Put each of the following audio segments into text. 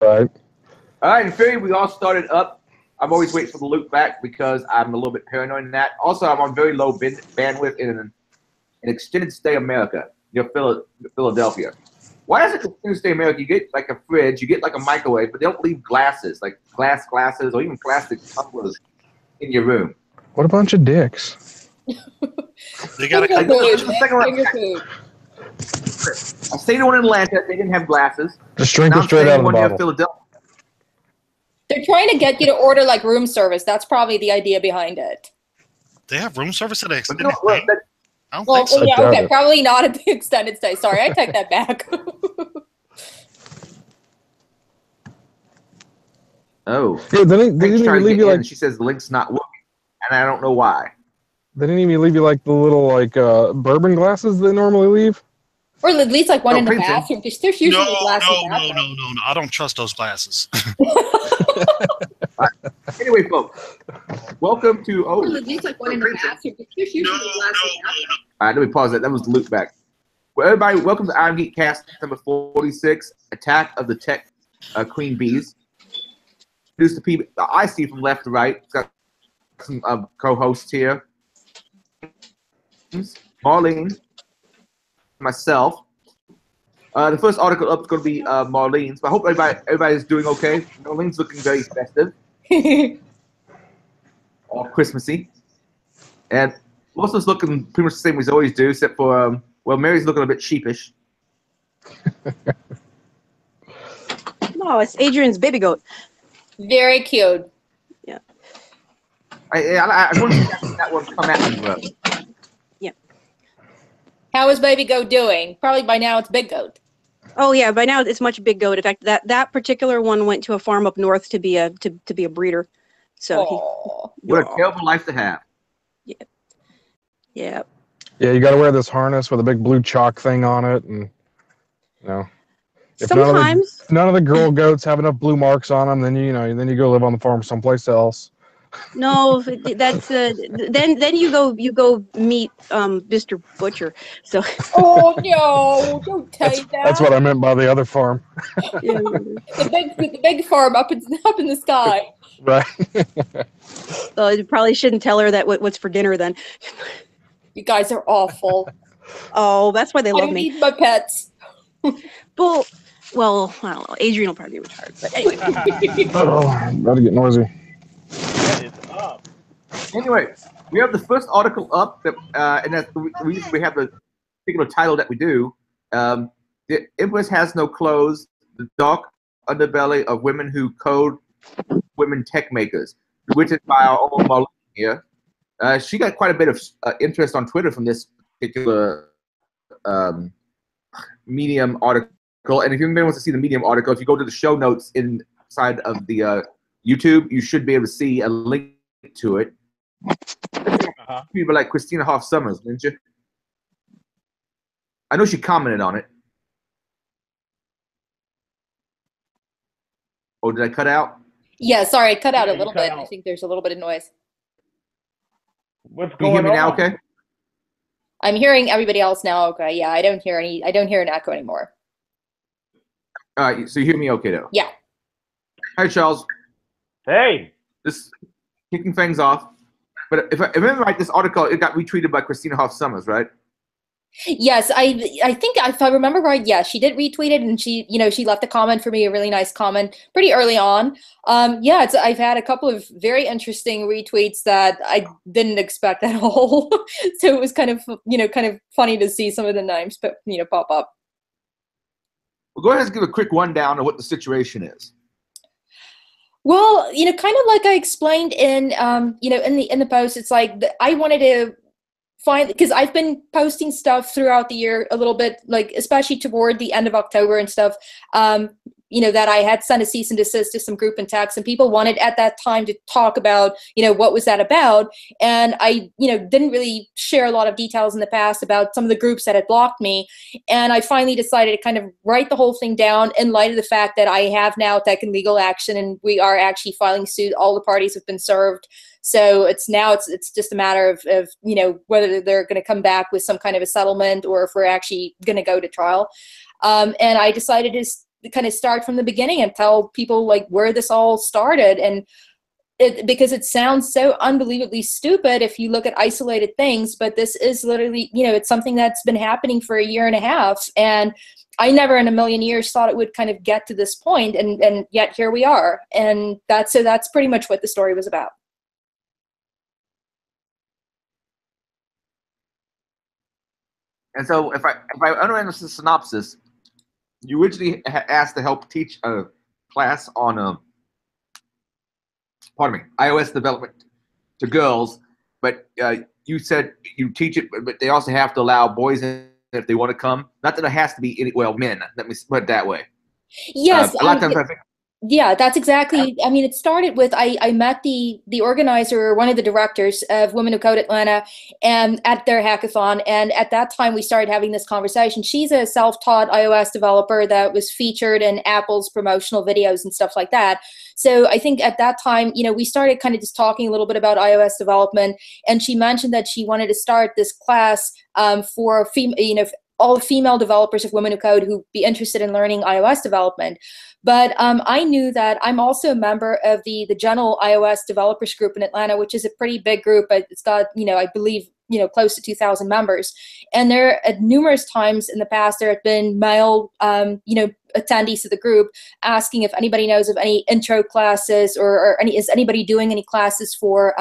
Right. All right, in theory, we all started up. I'm always waiting for the loop back because I'm a little bit paranoid in that. Also, I'm on very low bandwidth in an extended stay America near Philadelphia. Why is it extended stay America? You get like a fridge, you get like a microwave, but they don't leave glasses, like glass glasses or even plastic tumblers in your room. What a bunch of dicks. They got Finger to food. I stayed in Atlanta. They didn't have glasses. Just drink Now it straight out of the near bottle. Philadelphia. They're trying to get you to order like room service. That's probably the idea behind it. They have room service at But extended no, stay? I don't think so. Yeah, okay, probably not at the extended stay. Sorry, I take that back. Oh. Yeah, they didn't even leave you like. She says the link's not working, and I don't know why. They didn't even leave you like the little like bourbon glasses they normally leave. Or at least like one in the bathroom. There's usually glasses. No. I don't trust those glasses. Anyway, folks, welcome to. Or at least like one in the bathroom. There's usually glasses. All right, let me pause that. That was the loop back. Well, everybody, welcome to Irongeek cast number 46, Attack of the Tech Queen Bees. Introduce the people I see from left to right. Got some co-hosts here. Marlene. Myself. The first article up is going to be Marlene's, but I hope everybody's doing okay. Marlene's looking very festive. Christmassy. And most of us looking pretty much the same as we always do, except for, well, Mary's looking a bit sheepish. No, it's Adrian's baby goat. Very cute. Yeah. I want to see that one come at me, bro. How is baby goat doing? Probably by now it's big goat. Oh yeah, by now it's much big goat. In fact, that particular one went to a farm up north to be a breeder. So what a terrible life to have. Yeah. Yeah. Yeah, you got to wear this harness with a big blue chalk thing on it, and you know. If sometimes none of the girl goats have enough blue marks on them, then you go live on the farm someplace else. No, that's then you go meet Mr. Butcher. So. Oh no! Don't tell you that. That's what I meant by the other farm. Yeah. the big farm up in the sky. Right. Well, you probably shouldn't tell her that what's for dinner then. You guys are awful. Oh, that's why they love me. I eat my pets. Well, I don't know. Adrian will probably be retired, but anyway. Oh, I'm about to get noisy. That is up. Anyway, we have the first article up, and that's the reason we have the particular title that we do. The Empress Has No Clothes, the dark underbelly of women who code women tech makers, written by our own Marlene here. She got quite a bit of interest on Twitter from this particular Medium article. And if anybody wants to see the Medium article, if you go to the show notes inside of the YouTube, you should be able to see a link to it. People like Christina Hoff Summers, didn't you? I know she commented on it. Oh, did I cut out? Yeah, sorry, I cut out a little bit. I think there's a little bit of noise. What's Can you hear me now? Okay. I'm hearing everybody else now. Okay, yeah, I don't hear an echo anymore. All right, so you hear me okay though? Yeah. Hi, Charles. Hey. Just kicking things off. But if I remember right, this article, it got retweeted by Christina Hoff Summers, right? Yes, I think if I remember right, yeah, she did retweet it, and she left a comment for me, a really nice comment pretty early on. Yeah, I've had a couple of very interesting retweets that I didn't expect at all. So it was kind of funny to see some of the names pop up. Well, go ahead and give a quick rundown of what the situation is. Well, kind of like I explained in in the post, it's like I wanted to find, because I've been posting stuff throughout the year a little bit, like especially toward the end of October and stuff. That I had sent a cease and desist to some group and text, and people wanted at that time to talk about, what was that about? And I, didn't really share a lot of details in the past about some of the groups that had blocked me. And I finally decided to kind of write the whole thing down in light of the fact that I have now taken legal action, and we are actually filing suit. All the parties have been served. So it's just a matter of whether they're going to come back with some kind of a settlement or if we're actually going to go to trial. And I decided to kind of start from the beginning and tell people like where this all started. And because it sounds so unbelievably stupid if you look at isolated things, but this is literally, it's something that's been happening for a year and a half. And I never in a million years thought it would kind of get to this point, and yet here we are. And that's pretty much what the story was about. And so if I understand the synopsis, you originally asked to help teach a class on iOS development to girls, but you said you teach it, but they also have to allow boys in if they want to come. Not that it has to be men. Let me put it that way. Yes. A lot of times I think. Yeah, that's exactly. I mean, it started with I met the organizer, one of the directors of Women Who Code Atlanta, and at their hackathon. And at that time, we started having this conversation. She's a self-taught iOS developer that was featured in Apple's promotional videos and stuff like that. So I think at that time, we started kind of just talking a little bit about iOS development. And she mentioned that she wanted to start this class for all the female developers of Women Who Code who'd be interested in learning iOS development. But I knew that I'm also a member of the General iOS Developers Group in Atlanta, which is a pretty big group. It's got, I believe, close to 2,000 members. And there at numerous times in the past, there have been male, attendees to the group asking if anybody knows of any intro classes or is anybody doing any classes for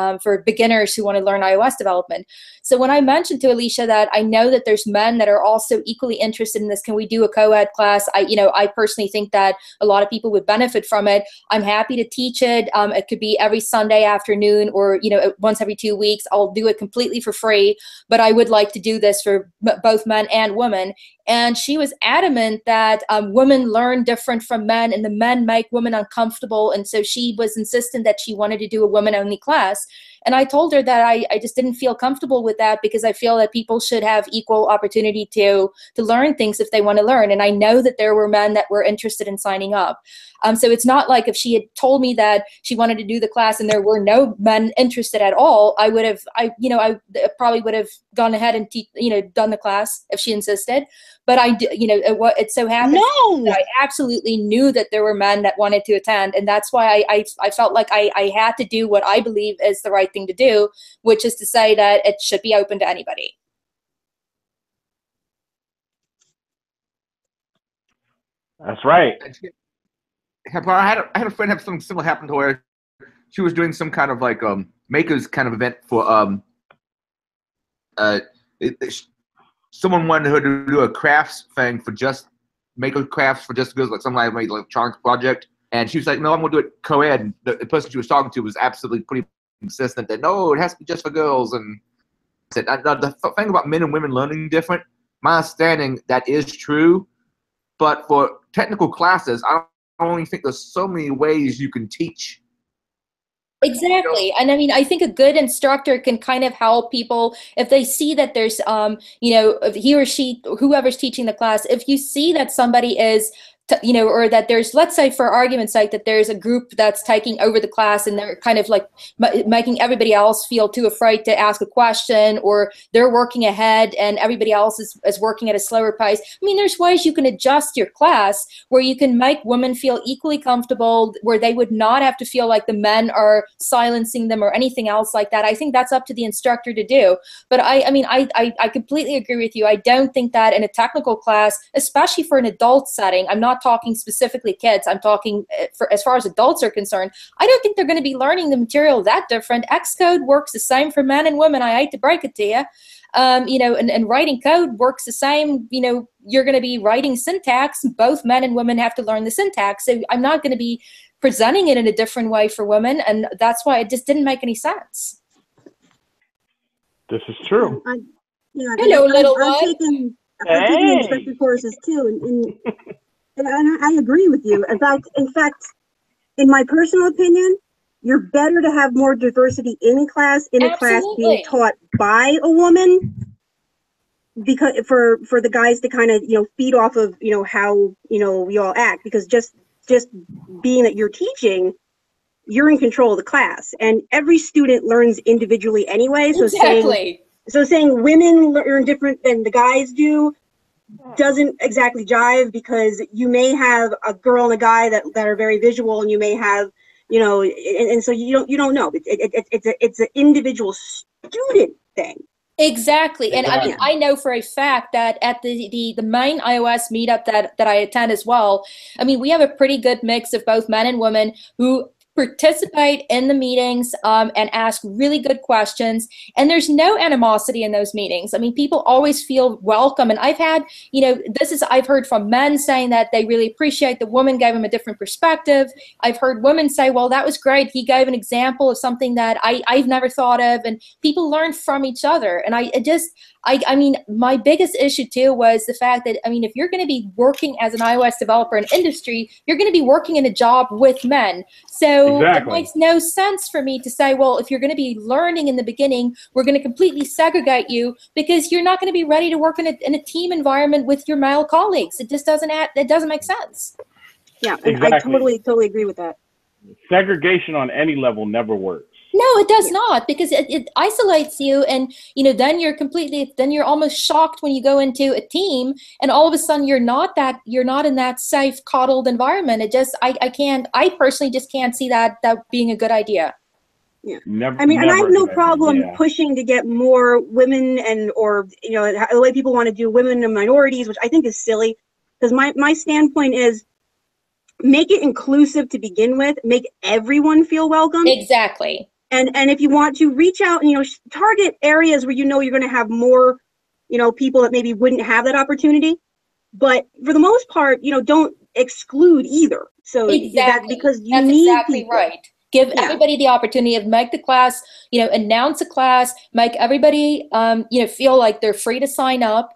beginners who want to learn iOS development. So when I mentioned to Alicia that I know that there's men that are also equally interested in this, can we do a co-ed class? I personally think that a lot of people would benefit from it. I'm happy to teach it. It could be every Sunday afternoon or, once every 2 weeks. I'll do it completely for free, but I would like to do this for both men and women. And she was adamant that women learn different from men and the men make women uncomfortable. And so she was insistent that she wanted to do a women-only class. And I told her that I just didn't feel comfortable with that because I feel that people should have equal opportunity to learn things if they want to learn. And I know that there were men that were interested in signing up. So it's not like if she had told me that she wanted to do the class and there were no men interested at all, I probably would have gone ahead and done the class if she insisted. But it so happened that I absolutely knew that there were men that wanted to attend, and that's why I felt like I had to do what I believe is the right thing to do, which is to say that it should be open to anybody. That's right. I had a friend have something similar happen to where she was doing some kind of like makers kind of event for someone wanted her to do a crafts thing for just maker crafts for just girls, like some like electronics project, and she was like, no, I'm gonna do it co-ed. And the person she was talking to was absolutely pretty insistent that no, it has to be just for girls. And said the thing about men and women learning different, my understanding that is true, but for technical classes, I only think there's so many ways you can teach. Exactly. And I mean, I think a good instructor can kind of help people if they see that there's, if he or she, whoever's teaching the class, if you see that somebody is, or that there's, let's say for argument's sake, that there's a group that's taking over the class and they're kind of like making everybody else feel too afraid to ask a question, or they're working ahead and everybody else is working at a slower pace. I mean, there's ways you can adjust your class where you can make women feel equally comfortable, where they would not have to feel like the men are silencing them or anything else like that. I think that's up to the instructor to do. But I completely agree with you. I don't think that in a technical class, especially for an adult setting, I'm not talking specifically kids, I'm talking as far as adults are concerned, I don't think they're going to be learning the material that different. Xcode works the same for men and women. I hate to break it to you. And writing code works the same. You're going to be writing syntax. Both men and women have to learn the syntax. So I'm not going to be presenting it in a different way for women. And that's why it just didn't make any sense. This is true. Hello, little one. I'm taking instructor courses too. And I agree with you. In fact, in my personal opinion, you're better to have more diversity in a class being taught by a woman, because for the guys to kind of feed off of how we all act, because just being that you're teaching, you're in control of the class, and every student learns individually anyway. So exactly. saying women learn different than the guys do, doesn't exactly jive, because you may have a girl and a guy that are very visual, and you may have, you know, and so you don't know. It's an individual student thing. Exactly. And I mean, I know for a fact that at the main iOS meetup that I attend as well, I mean, we have a pretty good mix of both men and women who participate in the meetings and ask really good questions. And there's no animosity in those meetings. I mean, people always feel welcome. And I've had, you know, I've heard from men saying that they really appreciate the woman gave them a different perspective. I've heard women say, well, that was great. He gave an example of something that I've never thought of. And people learn from each other. And I mean, my biggest issue too was the fact that, I mean, if you're going to be working as an iOS developer in industry, you're going to be working in a job with men. So it makes no sense for me to say, well, if you're going to be learning in the beginning, we're going to completely segregate you, because you're not going to be ready to work in a team environment with your male colleagues. It just doesn't make sense. Yeah, I totally agree with that. Segregation on any level never works. No, it does not, because it isolates you, and you know, then you're almost shocked when you go into a team and all of a sudden you're not in that safe, coddled environment. I personally just can't see that being a good idea. Yeah. I mean, and I have no problem pushing to get more women or you know, the way people want to do women and minorities, which I think is silly, because my standpoint is, make it inclusive to begin with, make everyone feel welcome. Exactly. And if you want to reach out and, you know, target areas where you know you're going to have more, you know, people that maybe wouldn't have that opportunity. But for the most part, you know, don't exclude either. So exactly. because you need exactly people. Right. Give everybody the opportunity of make the class, you know, announce a class, make everybody, you know, feel like they're free to sign up,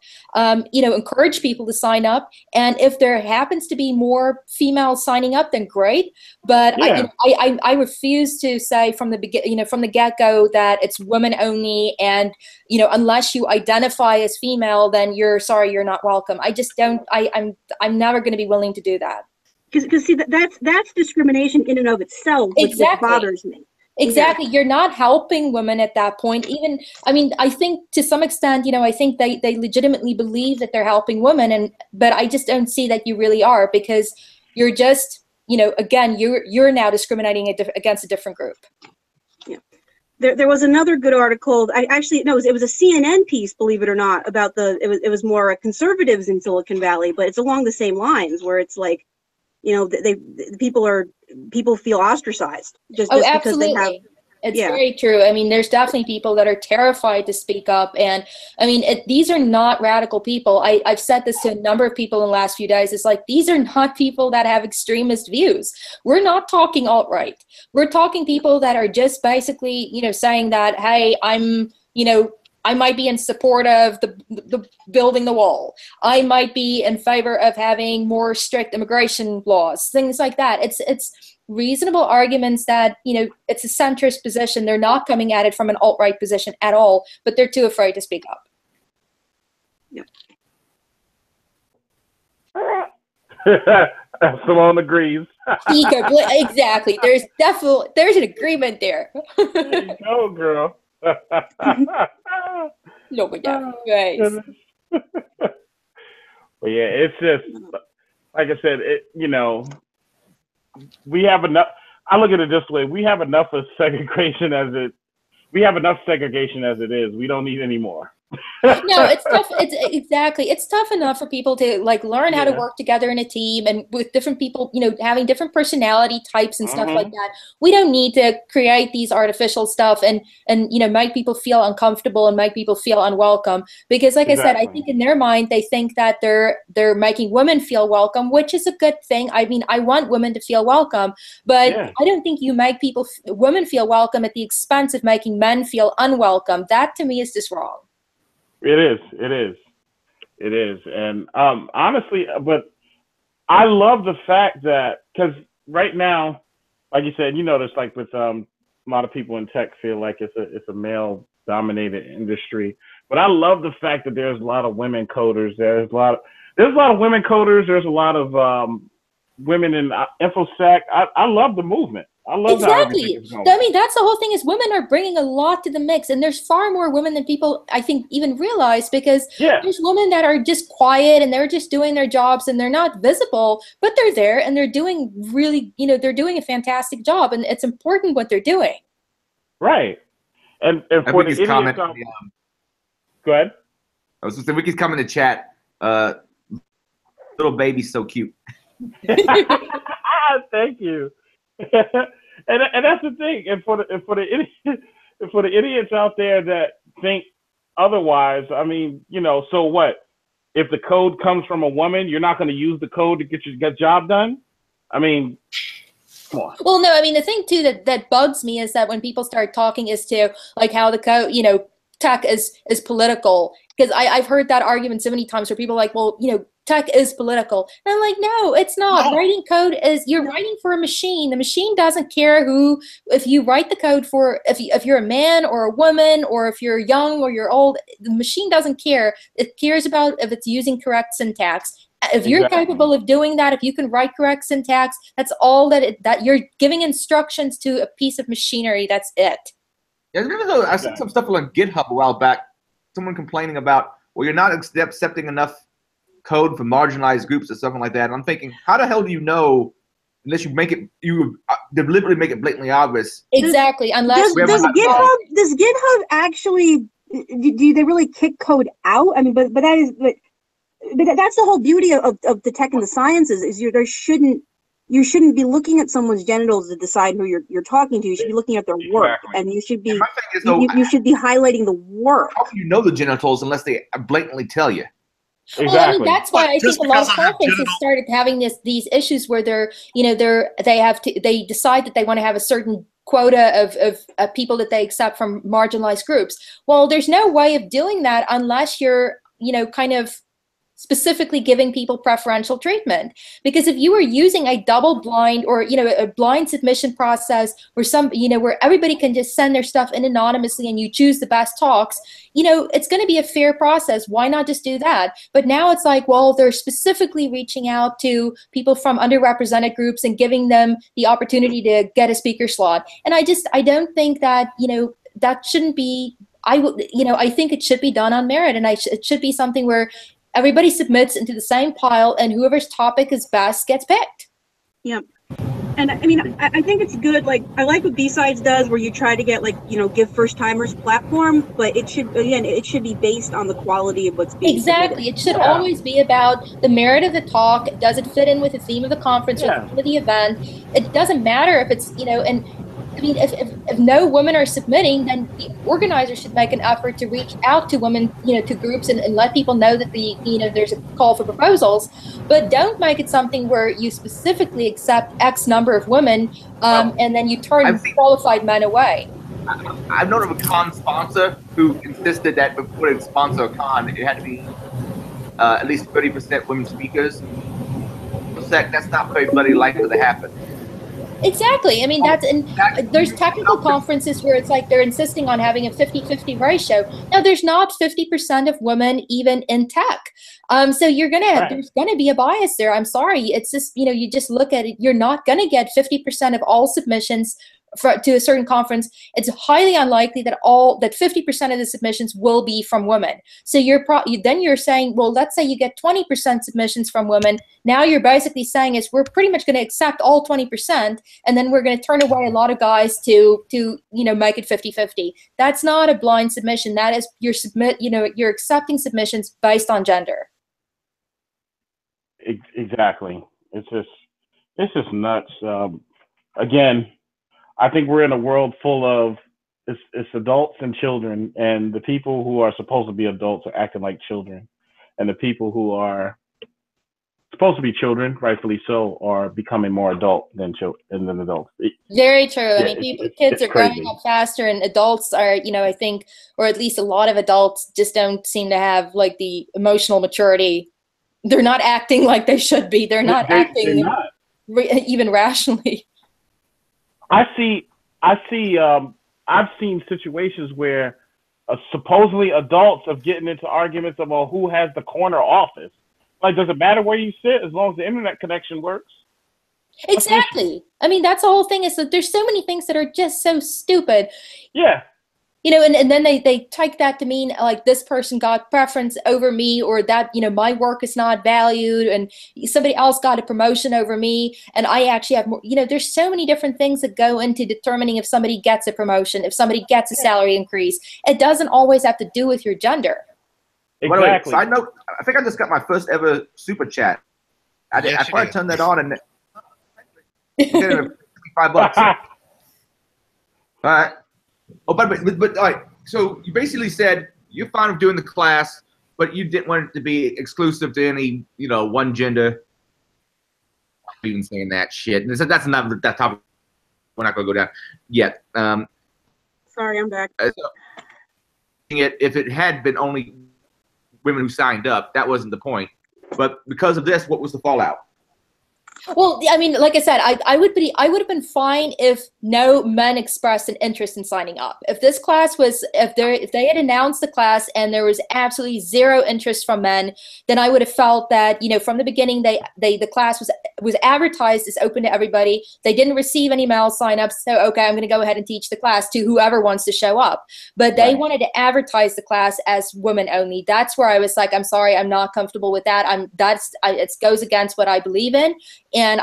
you know, encourage people to sign up. And if there happens to be more females signing up, then great. But I refuse to say from the beginning, you know, from the get-go that it's women only. And, you know, unless you identify as female, then you're not welcome. I just don't, I'm never going to be willing to do that. Because see, that's discrimination in and of itself, which bothers me. Exactly. Yeah. You're not helping women at that point. Even, I mean, I think to some extent, you know, I think they legitimately believe that they're helping women, but I just don't see that you really are, because you're just, you know, again, you're now discriminating against a different group. Yeah. There was another good article. It was a CNN piece, believe it or not, about it was more conservatives in Silicon Valley, but it's along the same lines, where it's like, you know, people feel ostracized just because they have. It's very true. I mean, there's definitely people that are terrified to speak up. And I mean, these are not radical people. I've said this to a number of people in the last few days. It's like, these are not people that have extremist views. We're not talking alt-right. We're talking people that are just basically, you know, saying that, hey, I might be in support of the building the wall. I might be in favor of having more strict immigration laws, things like that. It's reasonable arguments that, you know, it's a centrist position. They're not coming at it from an alt-right position at all, but they're too afraid to speak up. Yep. Simone agrees. Exactly. There's an agreement there. There you go, girl. No, but guys. Well, yeah, it's just like I said. You know, we have enough. I look at it this way: we have enough of segregation as it. We have enough segregation as it is. We don't need any more. No, it's tough. It's tough enough for people to like learn how to work together in a team and with different people, you know, having different personality types and stuff like that. We don't need to create these artificial stuff and you know, make people feel uncomfortable and make people feel unwelcome, because like I said, I think in their mind they think that they're making women feel welcome, which is a good thing. I mean, I want women to feel welcome, but I don't think you make women feel welcome at the expense of making men feel unwelcome. That to me is just wrong. It is. And honestly, but I love the fact that, because right now, like you said, you notice like with a lot of people in tech feel like it's a male dominated industry. But I love the fact that there's a lot of women coders. There's a lot of women coders. There's a lot of women in InfoSec. I love the movement. I love how everything Exactly. is going. I mean, that's the whole thing is women are bringing a lot to the mix, and there's far more women than people, I think, even realize, because Yeah. there's women that are just quiet and they're just doing their jobs and they're not visible, but they're there and they're doing really, they're doing a fantastic job, and it's important what they're doing. Right. And And for the Ricky's idiots comment. out, go ahead. I was just saying, Ricky's comment in the chat. Little baby's so cute. Thank you. and that's the thing. And for the idiots out there that think otherwise, I mean, so what? If the code comes from a woman, you're not going to use the code to get your job done? I mean, come on. Well, no, I mean, the thing too that bugs me is that when people start talking is to like how the code, tech is political, because I've heard that argument so many times where people are like, well, tech is political. And I'm like, no, it's not. No. Writing code is, you're writing for a machine. The machine doesn't care if you write the code for, if you're a man or a woman, or if you're young or you're old, the machine doesn't care. It cares about if it's using correct syntax. If you're capable of doing that, if you can write correct syntax, that's all that you're giving instructions to a piece of machinery. That's it. Yeah, I saw some stuff on GitHub a while back. Someone complaining about, well, you're not accepting enough code for marginalized groups or something like that. And I'm thinking, how the hell do you know unless you deliberately make it blatantly obvious? Exactly. Unless does GitHub actually do they really kick code out? I mean, but that's the whole beauty of the tech and the sciences is you shouldn't be looking at someone's genitals to decide who you're talking to. You should be looking at their work, and you should be you should be highlighting the work. How can you know the genitals unless they blatantly tell you? Exactly. Well, I mean, that's why I Just think a lot of because I have conferences genital- started having these issues where they decide that they want to have a certain quota of people that they accept from marginalized groups. Well, there's no way of doing that unless you're, kind of specifically giving people preferential treatment. Because if you were using a double blind or, a blind submission process where where everybody can just send their stuff in anonymously and you choose the best talks, it's going to be a fair process. Why not just do that? But now it's like, well, they're specifically reaching out to people from underrepresented groups and giving them the opportunity to get a speaker slot. And I don't think that, that shouldn't be, I think it should be done on merit, and it should be something where everybody submits into the same pile, and whoever's topic is best gets picked. Yeah. And I mean, I think it's good. Like, I like what B-Sides does, where you try to get, give first timers platform, but it should be based on the quality of what's being Exactly. submitted. It should always be about the merit of the talk. Does it fit in with the theme of the conference or the theme of the event? It doesn't matter if it's, and I mean, if no women are submitting, then the organizer should make an effort to reach out to women, to groups and let people know that there's a call for proposals. But don't make it something where you specifically accept X number of women and then you turn qualified men away. I've known of a con sponsor who insisted that before they sponsor a con, it had to be at least 30% women speakers. That's not very bloody likely to happen. Exactly. I mean, there's technical conferences where it's like they're insisting on having a 50-50 ratio. Now, there's not 50% of women even in tech. So there's going to be a bias there. I'm sorry. It's just, you just look at it. You're not going to get 50% of all submissions to a certain conference. It's highly unlikely that 50% of the submissions will be from women. So then you're saying, well, let's say you get 20% submissions from women. Now you're basically saying we're pretty much going to accept all 20%, and then we're going to turn away a lot of guys to make it 50-50. That's not a blind submission. That is you're accepting submissions based on gender. Exactly. It's just nuts. Again, I think we're in a world full of it's adults and children, and the people who are supposed to be adults are acting like children, and the people who are supposed to be children, rightfully so, are becoming more adult than adults. Very true. I mean, kids are growing up faster, and adults are, I think, or at least a lot of adults just don't seem to have like the emotional maturity. They're not acting like they should be. They're not acting even rationally. I've seen situations where supposedly adults are getting into arguments about who has the corner office. Like, does it matter where you sit as long as the internet connection works? Exactly. I mean, that's the whole thing, is that there's so many things that are just so stupid. Yeah. You know, and then they take that to mean like this person got preference over me, or that, you know, my work is not valued, and somebody else got a promotion over me, and I actually have more. You know, there's so many different things that go into determining if somebody gets a promotion, if somebody gets a salary increase. It doesn't always have to do with your gender. Exactly. Side note, I think I just got my first ever super chat. I probably turned that on and you get it $55. All right. Oh, but all right. So you basically said you're fine with doing the class, but you didn't want it to be exclusive to any, you know, one gender. I'm even saying that shit. And that's not that topic. We're not going to go down yet. Sorry, I'm back. If it had been only women who signed up, that wasn't the point. But because of this, what was the fallout? Well, I mean, like I said, I would have been fine if no men expressed an interest in signing up. If this class was, if they had announced the class and there was absolutely zero interest from men, then I would have felt that, you know, from the beginning, the class was advertised as open to everybody. They didn't receive any male signups, so okay, I'm going to go ahead and teach the class to whoever wants to show up. But they wanted to advertise the class as women only. That's where I was like, I'm sorry, I'm not comfortable with that. It goes against what I believe in. And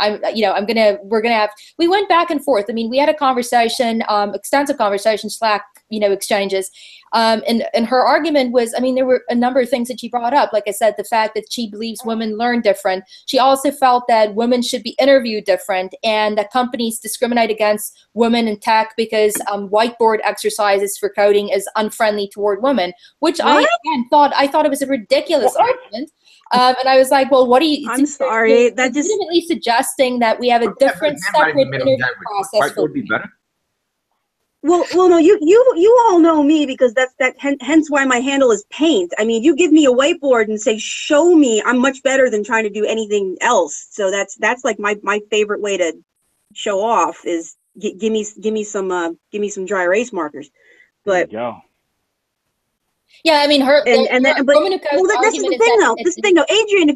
we went back and forth. I mean, we had a conversation, extensive conversation, Slack, you know, exchanges. And her argument was, I mean, there were a number of things that she brought up. Like I said, the fact that she believes women learn different. She also felt that women should be interviewed different, and that companies discriminate against women in tech because whiteboard exercises for coding is unfriendly toward women, which I thought it was a ridiculous argument. And I was like, well, what do you? I'm sorry. That just legitimately suggesting that we have a different separate interview process. Would be better. Well, no, you all know me, because hence why my handle is paint. I mean, you give me a whiteboard and say, show me, I'm much better than trying to do anything else. So that's like my favorite way to show off is give me some dry erase markers. But yeah, I mean, that's the thing though. This thing though, Adrian,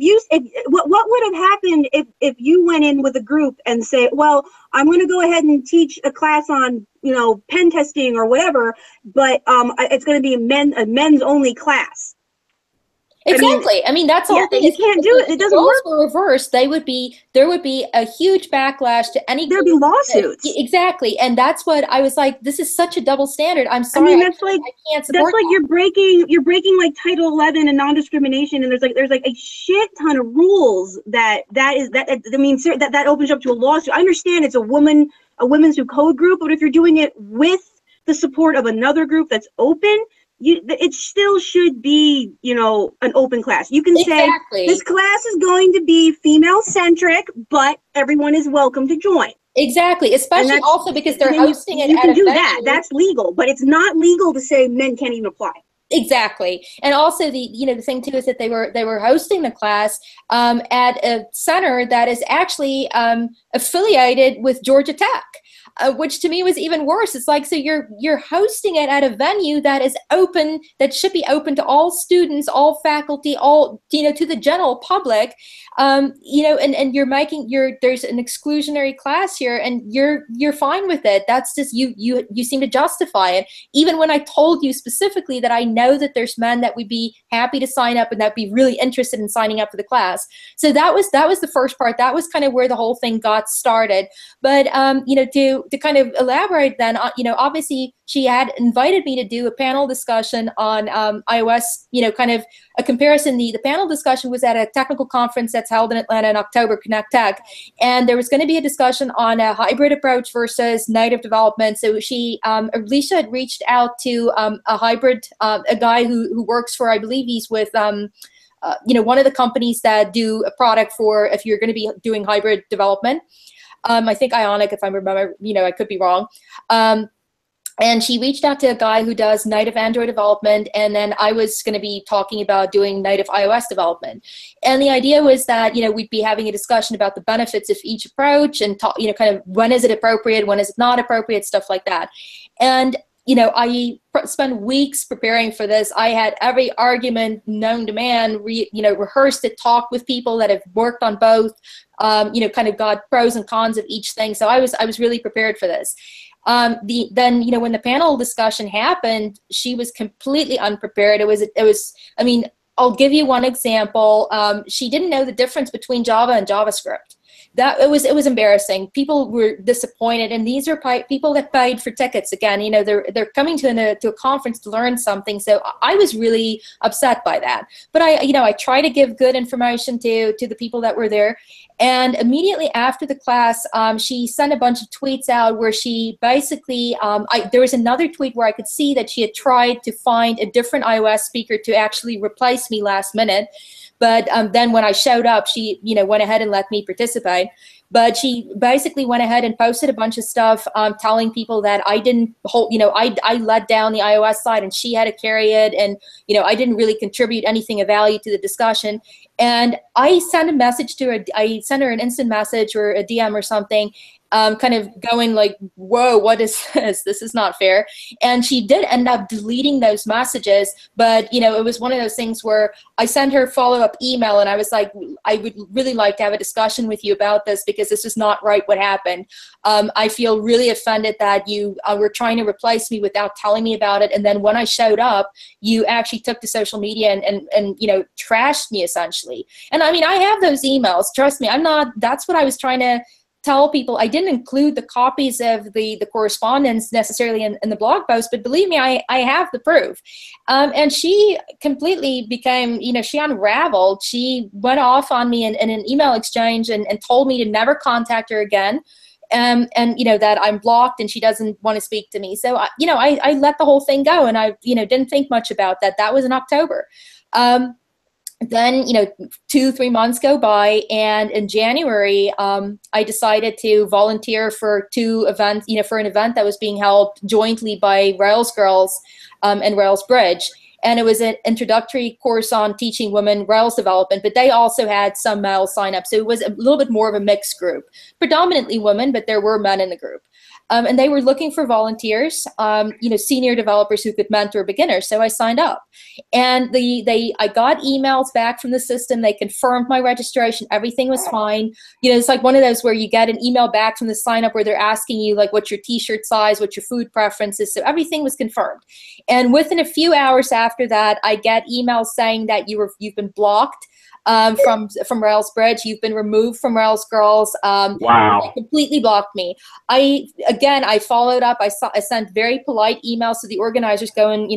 what would have happened if you went in with a group and say, well, I'm going to go ahead and teach a class on, you know, pen testing or whatever, but it's going to be a men's only class. Exactly. I mean, that's the whole thing. You can't do it. It doesn't work. If roles were reversed, there would be a huge backlash to any. There'd be lawsuits. Exactly, and that's what I was like. This is such a double standard. I'm sorry. I mean, I can't support. That's like you're breaking like Title 11 and non-discrimination, and there's like a shit ton of rules that opens up to a lawsuit. I understand it's a women's who code group, but if you're doing it with the support of another group that's open, it still should be, you know, an open class. You can say this class is going to be female centric, but everyone is welcome to join. Exactly, especially also because they're hosting it. You can do that. That's legal, but it's not legal to say men can't even apply. Exactly, and also the thing too is that they were hosting the class at a center that is actually affiliated with Georgia Tech. Which to me was even worse. It's like, so you're hosting it at a venue that is open, that should be open to all students, all faculty, all, you know, to the general public, you know, and you're making there's an exclusionary class here, and you're fine with it. That's just you seem to justify it, even when I told you specifically that I know that there's men that would be happy to sign up and that be really interested in signing up for the class. So that was the first part. That was kind of where the whole thing got started. But you know, to kind of elaborate then, you know, obviously she had invited me to do a panel discussion on iOS, you know, kind of a comparison. The panel discussion was at a technical conference that's held in Atlanta in October, Connect Tech, and there was going to be a discussion on a hybrid approach versus native development. So Alicia had reached out to a hybrid, a guy who works for, I believe he's with, you know, one of the companies that do a product for if you're going to be doing hybrid development. I think Ionic, if I remember, you know, I could be wrong. And she reached out to a guy who does native Android development, and then I was going to be talking about doing native iOS development. And the idea was that, you know, we'd be having a discussion about the benefits of each approach and talk, you know, kind of when is it appropriate, when is it not appropriate, stuff like that. And I spent weeks preparing for this. I had every argument known to man, rehearsed it, talked with people that have worked on both, kind of got pros and cons of each thing. So I was really prepared for this. When the panel discussion happened, she was completely unprepared. It was, I mean, I'll give you one example. She didn't know the difference between Java and JavaScript. It was embarrassing. People were disappointed, and these are people that paid for tickets. Again, they're coming to a conference to learn something. So I was really upset by that. But I try to give good information to the people that were there. And immediately after the class, she sent a bunch of tweets out where she basically, there was another tweet where I could see that she had tried to find a different iOS speaker to actually replace me last minute. But then when I showed up, she, went ahead and let me participate. But she basically went ahead and posted a bunch of stuff telling people that I didn't hold, I led down the iOS side and she had to carry it. And, I didn't really contribute anything of value to the discussion. And I sent a message to her. I sent her an instant message or a DM or something, kind of going like, whoa, what is this? This is not fair. And she did end up deleting those messages. But, it was one of those things where I sent her follow-up email and I was like, I would really like to have a discussion with you about this because this is not right what happened. I feel really offended that you were trying to replace me without telling me about it. And then when I showed up, you actually took to social media and trashed me essentially. And I mean, I have those emails. Trust me, that's what I was trying to tell people. I didn't include the copies of the correspondence necessarily in the blog post, but believe me, I have the proof. And she completely became, she unraveled. She went off on me in an email exchange and told me to never contact her again. And that I'm blocked and she doesn't want to speak to me. So, I let the whole thing go and I, didn't think much about that. That was in October. Then, 2-3 months go by, and in January, I decided to volunteer for 2 events, for an event that was being held jointly by Rails Girls and Rails Bridge. And it was an introductory course on teaching women Rails development, but they also had some male sign up. So it was a little bit more of a mixed group, predominantly women, but there were men in the group. And they were looking for volunteers, senior developers who could mentor beginners. So I signed up, and I got emails back from the system. They confirmed my registration. Everything was fine. It's like one of those where you get an email back from the sign up where they're asking you like what's your t-shirt size, what's your food preferences. So everything was confirmed. And within a few hours after that, I get emails saying that you've been blocked from Rails Bridge. You've been removed from Rails Girls. Wow. They completely blocked me. I followed up. I sent very polite emails to the organizers going,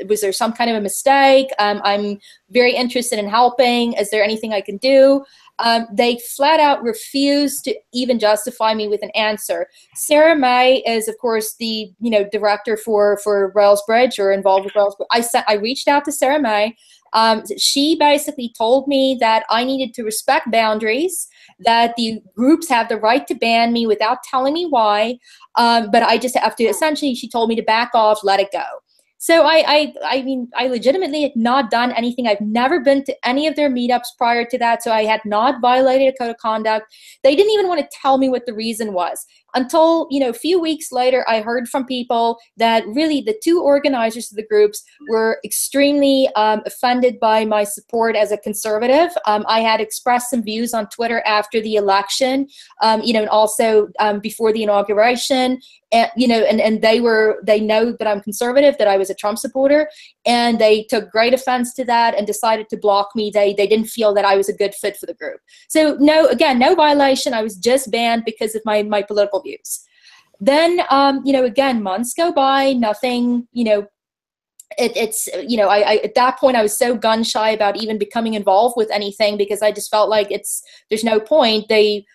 was there some kind of a mistake? I'm very interested in helping. Is there anything I can do? They flat out refused to even justify me with an answer. Sarah May is, of course, the director for Rails Bridge or involved with Rails. I reached out to Sarah May. She basically told me that I needed to respect boundaries, that the groups have the right to ban me without telling me why, but I just have to, essentially, she told me to back off, let it go. So I mean, I legitimately had not done anything. I've never been to any of their meetups prior to that, so I had not violated a code of conduct. They didn't even want to tell me what the reason was. Until, a few weeks later, I heard from people that really the 2 organizers of the groups were extremely offended by my support as a conservative. I had expressed some views on Twitter after the election, and also before the inauguration. And, and they know that I'm conservative, that I was a Trump supporter, and they took great offense to that and decided to block me. They didn't feel that I was a good fit for the group. So no violation. I was just banned because of my political views. Then, again, months go by, nothing, it's at that point I was so gun shy about even becoming involved with anything because I just felt like there's no point. They,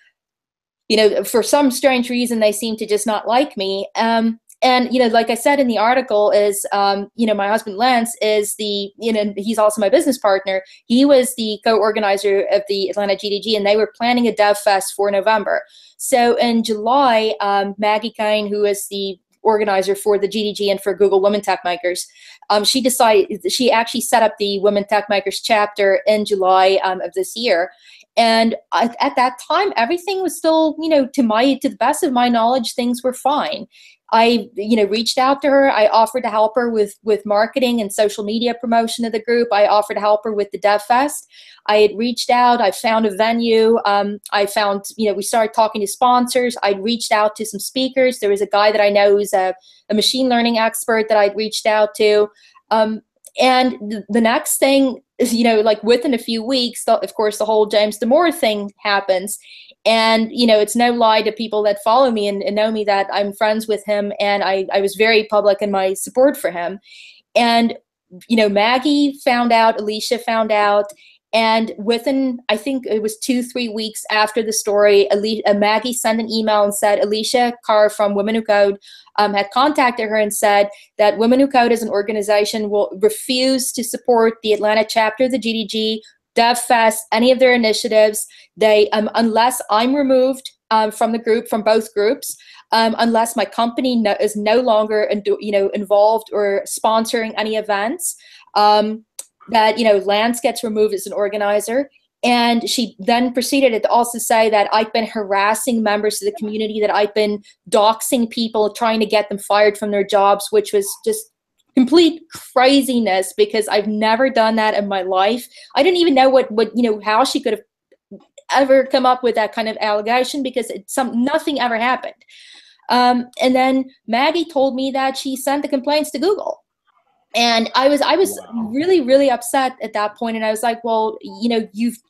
for some strange reason, they seem to just not like me. And, like I said in the article is, my husband Lance is he's also my business partner. He was the co-organizer of the Atlanta GDG, and they were planning a dev fest for November. So in July, Maggie Kane, who is the organizer for the GDG and for Google Women Tech Makers, she actually set up the Women Tech Makers chapter in July of this year. And at that time, everything was still, to the best of my knowledge, things were fine. I, reached out to her. I offered to help her with marketing and social media promotion of the group. I offered to help her with the Dev Fest. I had reached out. I found a venue. I found, we started talking to sponsors. I'd reached out to some speakers. There was a guy that I know who's a machine learning expert that I'd reached out to. And the next thing is, like within a few weeks, of course, the whole James Damore thing happens. And, it's no lie to people that follow me and know me that I'm friends with him. And I was very public in my support for him. And, Maggie found out, Alicia found out. And within, I think it was 2-3 weeks after the story, Maggie sent an email and said, Alicia Carr from Women Who Code had contacted her and said that Women Who Code as an organization will refuse to support the Atlanta chapter of the GDG, DevFest, any of their initiatives. They, unless I'm removed from the group, from both groups, unless my company is no longer, involved or sponsoring any events, that, Lance gets removed as an organizer. And she then proceeded to also say that I've been harassing members of the community, that I've been doxing people, trying to get them fired from their jobs, which was just complete craziness, because I've never done that in my life. I didn't even know how she could have ever come up with that kind of allegation, because nothing ever happened. And then Maggie told me that she sent the complaints to Google. And I was really, really upset at that point. And I was like, well,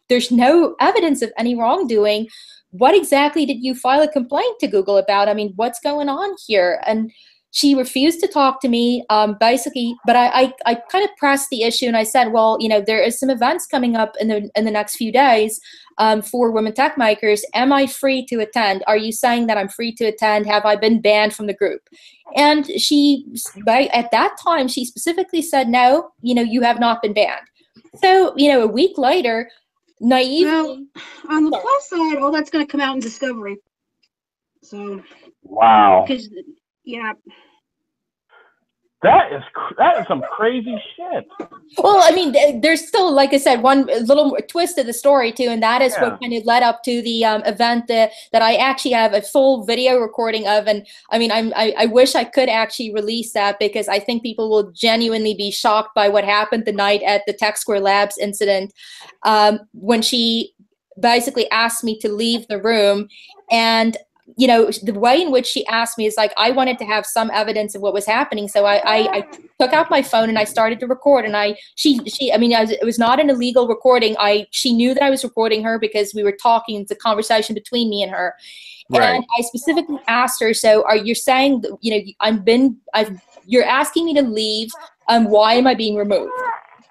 there's no evidence of any wrongdoing. What exactly did you file a complaint to Google about? I mean, what's going on here? And she refused to talk to me, basically, but I kind of pressed the issue and I said, well, there is some events coming up in the next few days for women tech makers. Am I free to attend? Are you saying that I'm free to attend? Have I been banned from the group? And at that time, she specifically said, no, you have not been banned. So, a week later, naively. Well, on the plus side, all that's going to come out in discovery. So. Wow. Because, yeah. That is some crazy shit. Well, I mean, there's still, like I said, one little twist to the story too, and that is what kind of led up to the event that I actually have a full video recording of. And I mean, I wish I could actually release that, because I think people will genuinely be shocked by what happened the night at the Tech Square Labs incident, when she basically asked me to leave the room. And the way in which she asked me is like, I wanted to have some evidence of what was happening. So I took out my phone and I started to record. And it was not an illegal recording. She knew that I was recording her because we were talking. It's a conversation between me and her. Right. And I specifically asked her, so you're saying, you're asking me to leave. Why am I being removed?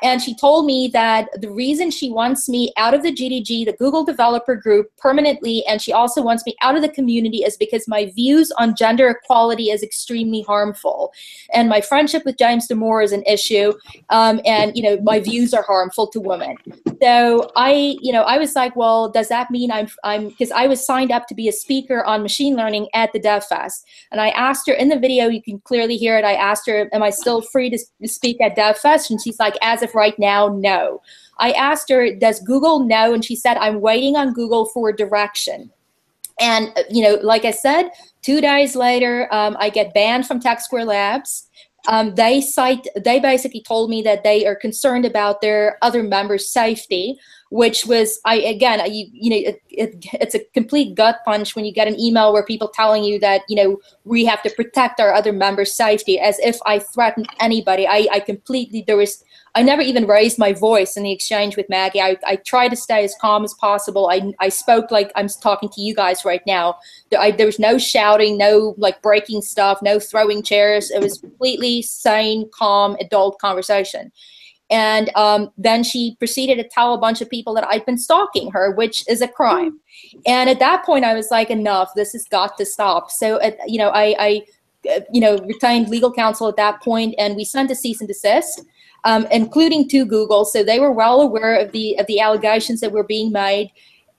And she told me that the reason she wants me out of the GDG, the Google Developer Group, permanently, and she also wants me out of the community, is because my views on gender equality is extremely harmful. And my friendship with James Damore is an issue, and my views are harmful to women. So I was like, well, does that mean I'm because I was signed up to be a speaker on machine learning at the Dev Fest. And I asked her in the video, you can clearly hear it, I asked her, am I still free to speak at Dev Fest? And she's like, as of right now, no. I asked her, does Google know? And she said, I'm waiting on Google for direction. And, like I said, 2 days later, I get banned from Tech Square Labs. They basically told me that they are concerned about their other members' safety, which was, it's a complete gut punch when you get an email where people telling you that, we have to protect our other members' safety, as if I threatened anybody. I never even raised my voice in the exchange with Maggie. I tried to stay as calm as possible. I spoke like I'm talking to you guys right now. There was no shouting, no breaking stuff, no throwing chairs. It was completely sane, calm, adult conversation. And then she proceeded to tell a bunch of people that I'd been stalking her, which is a crime. And at that point, I was like, enough, this has got to stop. So, I retained legal counsel at that point, and we sent a cease and desist, including to Google. So they were well aware of the allegations that were being made.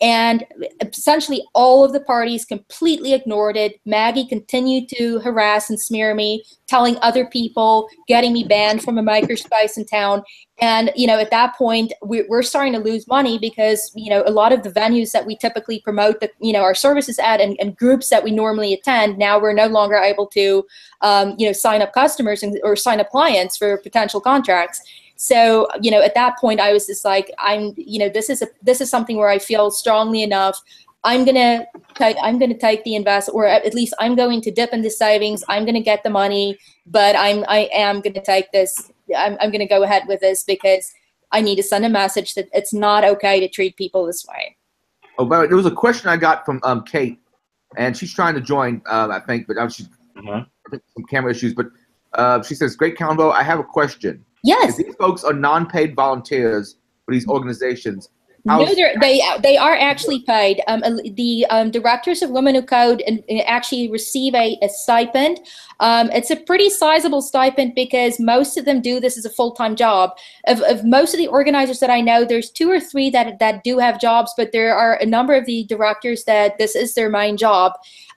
And essentially all of the parties completely ignored it. Maggie continued to harass and smear me, telling other people, getting me banned from a makerspace in town. And, you know, at that point, we're starting to lose money because, you know, a lot of the venues that we typically promote, the, you know, our services at and groups that we normally attend, now we're no longer able to, you know, sign up customers or sign up clients for potential contracts. So, you know, at that point, I was just like, you know, this is something where I feel strongly enough. I'm gonna take the invest, or at least I'm going to dip into savings. I'm gonna get the money, but I am gonna take this. I'm gonna go ahead with this because I need to send a message that it's not okay to treat people this way. Oh, but there was a question I got from Kate, and she's trying to join, I think, but she's some camera issues. But she says, "Great convo. I have a question. Yes. If these folks are non-paid volunteers for these organizations, no, they are actually paid. The directors of Women Who Code actually receive a stipend. It's a pretty sizable stipend because most of them do this as a full-time job. Of most of the organizers that I know, there's 2 or 3 that do have jobs, but there are a number of the directors that this is their main job.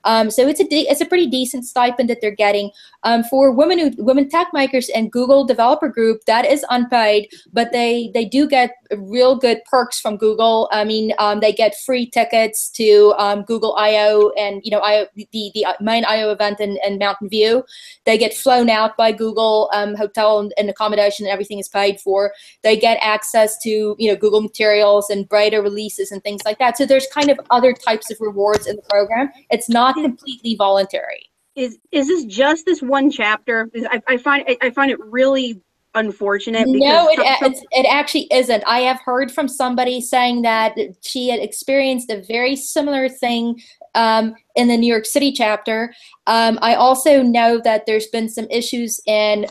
So it's a pretty decent stipend that they're getting. For women tech makers and Google Developer Group, that is unpaid, but they do get real good perks from Google. I mean, they get free tickets to Google I/O and, you know, the main I/O event in Mountain View. They get flown out by Google, hotel and accommodation, and everything is paid for. They get access to, you know, Google materials and beta releases and things like that. So there's kind of other types of rewards in the program. It's not completely voluntary. Is this just this one chapter? I find it really unfortunate. No, it actually isn't. I have heard from somebody saying that she had experienced a very similar thing in the New York City chapter. I also know that there's been some issues in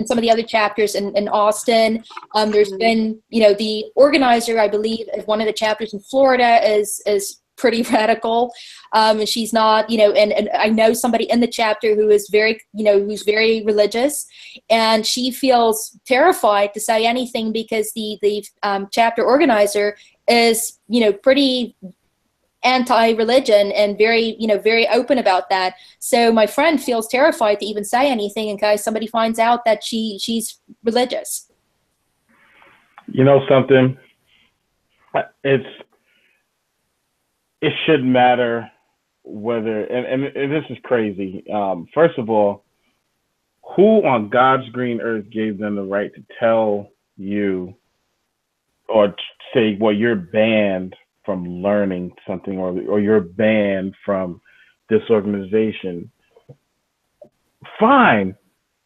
some of the other chapters in Austin. There's been, you know, the organizer, I believe, of one of the chapters in Florida is pretty radical. And she's not, you know, and I know somebody in the chapter who is very, you know, who's very religious, and she feels terrified to say anything because the chapter organizer is, you know, pretty anti-religion and very, you know, very open about that. So my friend feels terrified to even say anything in case somebody finds out that she's religious. You know something? It shouldn't matter whether, and this is crazy. First of all, who on God's green earth gave them the right to tell you or say, well, you're banned from learning something, or you're banned from this organization? Fine.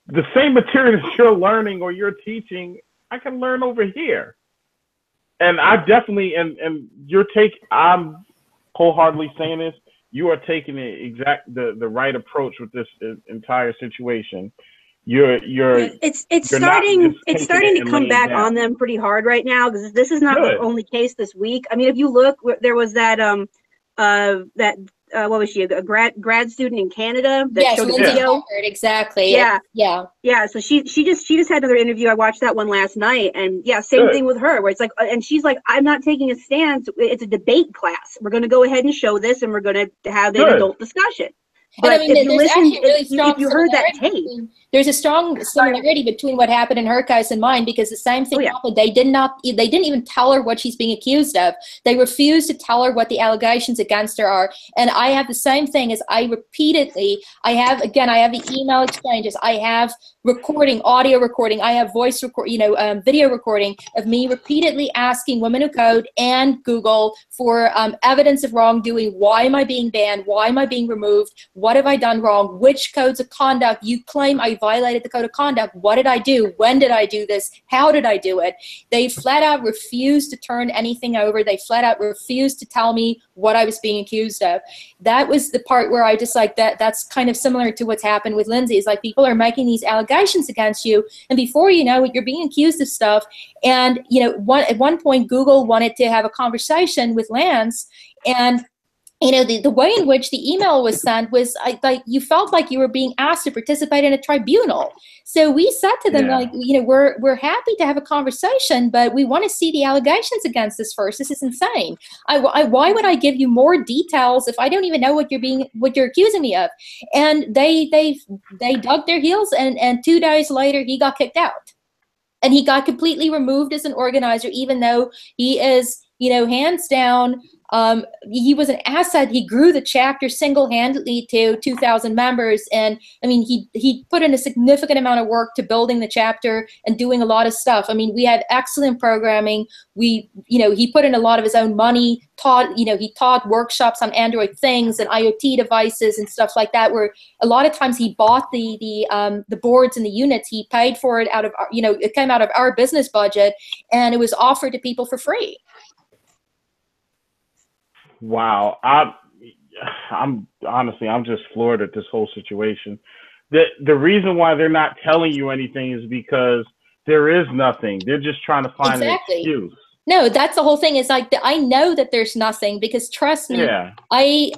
The same material that you're learning or you're teaching, I can learn over here. And I definitely, and your take, I'm wholeheartedly saying this, you are taking the right approach with this entire situation. It's starting to come back on them pretty hard right now, because this is not the only case this week. I mean, if you look, there was that what was she, a grad student in Canada that showed a video? Exactly. Yeah. So she just had another interview. I watched that one last night, and same thing with her, where it's like, and she's like, I'm not taking a stance. It's a debate class. We're going to go ahead and show this, and we're going to have an adult discussion. But I mean, if you listen, if you heard that tape, there's a strong similarity between what happened in her case and mine, because the same thing happened. They didn't even tell her what she's being accused of. They refused to tell her what the allegations against her are. And I have the same thing as I have the email exchanges. I have recording, audio recording. I have voice record, video recording of me repeatedly asking Women Who Code and Google for evidence of wrongdoing. Why am I being banned? Why am I being removed? What have I done wrong? Which codes of conduct? You claim I violated the code of conduct. What did I do? When did I do this? How did I do it? They flat out refused to turn anything over. They flat out refused to tell me what I was being accused of. That was the part where I just like that's kind of similar to what's happened with Lindsay. It's like people are making these allegations against you, and before you know it, you're being accused of stuff. And at one point, Google wanted to have a conversation with Lance, and you know, the way in which the email was sent was like you felt like you were being asked to participate in a tribunal. So we said to them, like, you know, we're happy to have a conversation, but we want to see the allegations against us first. This is insane. Why would I give you more details if I don't even know what you're accusing me of? And they dug their heels, and 2 days later he got kicked out. And he got completely removed as an organizer, even though he is, you know, hands down, he was an asset. He grew the chapter single-handedly to 2,000 members. And I mean, he put in a significant amount of work to building the chapter and doing a lot of stuff. I mean, we had excellent programming. You know, he put in a lot of his own money, he taught workshops on Android things and IoT devices and stuff like that, where a lot of times he bought the boards and the units. He paid for it out of, you know, it came out of our business budget, and it was offered to people for free. Wow. I'm honestly, I'm just floored at this whole situation. The reason why they're not telling you anything is because there is nothing. They're just trying to find an excuse. No, that's the whole thing. Is like, I know that there's nothing, because trust me, I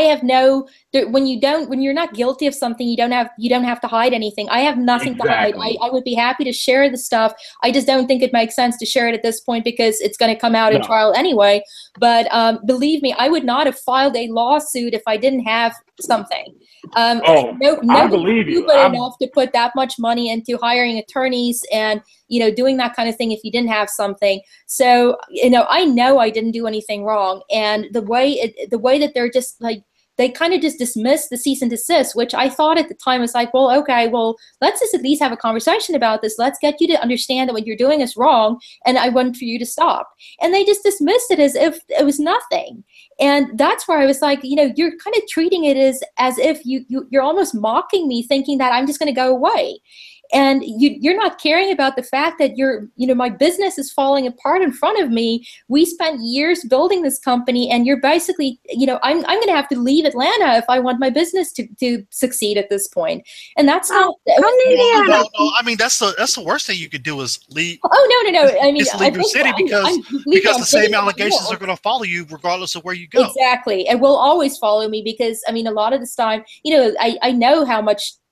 have no, when you're not guilty of something, you don't have to hide anything. I have nothing to hide. I would be happy to share the stuff. I just don't think it makes sense to share it at this point, because it's going to come out in trial anyway. But believe me, I would not have filed a lawsuit if I didn't have something. I believe you. Enough to put that much money into hiring attorneys and, you know, doing that kind of thing if you didn't have something. So, you know I didn't do anything wrong. And the way that they're just like, they kind of just dismissed the cease and desist, which I thought at the time was like, well, okay, well, let's just at least have a conversation about this. Let's get you to understand that what you're doing is wrong, and I want for you to stop. And they just dismissed it as if it was nothing. And that's where I was like, you know, you're kind of treating it as if you're almost mocking me, thinking that I'm just going to go away. And you're not caring about the fact that my business is falling apart in front of me. We spent years building this company, and you're basically, you know, I'm going to have to leave Atlanta if I want my business to succeed at this point. And that's not. No, I mean, that's the worst thing you could do is leave. Oh, no. I mean, just leave your city, because the same allegations are going to follow you regardless of where you go. Exactly, and will always follow me, because I mean, a lot of this time, you know,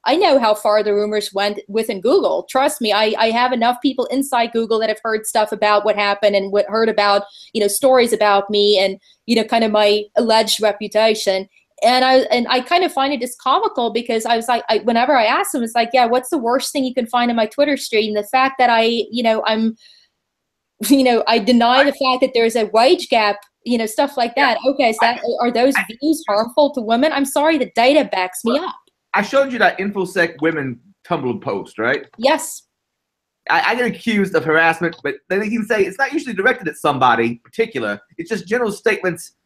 I know how far the rumors went within Google. Trust me, I have enough people inside Google that have heard stuff about what happened and heard about, you know, stories about me and, you know, kind of my alleged reputation. And I kind of find it just comical, because I was like, whenever I ask them, it's like, yeah, what's the worst thing you can find in my Twitter stream? The fact that I deny the fact that there's a wage gap, you know, stuff like that. Okay, so are those views harmful to women? I'm sorry, the data backs me up. I showed you that InfoSec women Tumblr post, right? Yes. I get accused of harassment, but then they can say it's not usually directed at somebody in particular. It's just general statements.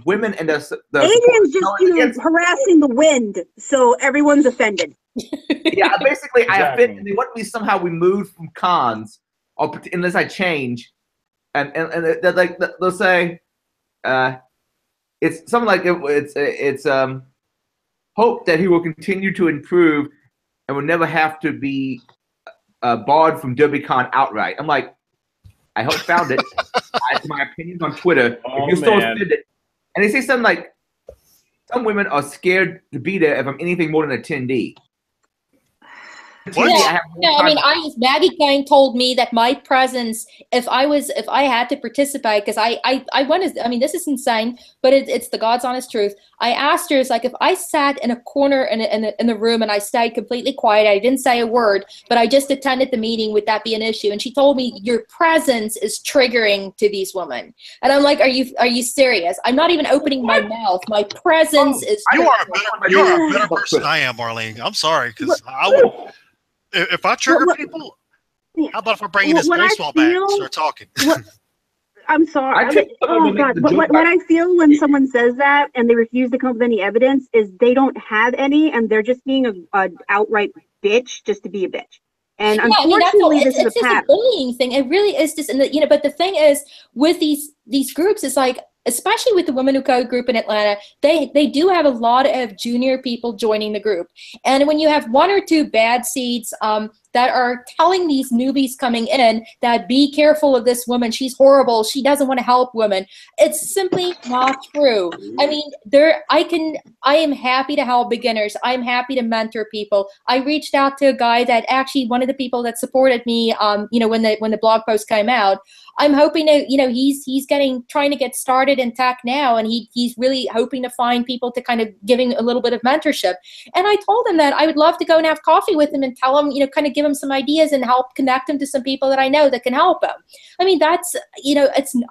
Women and the Adrian's just harassing the wind, so everyone's offended. Yeah, basically, I offend, and they want me somehow removed from cons, or unless I change, and they're like, they'll say, it's something like it's hope that he will continue to improve and will never have to be barred from DerbyCon outright. I'm like, I hope found it. That's my opinions on Twitter. If you're so offended, and they say something like, some women are scared to be there if I'm anything more than an attendee. Maggie Kane told me that my presence, if I had to participate, because I wanted, I mean, this is insane, but it's the God's honest truth. I asked her, it's like, if I sat in a corner in the room and I stayed completely quiet, I didn't say a word, but I just attended the meeting, would that be an issue? And she told me, your presence is triggering to these women. And I'm like, are you serious? I'm not even opening my mouth. My presence is. You are a better person than I am, Marlene. I'm sorry, because I would. If I trigger people, how about if I bring in this baseball bat and start talking? I'm sorry. Oh God! What I feel when someone says that and they refuse to come up with any evidence is they don't have any, and they're just being a outright bitch just to be a bitch. And unfortunately, this is a pattern. It's a bullying thing. It really is just, but the thing is, with these groups, it's like, especially with the Women Who Code group in Atlanta, they do have a lot of junior people joining the group. And when you have one or two bad seeds, that are telling these newbies coming in that be careful of this woman, she's horrible, she doesn't want to help women. It's simply not true. I mean, I am happy to help beginners. I'm happy to mentor people. I reached out to a guy that actually, one of the people that supported me, when the blog post came out. I'm hoping to, he's trying to get started in tech now, and he's really hoping to find people to kind of give him a little bit of mentorship. And I told him that I would love to go and have coffee with him and tell him, kind of give him some ideas and help connect him to some people that I know that can help him. I mean, that's,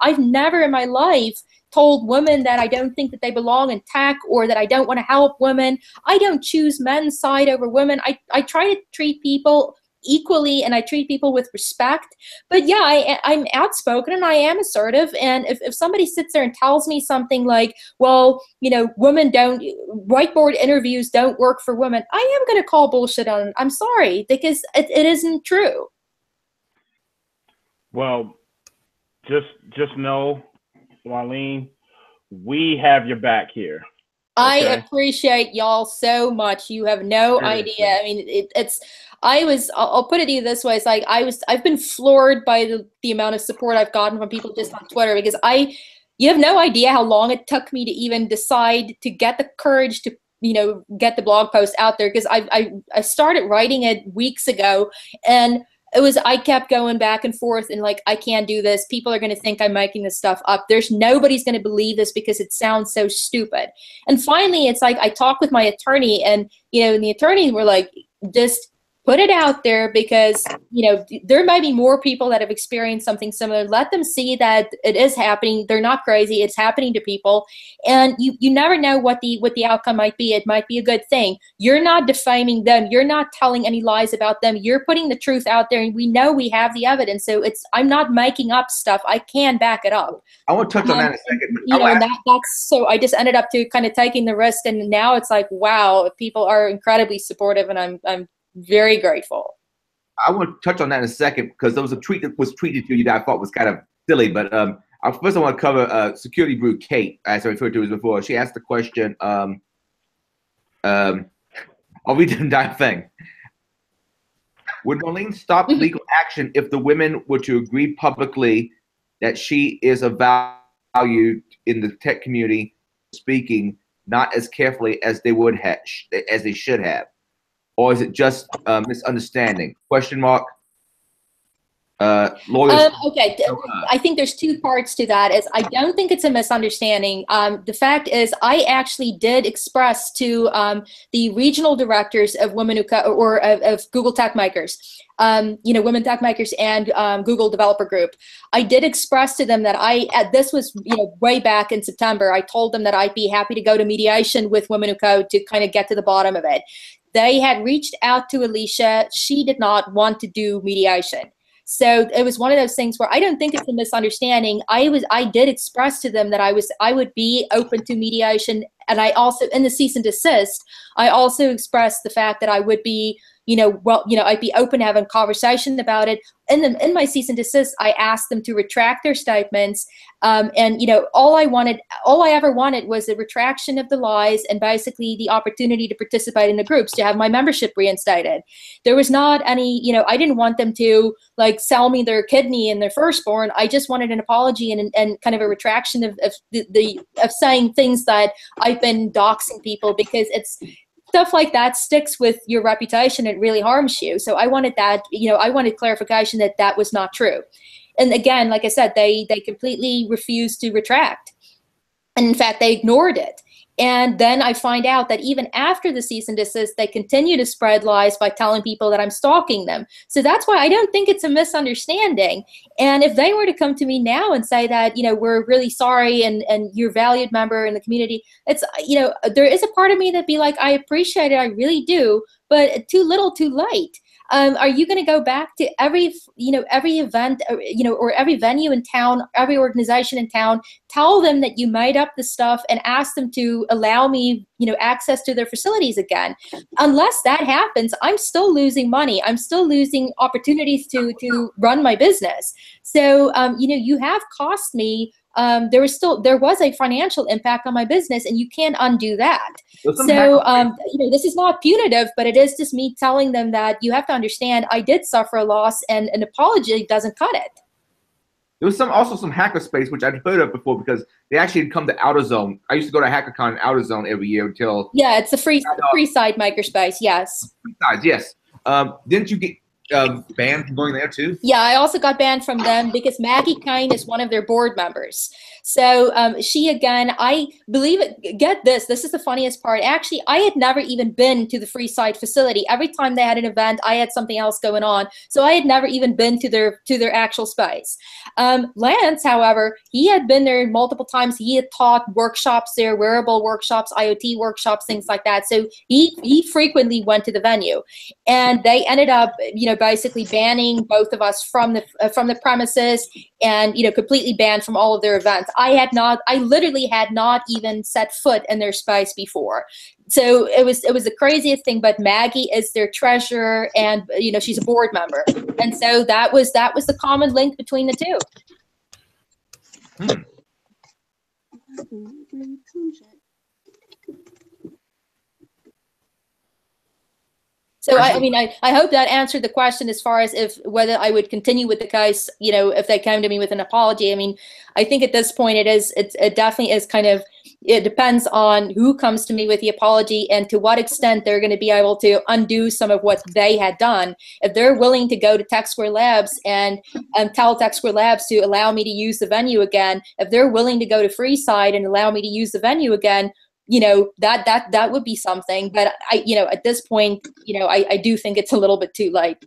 I've never in my life told women that I don't think that they belong in tech or that I don't want to help women. I don't choose men's side over women. I try to treat people equally, and I treat people with respect. But yeah, I'm outspoken and I am assertive. And if somebody sits there and tells me something like, well, whiteboard interviews don't work for women, I am going to call bullshit on it. I'm sorry, because it isn't true. Well, just know, Marlene, we have your back here. I Okay? appreciate y'all so much. You have no idea. I mean, I'll put it to you this way. It's like I've been floored by the amount of support I've gotten from people just on Twitter, because you have no idea how long it took me to even decide to get the courage to, get the blog post out there. Because I started writing it weeks ago, and I kept going back and forth and like, I can't do this. People are going to think I'm making this stuff up. Nobody's going to believe this because it sounds so stupid. And finally, it's like, I talked with my attorney, and, and the attorneys were like, just put it out there, because, there might be more people that have experienced something similar. Let them see that it is happening. They're not crazy. It's happening to people. And you never know what the outcome might be. It might be a good thing. You're not defaming them. You're not telling any lies about them. You're putting the truth out there, and we know we have the evidence. So I'm not making up stuff. I can back it up. I want to touch on that in a second. So I just ended up to kind of taking the risk, and now it's like, wow, people are incredibly supportive, and I'm very grateful. I want to touch on that in a second, because there was a tweet that was tweeted to you that I thought was kind of silly. But first I want to cover Security Brew Kate, as I referred to as before. She asked the question, are we the entire thing? Would Marlene stop legal action if the women were to agree publicly that she is a value in the tech community, speaking not as carefully as they would have, as they should have? Or is it just misunderstanding? Question mark. Lawyers. Okay, I think there's two parts to that. I don't think it's a misunderstanding. The fact is, I actually did express to the regional directors of Women Who of Google Tech Makers, Women Tech Makers and Google Developer Group. I did express to them that this was way back in September. I told them that I'd be happy to go to mediation with Women Who Code to kind of get to the bottom of it. They had reached out to Alicia. She did not want to do mediation. So it was one of those things where I don't think it's a misunderstanding. I did express to them that I would be open to mediation, and I also, in the cease and desist, I also expressed the fact that I would be, I'd be open to having a conversation about it. In my cease and desist, I asked them to retract their statements, and all I ever wanted was a retraction of the lies and basically the opportunity to participate in the groups, to have my membership reinstated. There was not any, I didn't want them to like sell me their kidney and their firstborn. I just wanted an apology and kind of a retraction of saying things that I've been doxing people, because it's stuff like that sticks with your reputation. It really harms you. So I wanted that, I wanted clarification that was not true. And again, like I said, they completely refused to retract. And in fact, they ignored it. And then I find out that even after the cease and desist, they continue to spread lies by telling people that I'm stalking them. So that's why I don't think it's a misunderstanding. And if they were to come to me now and say that, we're really sorry and you're a valued member in the community, it's, there is a part of me that'd be like, I appreciate it, I really do, but too little, too late. Are you going to go back to every event, or every venue in town, every organization in town, tell them that you made up the stuff and ask them to allow me, access to their facilities again? Unless that happens, I'm still losing money. I'm still losing opportunities to run my business. So, you have cost me there was a financial impact on my business, and you can't undo that. So this is not punitive, but it is just me telling them that you have to understand I did suffer a loss, and an apology doesn't cut it. There was also some hackerspace, which I'd heard of before, because they actually come to OuterZone. I used to go to HackerCon in OuterZone every year until. Yeah, it's a free side makerspace. Yes. Free sides, yes. Didn't you get banned from going there too? Yeah, I also got banned from them because Maggie Kine is one of their board members. So she, again, I believe it, get this is the funniest part. Actually, I had never even been to the free side facility. Every time they had an event, I had something else going on. So I had never even been to their actual space. Lance, however, he had been there multiple times. He had taught workshops there, wearable workshops, IoT workshops, things like that. So he frequently went to the venue, and they ended up, basically banning both of us from the premises, and completely banned from all of their events. I literally had not even set foot in their space before. So it was the craziest thing. But Maggie is their treasurer, and she's a board member, and so that was the common link between the two. So I hope that answered the question as far as whether I would continue with the guys, if they came to me with an apology. I mean, I think at this point it definitely is kind of, it depends on who comes to me with the apology and to what extent they're going to be able to undo some of what they had done. If they're willing to go to Tech Square Labs and tell Tech Square Labs to allow me to use the venue again, if they're willing to go to Freeside and allow me to use the venue again, that would be something. But at this point, I do think it's a little bit too late.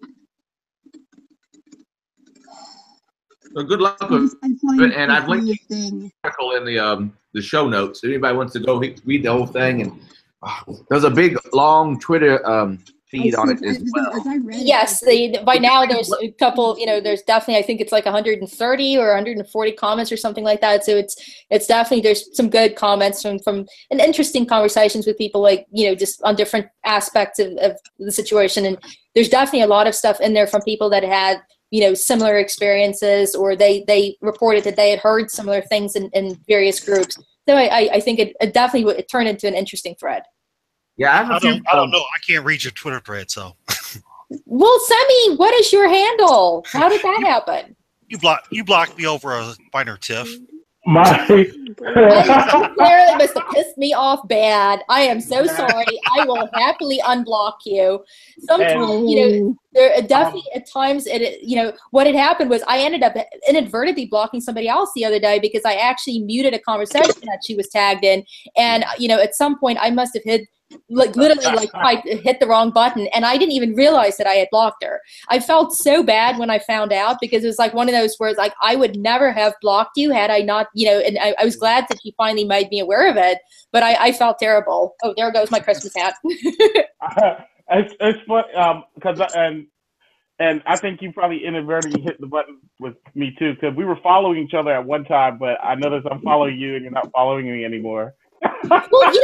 So good luck with it, and I've linked the article in the show notes. If anybody wants to go read the whole thing, and there's a big long Twitter feed on it as well. Yes, by now there's a couple. There's definitely, I think it's like 130 or 140 comments or something like that. So it's definitely, there's some good comments from and interesting conversations with people, like just on different aspects of the situation. And there's definitely a lot of stuff in there from people that had similar experiences, or they reported that they had heard similar things in various groups. So I think it definitely would turn into an interesting thread. Yeah, I don't know. I can't read your Twitter thread, so. Well, Semi, what is your handle? How did that happen? You blocked me over a minor tiff. Clearly must have pissed me off bad. I am so sorry. I will happily unblock you. Sometimes, there definitely at times what had happened was I ended up inadvertently blocking somebody else the other day because I actually muted a conversation that she was tagged in, and at some point I must have hit the wrong button, and I didn't even realize that I had blocked her. I felt so bad when I found out, because it was like one of those words, like, I would never have blocked you had I not, and I was glad that she finally made me aware of it, but I felt terrible. Oh, there goes my Christmas hat. It's fun, because and I think you probably inadvertently hit the button with me too, because we were following each other at one time, but I noticed I'm following you and you're not following me anymore. Well, but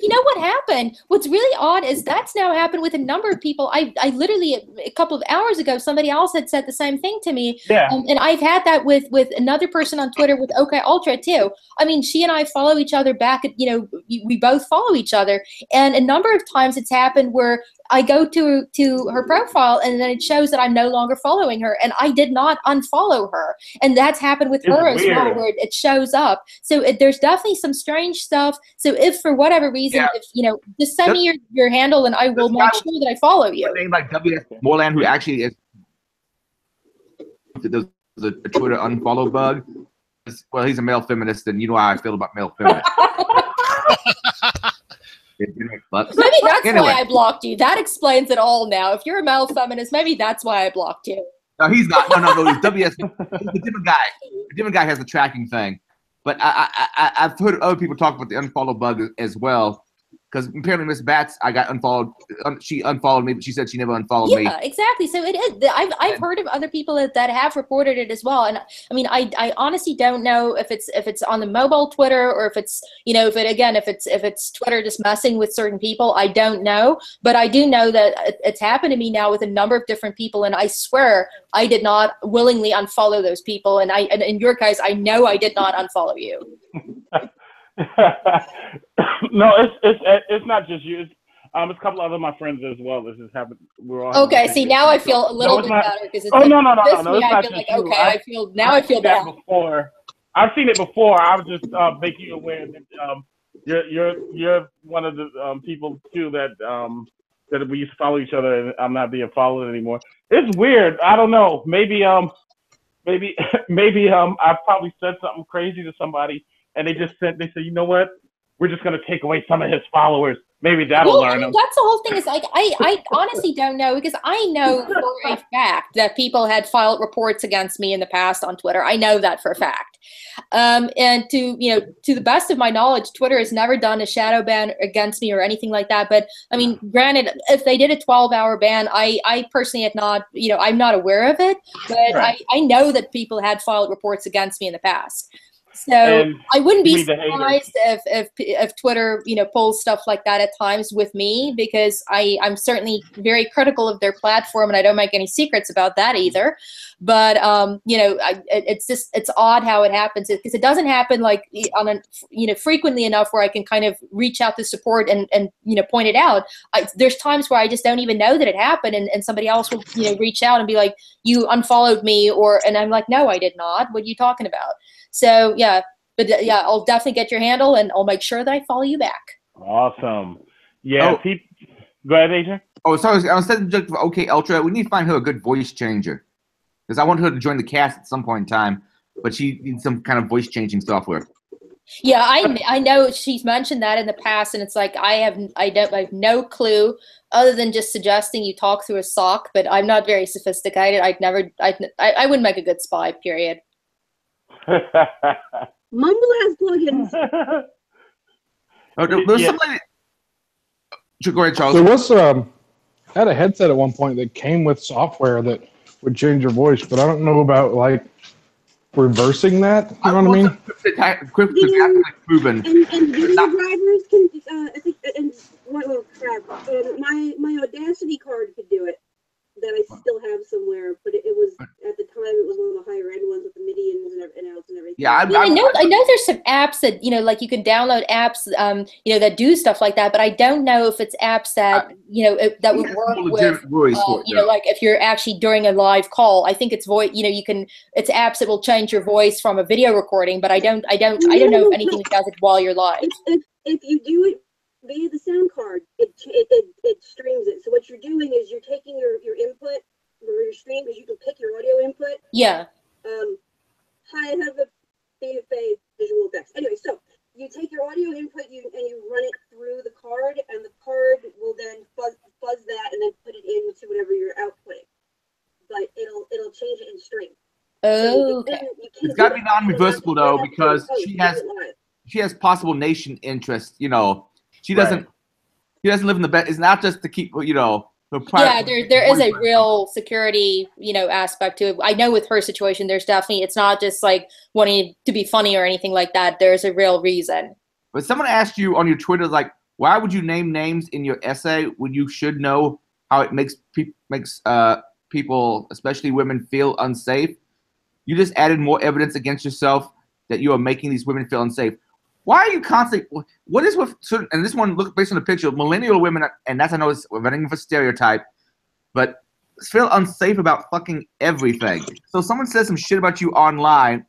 you know what happened? What's really odd is that's now happened with a number of people. I literally, a couple of hours ago, somebody else had said the same thing to me. Yeah. And I've had that with another person on Twitter, with OK Ultra too. I mean, she and I follow each other back at, we both follow each other. And a number of times it's happened where I go to her profile and then it shows that I'm no longer following her, and I did not unfollow her. And that's happened with her as well, where it shows up. So there's definitely some strange stuff. So if for whatever reason, just send me your handle and I will make sure that I follow you. A name like W.S. Moreland, who actually is there's a Twitter unfollow bug. Well, he's a male feminist, and you know how I feel about male feminists. Maybe that's why I blocked you. That explains it all now. If you're a male feminist, maybe that's why I blocked you. No, he's not. No. He's WS. He's a different guy. A different guy has the tracking thing. But I've heard other people talk about the unfollow bug as well, because apparently Miss Bats, I got unfollowed. She unfollowed me, but she said she never unfollowed me. Yeah, exactly. So it is. I've heard of other people that have reported it as well. And I mean, I honestly don't know if it's on the mobile Twitter or if it's, you know, if it's Twitter just messing with certain people. I don't know, but I do know that it's happened to me now with a number of different people, and I swear I did not willingly unfollow those people. And in your case, I know I did not unfollow you. No, it's not just you. It's a couple other of my friends as well. This has happened. We're all okay. See, now I feel a little bit better because it's no. I feel like okay. I feel bad. Before I've seen it before. I was just making you aware that you're one of the people too that we used to follow each other, and I'm not being followed anymore. It's weird. I don't know. Maybe I probably said something crazy to somebody. And they said, you know what? We're just going to take away some of his followers. Maybe that'll learn him. That's the whole thing. Is like I honestly don't know, because I know for a fact that people had filed reports against me in the past on Twitter. I know that for a fact. And to the best of my knowledge, Twitter has never done a shadow ban against me or anything like that. But I mean, granted, if they did a 12-hour ban, I personally had not, I'm not aware of it. But right. I know that people had filed reports against me in the past. So I wouldn't be surprised if Twitter, pulls stuff like that at times with me, because I'm certainly very critical of their platform, and I don't make any secrets about that either. But it's odd how it happens, because it doesn't happen like frequently enough where I can kind of reach out to support and point it out. There's times where I just don't even know that it happened, and somebody else will reach out and be like, "You unfollowed me," and I'm like, "No, I did not. What are you talking about?" So yeah, but yeah, I'll definitely get your handle, and I'll make sure that I follow you back. Awesome. Yeah. Go ahead, Adrian. Oh, sorry. I was saying for OK Ultra, we need to find her a good voice changer, because I want her to join the cast at some point in time, but she needs some kind of voice changing software. Yeah, I know she's mentioned that in the past, and it's like I have no clue other than just suggesting you talk through a sock. But I'm not very sophisticated. I wouldn't make a good spy. Period. Mumble has plugins. There's somebody. Go ahead, Charles. There was had a headset at one point that came with software that would change your voice, but I don't know about like reversing that. You know what I mean? Proven. And video drivers can. I think. My Audacity card could do it. That I still have somewhere, but it was at the time it was one of the higher end ones with the MIDI and everything. Yeah, I know there's some apps that like you can download apps that do stuff like that, but I don't know if it's apps that that would work with like if you're actually during a live call. I think it's voice. It's apps that will change your voice from a video recording, but I don't know if anything that does it while you're live. If you do it via the sound card, it streams it. So what you're doing is you're taking your input or your stream, because you can pick your audio input. Yeah. I have a BFA visual effects. Anyway, so you take your audio input and you run it through the card, and the card will then fuzz that and then put it into whatever you're outputting. But it'll change it in stream. Oh, okay. It's got to be non-reversible though, because she has possible nation interest. She doesn't. She doesn't live in the bed. It's not just to keep, her private. Yeah, there is a real security, aspect to it. I know with her situation, there's definitely. It's not just like wanting to be funny or anything like that. There's a real reason. But someone asked you on your Twitter, like, why would you name names in your essay when you should know how it makes people, especially women, feel unsafe? You just added more evidence against yourself that you are making these women feel unsafe. Why are you constantly? What is with certain? And this one, look based on the picture, millennial women, and that's I know it's running for stereotype, but feel unsafe about fucking everything. So someone says some shit about you online.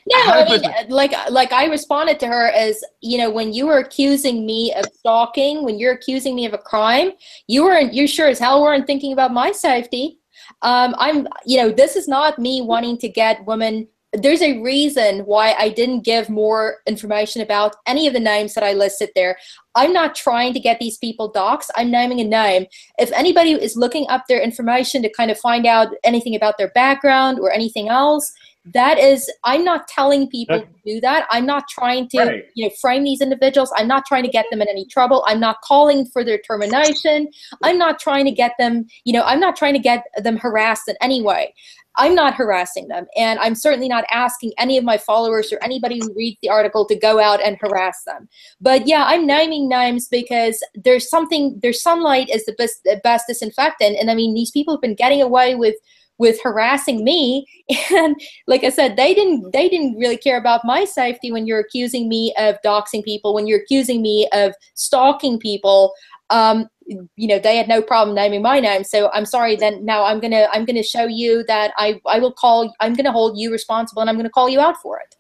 No, I mean, like I responded to her as, when you were accusing me of stalking, when you're accusing me of a crime, you sure as hell weren't thinking about my safety. This is not me wanting to get women. There's a reason why I didn't give more information about any of the names that I listed there. I'm not trying to get these people doxxed. I'm naming a name. If anybody is looking up their information to kind of find out anything about their background or anything else, that is, I'm not telling people to do that. I'm not trying to, frame these individuals. I'm not trying to get them in any trouble. I'm not calling for their termination. I'm not trying to get them, I'm not trying to get them harassed in any way. I'm not harassing them, and I'm certainly not asking any of my followers or anybody who reads the article to go out and harass them. But yeah, I'm naming names because there's sunlight is the best disinfectant, and I mean, these people have been getting away with harassing me, and like I said, they didn't really care about my safety when you're accusing me of doxing people, when you're accusing me of stalking people. They had no problem naming my name. So I'm sorry. Then now I'm gonna show you that I'm gonna hold you responsible, and I'm gonna call you out for it.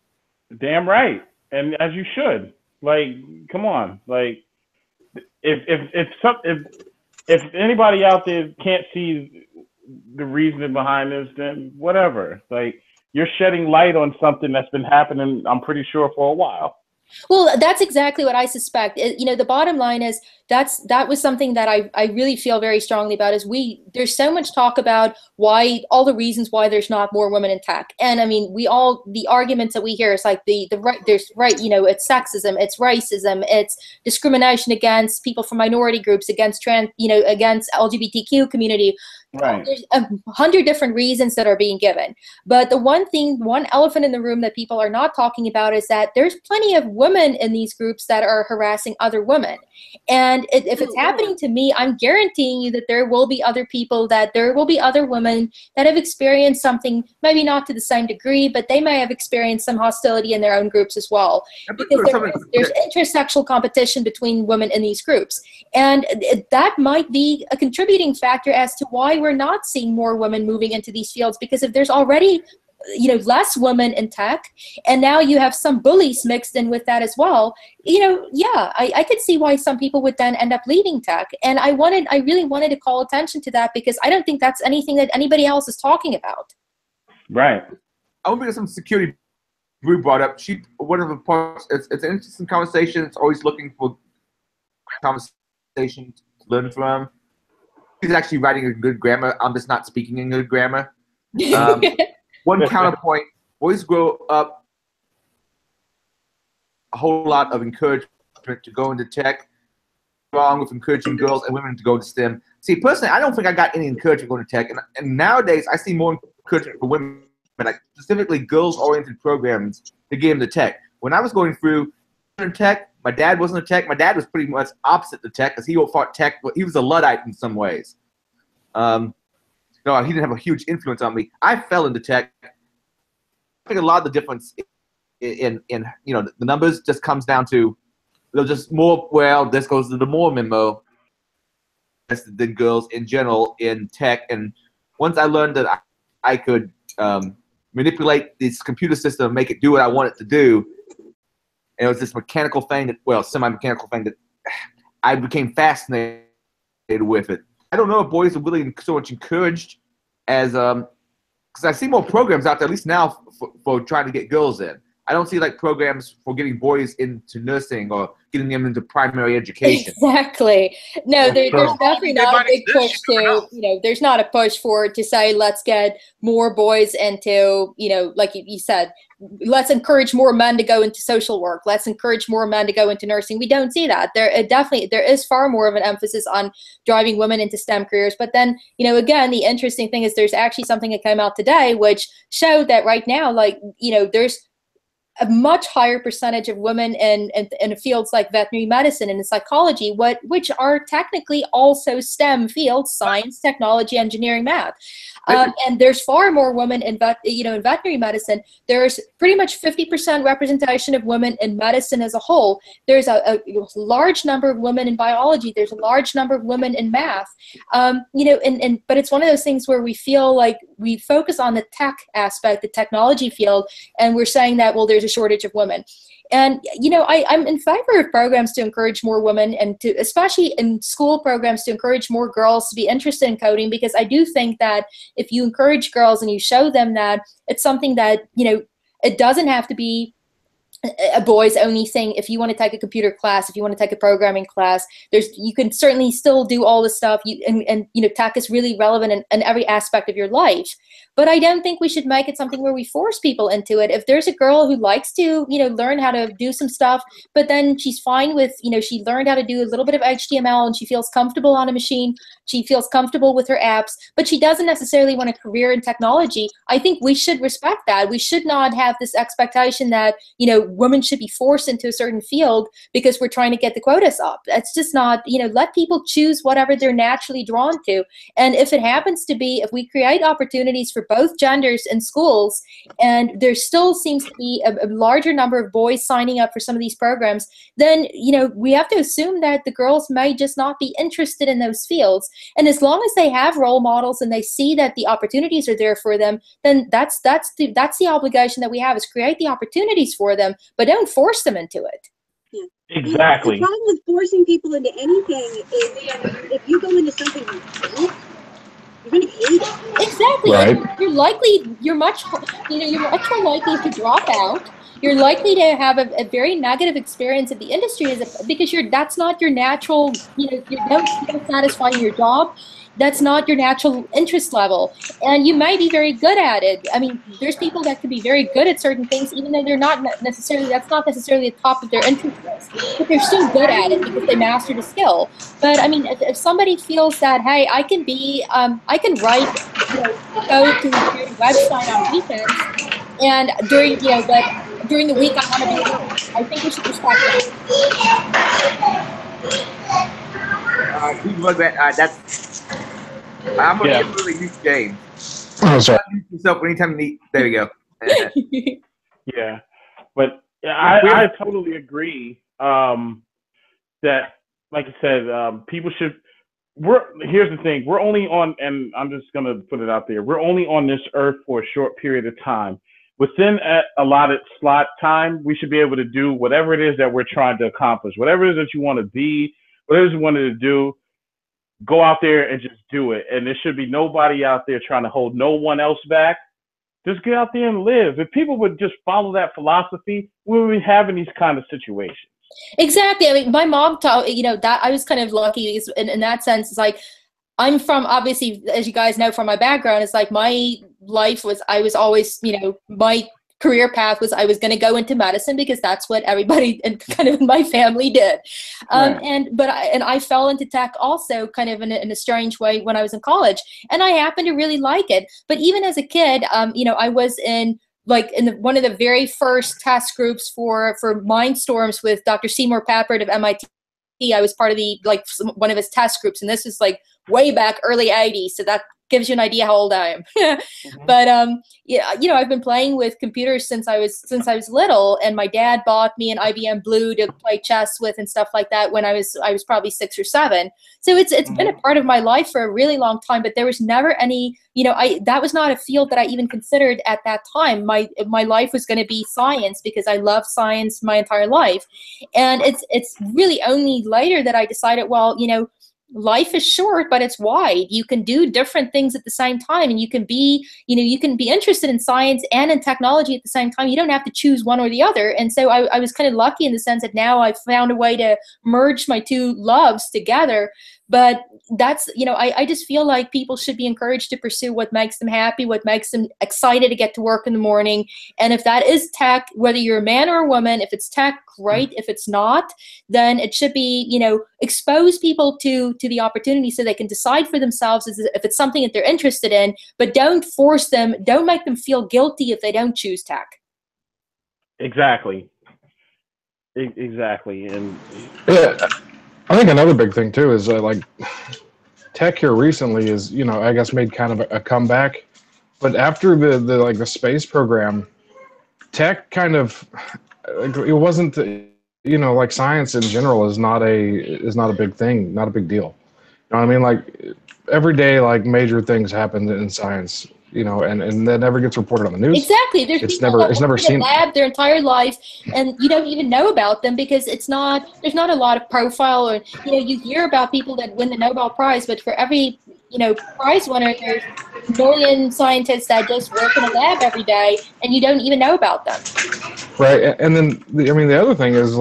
Damn right, and as you should. Like, come on. Like, if anybody out there can't see the reasoning behind this, then whatever. Like, you're shedding light on something that's been happening, I'm pretty sure, for a while. Well, that's exactly what I suspect. The bottom line is that was something that I really feel very strongly about. There's so much talk about all the reasons why there's not more women in tech, and I mean, the arguments that we hear is like it's sexism, it's racism, it's discrimination against people from minority groups, against against LGBTQ community. Right. There's 100 different reasons that are being given. But the one elephant in the room that people are not talking about is that there's plenty of women in these groups that are harassing other women. And if it's happening to me, I'm guaranteeing you that there will be other women that have experienced something, maybe not to the same degree, but they may have experienced some hostility in their own groups as well. Because there's intersexual competition between women in these groups. And that might be a contributing factor as to why we're not seeing more women moving into these fields, because if there's already less women in tech, and now you have some bullies mixed in with that as well, I could see why some people would then end up leaving tech. And I really wanted to call attention to that, because I don't think that's anything that anybody else is talking about. Right. I want to get some security Brew brought up. One of the parts, it's an interesting conversation. It's always looking for conversation to learn from. He's actually writing a good grammar. I'm just not speaking in good grammar. One counterpoint, boys grow up a whole lot of encouragement to go into tech, along with encouraging girls and women to go to STEM. See, personally, I don't think I got any encouragement going to tech. And nowadays, I see more encouragement for women, like specifically girls-oriented programs to get into tech. When I was going through tech, my dad wasn't a tech. My dad was pretty much opposite the tech, because he thought tech, he was a Luddite in some ways. No, he didn't have a huge influence on me. I fell into tech. I think a lot of the difference in the numbers just comes down to just more. Well, this goes to the more memo than girls in general in tech. And once I learned that I could manipulate this computer system and make it do what I want it to do, and it was this mechanical thing semi-mechanical thing that I became fascinated with it. I don't know if boys are really so much encouraged as because I see more programs out there, at least now, for trying to get girls in. I don't see like programs for getting boys into nursing or getting them into primary education. Exactly. No, there's definitely not a big push to, there's not a push to say, let's get more boys into, like you said, let's encourage more men to go into social work. Let's encourage more men to go into nursing. We don't see that. There is far more of an emphasis on driving women into STEM careers. But then, again, the interesting thing is there's actually something that came out today which showed that right now, there's a much higher percentage of women in fields like veterinary medicine and psychology, which are technically also STEM fields: science, technology, engineering, math. And there's far more women in veterinary medicine. There's pretty much 50% representation of women in medicine as a whole. There's a large number of women in biology. There's a large number of women in math. But it's one of those things where we feel like we focus on the tech aspect, the technology field, and we're saying that, well, there's a shortage of women. And, I'm in favor of programs to encourage more women, and to, especially in school programs, to encourage more girls to be interested in coding, because I do think that if you encourage girls and you show them that it's something that, it doesn't have to be a boys only thing. If you want to take a computer class, if you want to take a programming class, you can certainly still do all this stuff. Tech is really relevant in every aspect of your life. but I don't think we should make it something where we force people into it. If there's a girl who likes to, learn how to do some stuff, but then she's fine with, she learned how to do a little bit of HTML and she feels comfortable on a machine, she feels comfortable with her apps, but she doesn't necessarily want a career in technology, I think we should respect that. We should not have this expectation that, women should be forced into a certain field because we're trying to get the quotas up. That's just not, let people choose whatever they're naturally drawn to. And if it happens to be, if we create opportunities for both genders in schools, and there still seems to be a larger number of boys signing up for some of these programs, then, we have to assume that the girls may just not be interested in those fields. And as long as they have role models and they see that the opportunities are there for them, then that's the obligation that we have, is create the opportunities for them, but don't force them into it. Yeah. Exactly. The problem with forcing people into anything is if you go into something you hate, you're gonna hate it. Exactly. Right. You're much more likely to drop out. You're likely to have a very negative experience of the industry because that's not your natural, you don't feel satisfied in your job. That's not your natural interest level. And you might be very good at it. I mean, there's people that could be very good at certain things, even though that's not necessarily the top of their interest list, but they're still good at it because they mastered a skill. But I mean, if somebody feels that, hey, I can write, code to create a website on weekends, and during the week I want to be alone, I think we should respect that. I'm going to really use James. Oh, sorry. Mute yourself anytime you need. There we go. Yeah, but I totally agree that, like I said, people should. Here's the thing: we're only on, and I'm just gonna put it out there. We're only on this earth for a short period of time. Within a allotted slot time, we should be able to do whatever it is that we're trying to accomplish. Whatever it is that you want to be, whatever it is you wanted to do, go out there and just do it. And there should be nobody out there trying to hold no one else back. Just get out there and live. If people would just follow that philosophy, we would be having these kind of situations. Exactly. I mean, my mom taught, that I was kind of lucky in that sense. It's like, I'm from, obviously, as you guys know from my background, it's like my life was, I was always, my career path was I was going to go into medicine because that's what everybody and kind of in my family did. Right. And I fell into tech also kind of in a strange way when I was in college, and I happened to really like it. But even as a kid, I was in one of the very first test groups for Mindstorms with Dr. Seymour Papert of MIT. I was part of one of his test groups, and this is way back early 80s. So that gives you an idea how old I am. Mm-hmm. But I've been playing with computers since I was little, and my dad bought me an IBM Blue to play chess with and stuff like that when I was probably 6 or 7. So it's been a part of my life for a really long time, but there was never any, that was not a field that I even considered at that time. My life was going to be science because I loved science my entire life. And it's really only later that I decided, well, life is short, but it's wide. You can do different things at the same time, and you can be interested in science and in technology at the same time. You don't have to choose one or the other. And so I was kind of lucky in the sense that now I've found a way to merge my two loves together. But that's, I just feel like people should be encouraged to pursue what makes them happy, what makes them excited to get to work in the morning. And if that is tech, whether you're a man or a woman, if it's tech, great. If it's not, then it should be, expose people to the opportunity so they can decide for themselves if it's something that they're interested in, but don't force them, don't make them feel guilty if they don't choose tech. Exactly. Exactly. And Yeah. I think another big thing too is tech here recently is, I guess made kind of a comeback, but after the space program, tech kind of, it wasn't, science in general is not a big thing, not a big deal. You know what I mean? Every day, major things happen in science, and that never gets reported on the news. Exactly. There's people that work in a lab their entire life, and you don't even know about them because there's not a lot of profile, or you hear about people that win the Nobel Prize, but for every prize winner, there's a million scientists that just work in a lab every day, and you don't even know about them. Right, and then the other thing is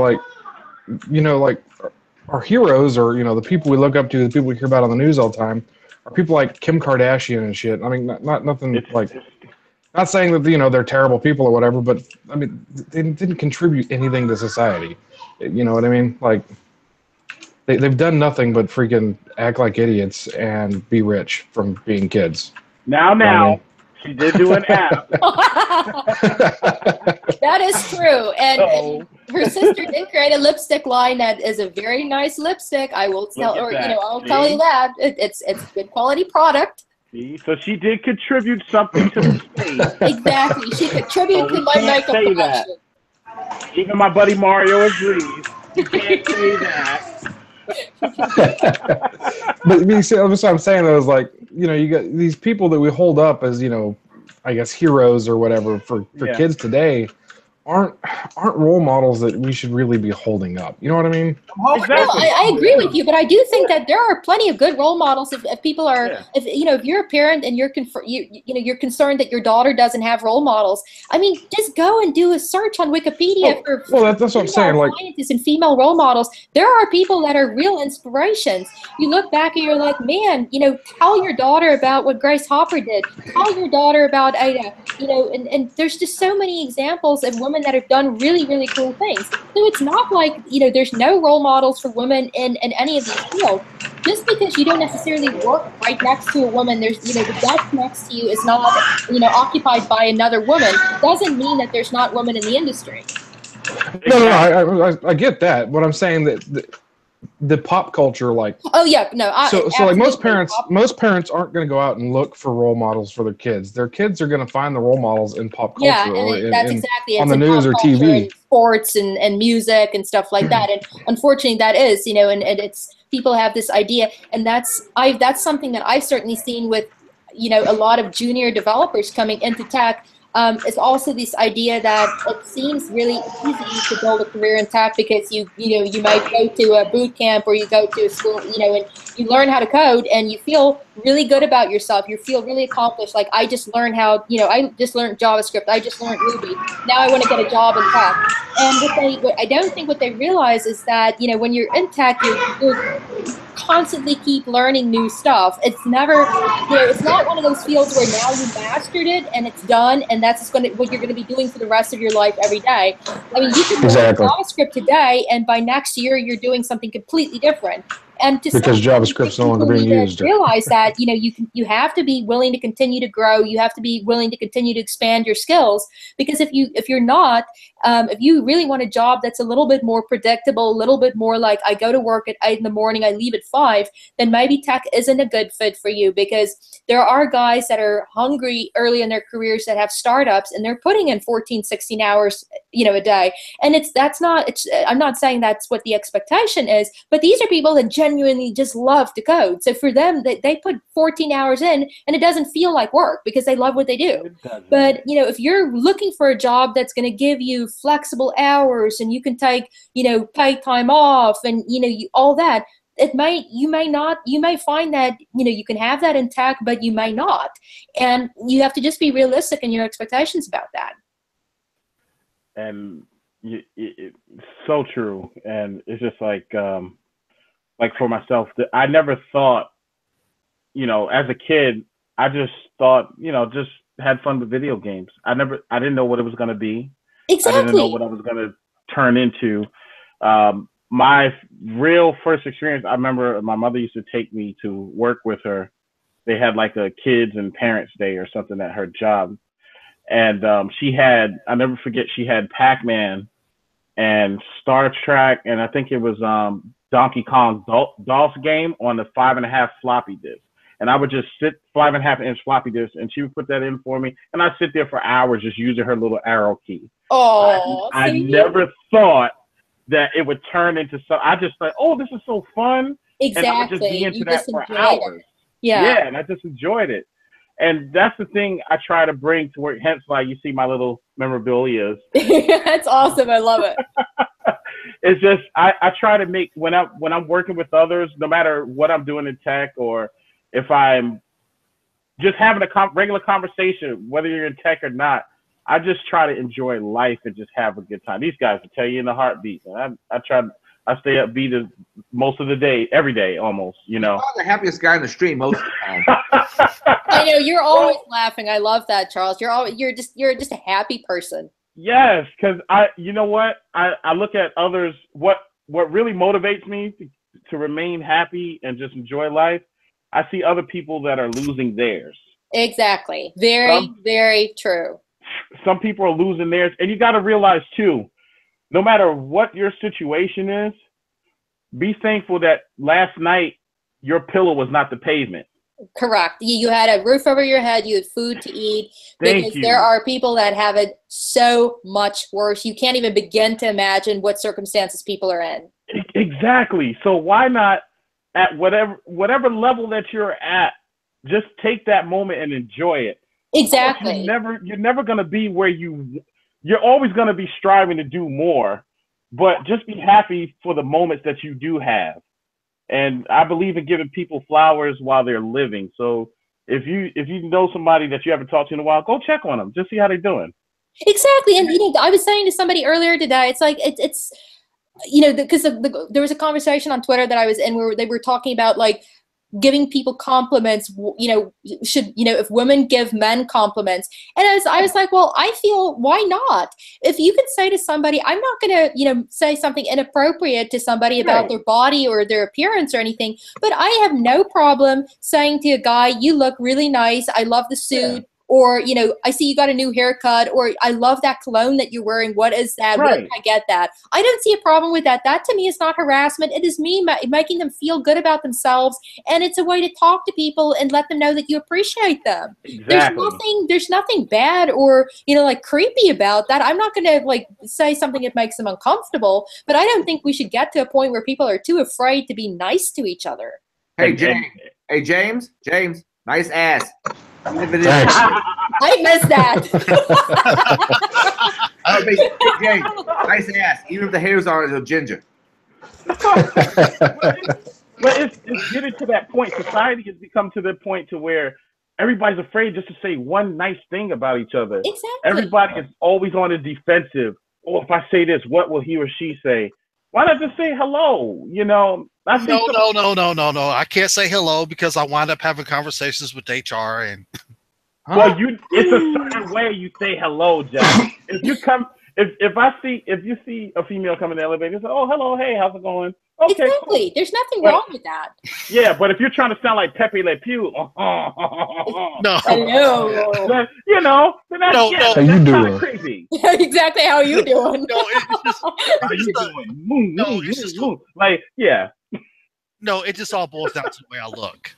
our heroes, or the people we look up to, the people we hear about on the news all the time, are people like Kim Kardashian and shit. I mean, not nothing It's, like. Not saying that they're terrible people or whatever, but I mean they didn't contribute anything to society. You know what I mean? Like they've done nothing but freaking act like idiots and be rich from being kids. now, You know what I mean? she did do an app. That is true. And, So- and her sister did create a lipstick line that is a very nice lipstick. I will tell, Look at that. I'll tell you that it's good quality product. See? So she did contribute something to the space. Exactly. She contributed to my makeup say that. collection. Even my buddy Mario agrees. You can't say that. But you see, that's what I'm saying. Though, is like you got these people that we hold up as I guess heroes or whatever for kids today aren't role models that we should really be holding up. You know what I mean? Exactly. No, I agree with you, but I do think that there are plenty of good role models if people are if you're a parent and you're you're concerned that your daughter doesn't have role models. I mean, just go and do a search on Wikipedia for that's what I'm saying. Like scientists and female role models. There are people that are real inspirations. You look back and you're like, man, tell your daughter about what Grace Hopper did. Tell your daughter about Ada. And there's just so many examples of women that have done really, really cool things. So it's not like, there's no role models for women in any of these fields. Just because you don't necessarily work right next to a woman, there's, the desk next to you is not, occupied by another woman, doesn't mean that there's not women in the industry. No, I get that. What I'm saying that the pop culture, like so like most parents aren't going to go out and look for role models for their kids. Their kids are going to find the role models in pop culture on the news or TV, and sports and music and stuff like that. And unfortunately, that is and it's people have this idea, and that's something that I've certainly seen with a lot of junior developers coming into tech. It's also this idea that it seems really easy to build a career in tech because you might go to a boot camp or you go to a school, and you learn how to code and you feel really good about yourself. You feel really accomplished. Like I just learned I just learned JavaScript. I just learned Ruby. Now I want to get a job in tech. And I don't think what they realize is that, when you're in tech, you're constantly keep learning new stuff. It's never, it's not one of those fields where now you mastered it and it's done and that's what you're going to be doing for the rest of your life every day. I mean, you can learn JavaScript today and by next year you're doing something completely different. And because JavaScript's no longer being used. Realize that you have to be willing to continue to grow. You have to be willing to continue to expand your skills. Because if you're not, if you really want a job that's a little bit more predictable, a little bit more like I go to work at 8 in the morning, I leave at 5, then maybe tech isn't a good fit for you. Because there are guys that are hungry early in their careers that have startups and they're putting in 14, 16 hours, a day. And I'm not saying that's what the expectation is, but these are people that genuinely just love to code. So for them, they put 14 hours in and it doesn't feel like work because they love what they do. But, if you're looking for a job that's going to give you flexible hours and you can take, paid time off and, all that, you may find that, you can have that in tech, but you may not. And you have to just be realistic in your expectations about that. And it's so true. And it's just like for myself, I never thought, as a kid, I just thought, just had fun with video games. I didn't know what it was going to be. Exactly. I didn't know what I was going to turn into. My real first experience, I remember my mother used to take me to work with her. They had like a kids and parents day or something at her job. And I'll never forget, she had Pac-Man and Star Trek, and I think it was Donkey Kong DOS game on the 5.5 floppy disk. And I would just sit 5.5-inch floppy disk, and she would put that in for me, and I'd sit there for hours just using her little arrow key. Oh, I never thought that it would turn into something. I just thought, oh, this is so fun. Exactly. And I would just be into that for hours. Yeah, and I just enjoyed it. And that's the thing I try to bring to work. Hence why you see my little memorabilia. That's awesome. I love it. It's just I try to make when I'm working with others, no matter what I'm doing in tech or if I'm just having a regular conversation, whether you're in tech or not, I just try to enjoy life and just have a good time. These guys will tell you in a heartbeat. And I try I stay upbeat most of the day, every day almost. You know. You're the happiest guy in the stream most of the time. I know you're always laughing. I love that, Charles. You're just a happy person. Yes, because you know what? I look at others. What really motivates me to remain happy and just enjoy life. I see other people that are losing theirs. Exactly. Very true. Some people are losing theirs, and you got to realize too, no matter what your situation is, be thankful that last night your pillow was not the pavement. Correct. You had a roof over your head. You had food to eat. Because there are people that have it so much worse. You can't even begin to imagine what circumstances people are in. Exactly. So why not, at whatever level that you're at, just take that moment and enjoy it. Exactly. You're never going to be where you're always going to be striving to do more, but just be happy for the moments that you do have. And I believe in giving people flowers while they're living. So if you know somebody that you haven't talked to in a while, go check on them. Just see how they're doing. Exactly. And I was saying to somebody earlier today, it's like it's because there was a conversation on Twitter that I was in where they were talking about like giving people compliments, if women give men compliments. And I was like, well, I feel, why not? If you could say to somebody, I'm not going to, say something inappropriate to somebody about their body or their appearance or anything, but I have no problem saying to a guy, you look really nice. I love the suit. Yeah. Or, I see you got a new haircut, or I love that cologne that you're wearing. What is that? Right. Where can I get that? I don't see a problem with that. That to me is not harassment. It is me making them feel good about themselves. And it's a way to talk to people and let them know that you appreciate them. Exactly. There's nothing bad or, creepy about that. I'm not going to say something that makes them uncomfortable, but I don't think we should get to a point where people are too afraid to be nice to each other. Hey, James, nice ass. I missed that. James, nice ass. Even if the hairs are a ginger. But it's getting to that point. Society has become to the point to where everybody's afraid just to say one nice thing about each other. Exactly. Everybody is always on the defensive. Oh, if I say this, what will he or she say? Why not just say hello? No. I can't say hello because I wind up having conversations with HR and. Well, it's a certain way you say hello, Jack. If you see a female come in the elevator, you say, "Oh, hello, hey, how's it going?" Okay, exactly. Cool. There's nothing wrong with that. Yeah, but if you're trying to sound like Pepe Le Pew, no, hello, then that's how you doing? Crazy. Exactly, how you doing? No, how you doing? It's just like, yeah. No, it just all boils down to the way I look.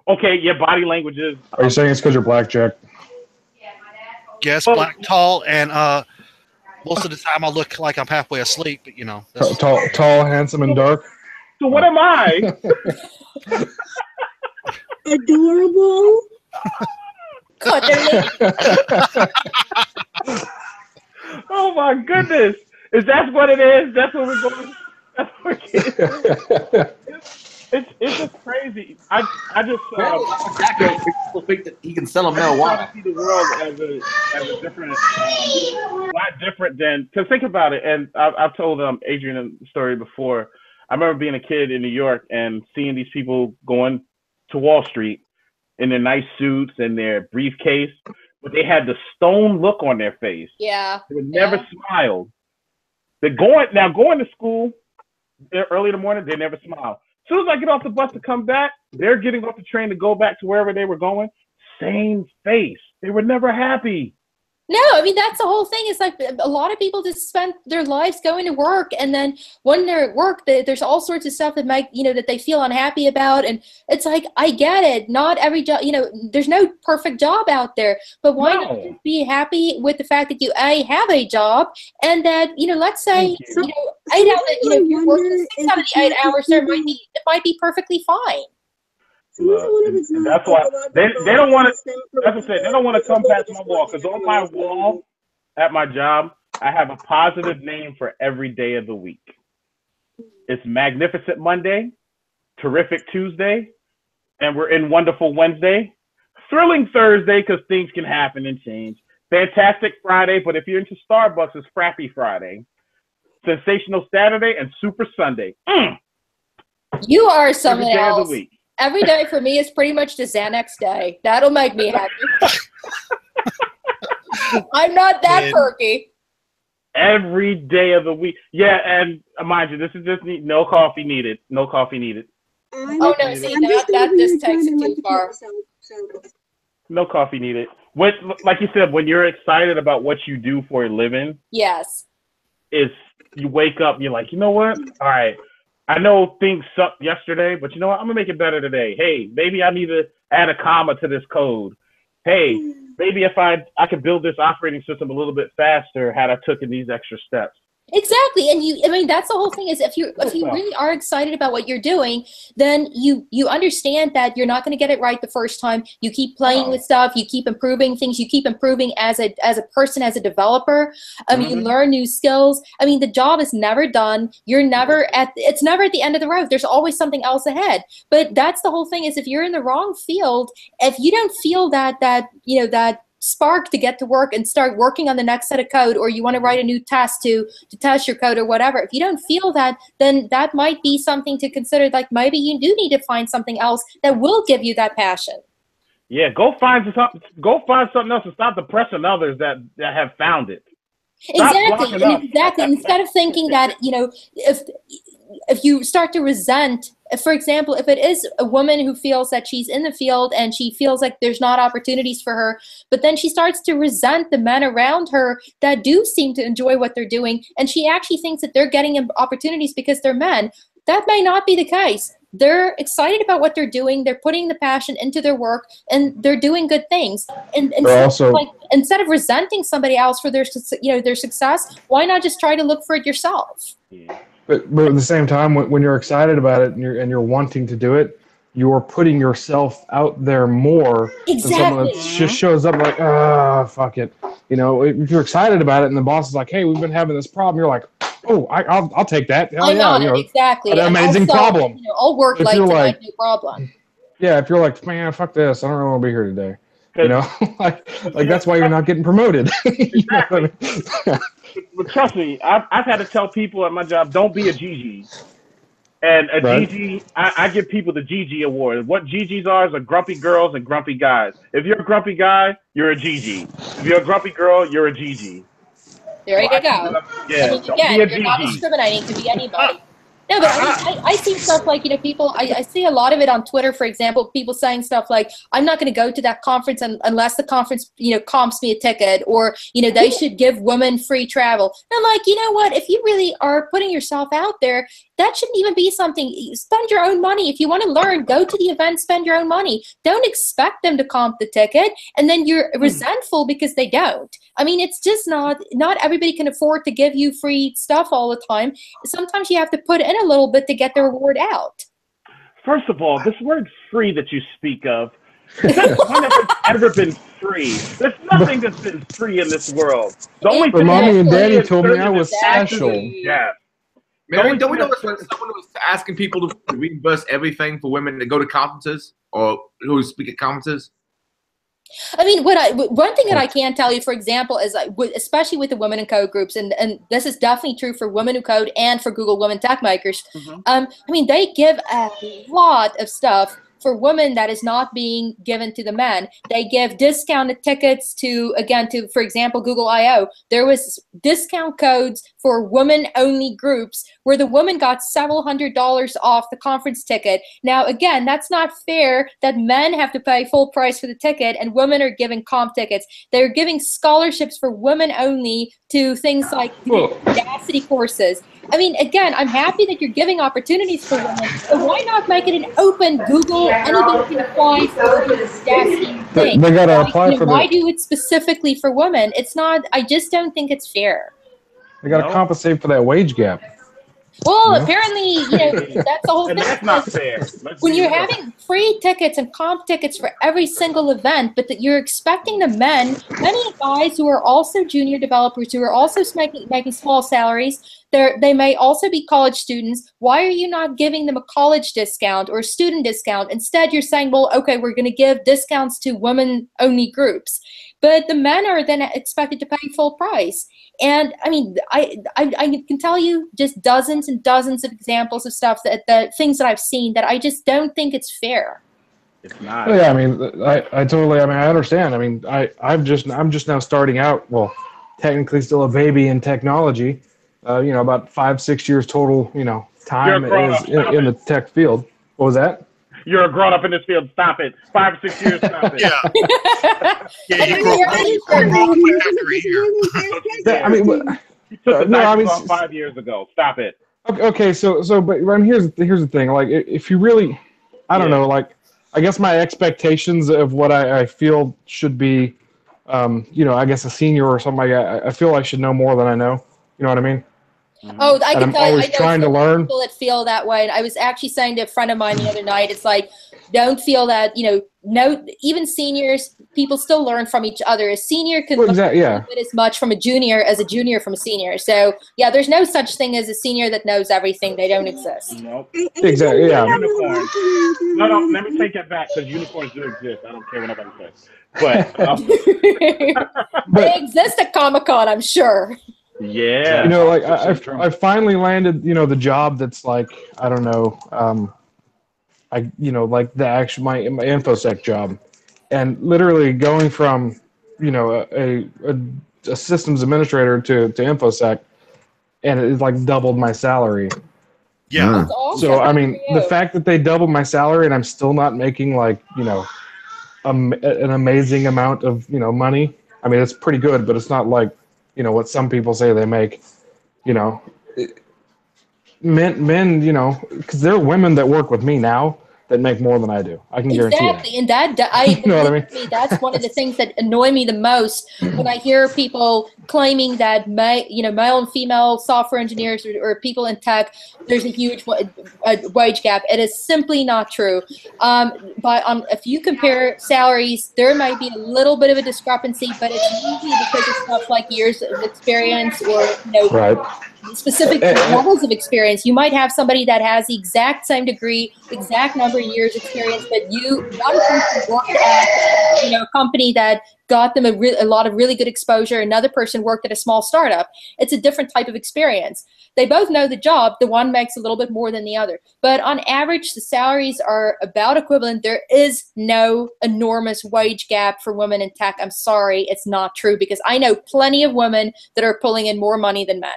Okay, your body language is. Are you saying it's because you're black, Jack? Yes, black, tall, and most of the time I look like I'm halfway asleep. But tall, handsome, and dark. So what am I? Adorable. Oh my goodness! Is that what it is? That's what we're going. That's what it's just crazy. I just people think that he can sell them marijuana. I see the world as a different, not different than. Because think about it, and I've told Adrian a story before. I remember being a kid in New York and seeing these people going to Wall Street in their nice suits and their briefcase, but they had the stone look on their face. Yeah. They would never smile. They're going to school early in the morning. They never smile. As soon as I get off the bus to come back, they're getting off the train to go back to wherever they were going. Same face. They were never happy. No, I mean, that's the whole thing. It's like a lot of people just spend their lives going to work, and then when they're at work, there's all sorts of stuff that that they feel unhappy about. And it's like, I get it. Not every job, there's no perfect job out there, but why not just be happy with the fact that you have a job, and that, let's say, 8 out of, you're working 6 out of the 8 hours, it might be perfectly fine. That's why they don't want to. As I said, they don't want to come past my wall, because on my wall at my job, I have a positive name for every day of the week. It's Magnificent Monday, Terrific Tuesday, and we're in Wonderful Wednesday, Thrilling Thursday, because things can happen and change. Fantastic Friday, but if you're into Starbucks, it's Frappy Friday. Sensational Saturday, and Super Sunday. You are someone Every day else. of the week. Every day for me is pretty much the Xanax day. That'll make me happy. I'm not that perky. Every day of the week. Yeah, and mind you, this is just no coffee needed. No coffee needed. Oh no, see, that just takes it too far. No coffee needed. Like you said, when you're excited about what you do for a living, yes, is you wake up, you're like, you know what? All right, I know things sucked yesterday, but you know what? I'm gonna make it better today. Hey, maybe I need to add a comma to this code. Hey, maybe if I could build this operating system a little bit faster had I taken these extra steps. Exactly, and I mean, that's the whole thing. Is if you really are excited about what you're doing, then you understand that you're not going to get it right the first time. You keep playing with stuff. You keep improving things. You keep improving as a person, as a developer. You learn new skills. I mean, the job is never done. It's never at the end of the road. There's always something else ahead. But that's the whole thing. Is if you're in the wrong field, if you don't feel that spark to get to work and start working on the next set of code, or you want to write a new test to test your code or whatever, if you don't feel that, then that might be something to consider. Like maybe you do need to find something else that will give you that passion. Yeah, go find something else and stop depressing others that have found it. Exactly. Instead of thinking that, if you start to resent, for example, if it is a woman who feels that she's in the field and she feels like there's not opportunities for her, but then she starts to resent the men around her that do seem to enjoy what they're doing, and she actually thinks that they're getting opportunities because they're men, that may not be the case. They're excited about what they're doing. They're putting the passion into their work, and they're doing good things. And instead of resenting somebody else for their success, why not just try to look for it yourself? Yeah. But at the same time, when you're excited about it and you're wanting to do it, you're putting yourself out there more than someone that just shows up like, fuck it. If you're excited about it and the boss is like, hey, we've been having this problem, you're like, oh, I'll take that. Hell yeah, exactly. An amazing problem. I'll work late tonight, no problem. Yeah, if you're like, man, fuck this, I don't really want to be here today. Like that's why you're not getting promoted. You know what I mean? But trust me, I've had to tell people at my job, don't be a GG. And a GG, I give people the GG award. What GGs are grumpy girls and grumpy guys. If you're a grumpy guy, you're a GG. If you're a grumpy girl, you're a GG. There you go. Yeah, don't be a GG. You're not discriminating to be anybody. No, but I see stuff like, people, I see a lot of it on Twitter, for example, people saying stuff like, I'm not going to go to that conference unless the conference, comps me a ticket, or, they should give women free travel. And I'm like, you know what, if you really are putting yourself out there, that shouldn't even be something. Spend your own money. If you want to learn, go to the event, spend your own money. Don't expect them to comp the ticket, and then you're resentful because they don't. I mean, it's just not everybody can afford to give you free stuff all the time. Sometimes you have to put in a little bit to get the reward out. First of all, this word free that you speak of, that's never ever been free. There's nothing that's been free in this world. The only thing Mommy and Daddy told me I was special. Yeah. Mary, don't we know someone was asking people to reimburse everything for women to go to conferences or who speak at conferences? I mean, one thing that I can tell you, for example, is especially with the women in code groups, and this is definitely true for Women Who Code and for Google Women Tech Makers. I mean, they give a lot of stuff for women that is not being given to the men. They give discounted tickets to, for example, Google I/O. There was discount codes for women-only groups where the woman got several $100s off the conference ticket. Now, again, that's not fair that men have to pay full price for the ticket and women are giving comp tickets. They're giving scholarships for women only to things like Udacity courses. I mean, again, I'm happy that you're giving opportunities for women, but why not make it an open Google, anybody can apply for this thing? They got to apply for why do it specifically for women? It's not, I just don't think it's fair. They got to compensate for that wage gap. Well, apparently, that's the whole thing. That's not fair. When you're having free tickets and comp tickets for every single event, but that you're expecting the many guys who are also junior developers, who are also making small salaries, They may also be college students. Why are you not giving them a college discount or a student discount? Instead, you're saying, well, okay, we're going to give discounts to women-only groups. But the men are then expected to pay full price. And I mean, I can tell you just dozens and dozens of examples of stuff that things that I've seen that I just don't think it's fair. It's not. Yeah, I mean, I totally. I mean, I understand. I mean, I'm just now starting out. Well, technically still a baby in technology. You know, about 5-6 years total. You know, time is in the tech field. What was that? You're a grown up in this field. Stop it. 5 or 6 years. Stop it. Yeah, you grew up after a year. I mean, You took the diapers off 5 years ago. Stop it. Okay, so, but I mean, here's the thing. Like, if you really, I don't know. Like, I guess my expectations of what I feel should be, you know, I guess a senior or something. I feel I should know more than I know. You know what I mean? Oh, I can tell you, I know trying to learn. people that feel that way. And I was actually saying to a friend of mine the other night, it's like, don't feel that, you know, no, even seniors, people still learn from each other. A senior can learn as much from a junior as a junior from a senior. So, yeah, there's no such thing as a senior that knows everything. They don't exist. Nope. Exactly, yeah. Unicorns. No, let me take that back because unicorns do exist. I don't care what nobody says. But, they exist at Comic-Con, I'm sure. Yeah. You know, like I finally landed, you know, the job that's like, I don't know, you know, like the actual my InfoSec job, and literally going from, you know, a systems administrator to InfoSec, and it like doubled my salary. Yeah. That's awesome. So I mean, the fact that they doubled my salary and I'm still not making like, you know, an amazing amount of, you know, money. I mean, it's pretty good, but it's not like, you know, what some people say they make. You know, men, you know, because there are women that work with me now that make more than I do. I can guarantee that. Exactly, and that you know what I mean? That's one of the things that annoy me the most when I hear people claiming that male and female software engineers or people in tech, there's a huge wage gap. It is simply not true. But if you compare salaries, there might be a little bit of a discrepancy, but it's usually because of stuff like years of experience or, you know, right. specific levels of experience. You might have somebody that has the exact same degree, exact number of years experience, but one person worked at, you know, a company that got them a lot of really good exposure. Another person worked at a small startup. It's a different type of experience. They both know the job. The one makes a little bit more than the other. But on average, the salaries are about equivalent. There is no enormous wage gap for women in tech. I'm sorry, it's not true, because I know plenty of women that are pulling in more money than men.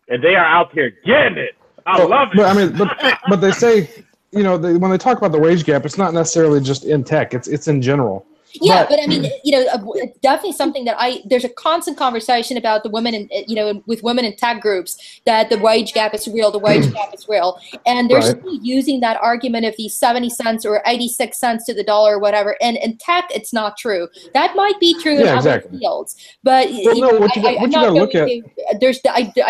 And they are out here getting it. I love it. But I mean, but they say, you know, when they talk about the wage gap, it's not necessarily just in tech. It's in general. Yeah, but I mean, you know, it's definitely something that there's a constant conversation about the women in, you know, with women in tech groups, that the wage gap is real, and they're still using that argument of the 70 cents or 86 cents to the dollar or whatever. And in tech, it's not true. That might be true in other fields, but I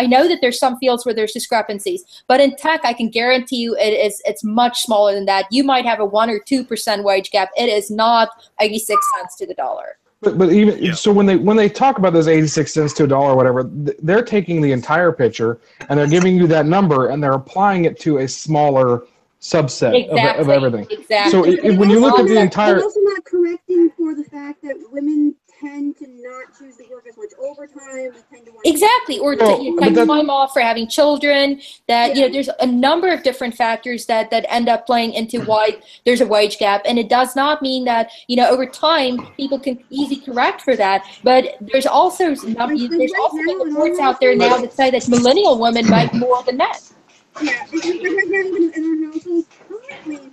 know that there's some fields where there's discrepancies, but in tech, I can guarantee you it's much smaller than that. You might have a 1 or 2% wage gap. It is not 86 cents to the dollar. But even so, when they talk about those 86 cents to a dollar or whatever, they're taking the entire picture and they're giving you that number and they're applying it to a smaller subset of everything. Exactly. So when you look at the entire, they're also not correcting for the fact that women tend to not choose to work as much overtime. We tend to want exactly, or take time off for having children. That you know, there's a number of different factors that end up playing into why there's a wage gap, and it does not mean that, you know, over time people can easily correct for that. But there's also reports out there now that say that millennial women make more than men. Yeah, right now even in our household,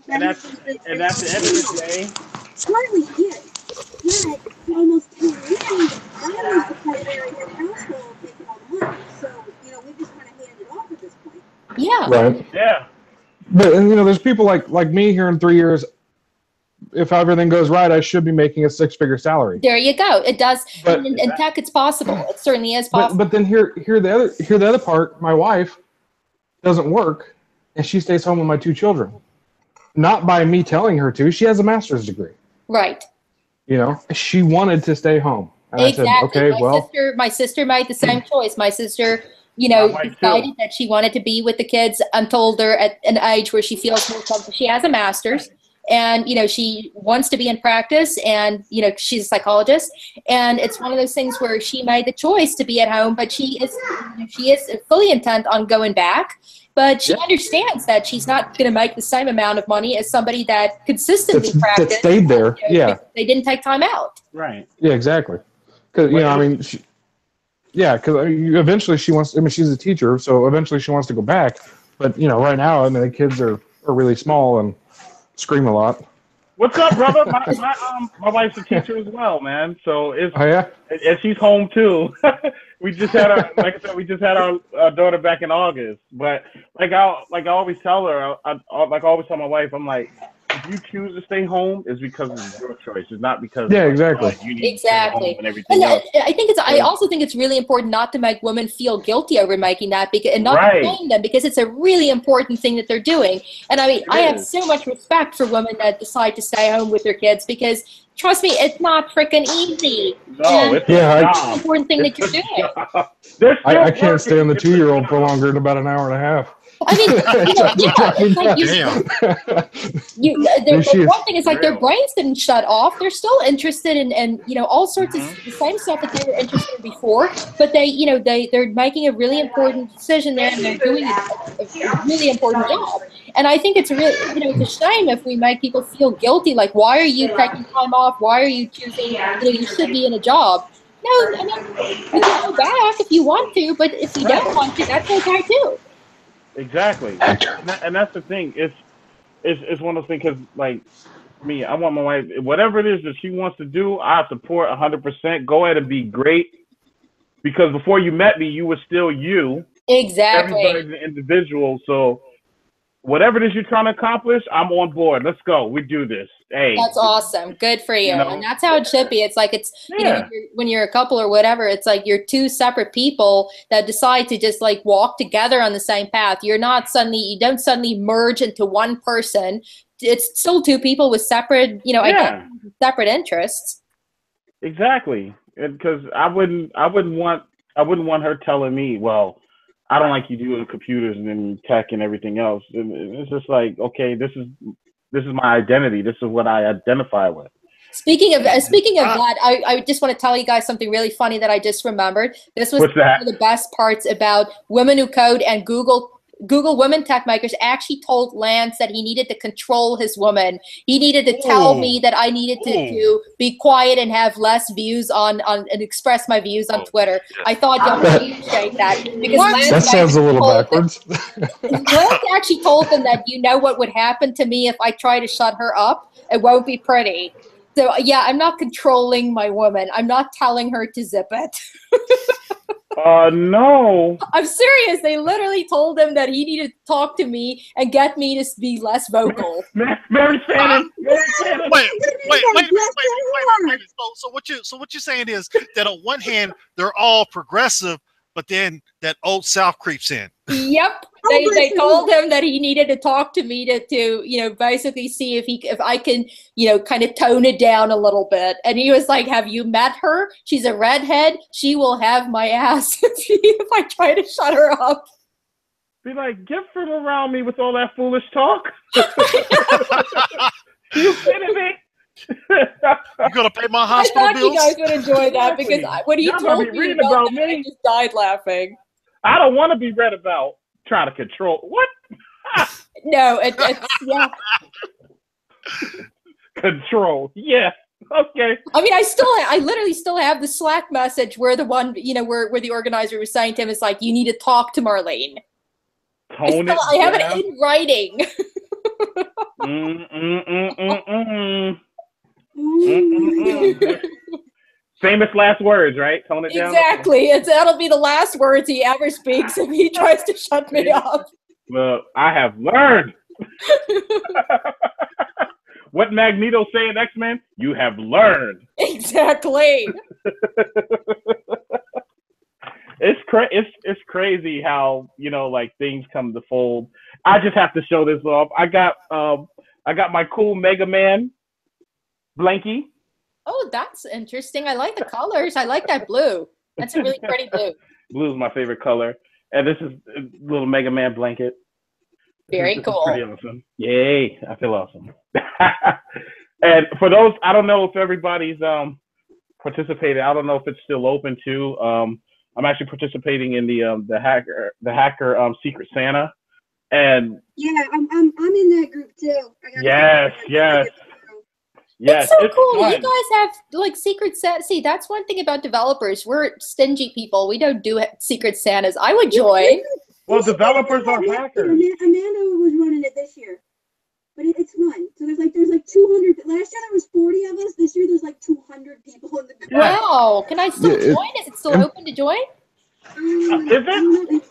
and that's the end of the day. Partly, yes. Yet, for almost 10 years, I was the primary in the household making all the money. So, you know, we just kind of hand it off at this point. Yeah. Right. Yeah. But, and you know, there's people like me here in 3 years. If everything goes right, I should be making a 6-figure salary. There you go. It does. But in tech, it's possible. It certainly is possible. But then here the other part. My wife doesn't work, and she stays home with my 2 children. Not by me telling her to. She has a master's degree. Right. You know, she wanted to stay home. And exactly. I said, okay, my sister made the same choice. My sister decided that she wanted to be with the kids until they're at an age where she feels more comfortable. She has a master's, and she wants to be in practice, and she's a psychologist, and it's one of those things where she made the choice to be at home, but she is fully intent on going back. But she understands that she's not going to make the same amount of money as somebody that consistently practiced. That stayed there, yeah. They didn't take time out. Right. Yeah, exactly. Because because eventually she wants. I mean, she's a teacher, so eventually she wants to go back. But right now, I mean, the kids are really small and scream a lot. What's up, brother? My wife's a teacher as well, man. So and she's home too. We just had our daughter back in August. But I always tell her, I always tell my wife, I'm like, if you choose to stay home, it's because of your choice. It's not because exactly. You need to stay home and everything and else. I also think it's really important not to make women feel guilty over making that, and not to blame them, because it's a really important thing that they're doing. And I mean, I have so much respect for women that decide to stay home with their kids, because trust me, it's not freaking easy. No, it's an important thing that you're doing. I can't stand the 2-year-old for longer than about an hour and a half. I mean, the one thing is, like, their brains didn't shut off. They're still interested in all sorts of the same stuff that they were interested in before. But they're making a really important decision there, and they're doing a really important job. And I think it's really it's a shame if we make people feel guilty. Like, why are you taking time off? Why are you choosing? You should be in a job. No, I mean, you can go back if you want to, but if you don't want to, that's okay too. Exactly, and that's the thing. It's one of those things, because, like, me, I want my wife, whatever it is that she wants to do, I support 100%. Go ahead and be great, because before you met me, you were still you. Exactly. Everybody's an individual, so whatever it is you're trying to accomplish, I'm on board. Let's go. We do this. Hey, that's awesome. Good for you. And that's how it should be. It's like when you're a couple or whatever, it's like you're two separate people that decide to just like walk together on the same path. You don't suddenly merge into one person. It's still two people with separate, separate interests. Exactly. Because I wouldn't want her telling me, well, I don't like you doing computers and then tech and everything else. And it's just like, okay, this is my identity. This is what I identify with. Speaking of that, I just want to tell you guys something really funny that I just remembered. This was one of the best parts about Women Who Code, and Google women tech makers actually told Lance that he needed to control his woman. He needed to tell me that I needed to be quiet and have less views and express my views on Twitter. I thought y'all would appreciate that, because that sounds a little backwards. Lance actually told them that what would happen to me if I try to shut her up. It won't be pretty. So yeah, I'm not controlling my woman. I'm not telling her to zip it. No. I'm serious. They literally told him that he needed to talk to me and get me to be less vocal. Mary Shannon. Wait. So what you're saying is that on one hand they're all progressive, but then that old South creeps in. Yep. They told him that he needed to talk to me to basically see if I can kind of tone it down a little bit. And he was like, "Have you met her? She's a redhead. She will have my ass if I try to shut her up." Be like, get from around me with all that foolish talk. You kidding me? You're gonna pay my hospital bills? I thought you guys would enjoy that, because when he told me about that, I just died laughing. I don't want to be read about trying to control what? No, it's yeah. Control, yeah. Okay. I mean, I literally still have the Slack message where the one, where the organizer was saying to him, it's like, you need to talk to Marlene. I have it in writing. Famous last words, right? Tone it down. Exactly. That'll be the last words he ever speaks if he tries to shut me up. Well, I have learned. What Magneto say in X-Men? You have learned. Exactly. It's crazy how like things come to fold. I just have to show this off. I got my cool Mega Man blankie. Oh, that's interesting. I like the colors. I like that blue. That's a really pretty blue. Blue is my favorite color. And this is a little Mega Man blanket. Very This cool. is pretty awesome. Yay! I feel awesome. And for those, I don't know if everybody's participated. I don't know if it's still open too. I'm actually participating in the hacker Secret Santa, and Yeah, I'm in that group too. yes. It's so cool. Fun. You guys have like Secret Santa. See, that's one thing about developers. We're stingy people. We don't do Secret Santas. I would join. Well, developers are hackers. Amanda was running it this year, but it's fun. So there's like 200. Last year there was 40 of us. This year there's like 200 people in the group. Wow. Can I still join? Is it still open to join? Is it?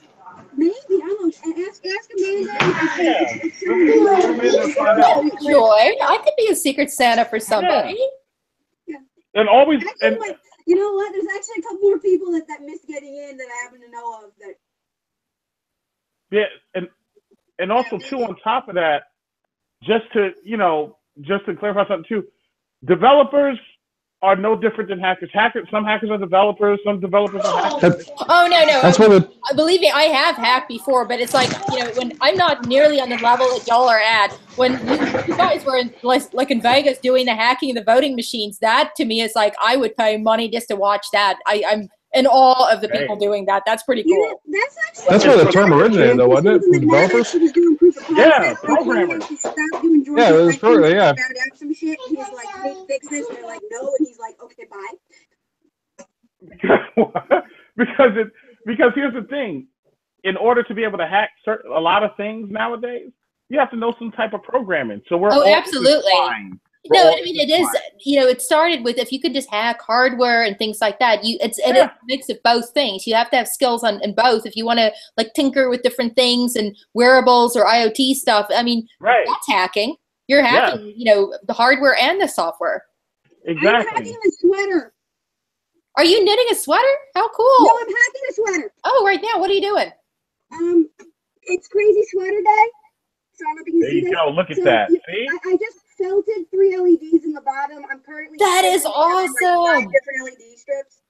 Maybe, I don't know. Ask Amanda. Join. I could be a Secret Santa for somebody. Yeah. And always. Actually, you know what? There's actually a couple more people that missed getting in that I happen to know of. That. Yeah, and also too, on top of that, just to clarify something too, developers are no different than hackers. Some hackers are developers, some developers are hackers. Oh no. That's what Believe me, I have hacked before, but it's like, when I'm not nearly on the level that y'all are at. When you guys were in Vegas doing the hacking of the voting machines, that to me is like I would pay money just to watch that. I'm in awe of the people doing that. That's pretty cool. That's where the term originated, though, wasn't it? From developers? Yeah, programmers. Yeah, it was probably, yeah. Found out some shit. He's like, hey, fix this. And they're like, no. And he's like, okay, bye. Because here's the thing. In order to be able to hack a lot of things nowadays, you have to know some type of programming. So we're absolutely. Fine. No, I mean it is. It started with if you could just hack hardware and things like that. It's a mix of both things. You have to have skills in both. If you want to like tinker with different things and wearables or IoT stuff, I mean, that's hacking. You're hacking, the hardware and the software. Exactly. I'm hacking a sweater. Are you knitting a sweater? How cool! No, I'm hacking a sweater. Oh, right now, what are you doing? It's Crazy Sweater Day. So I don't know if you can see There you go. Look at that. See? I just felted 3 LEDs in the bottom. I'm currently that is awesome. 5 different LED strips.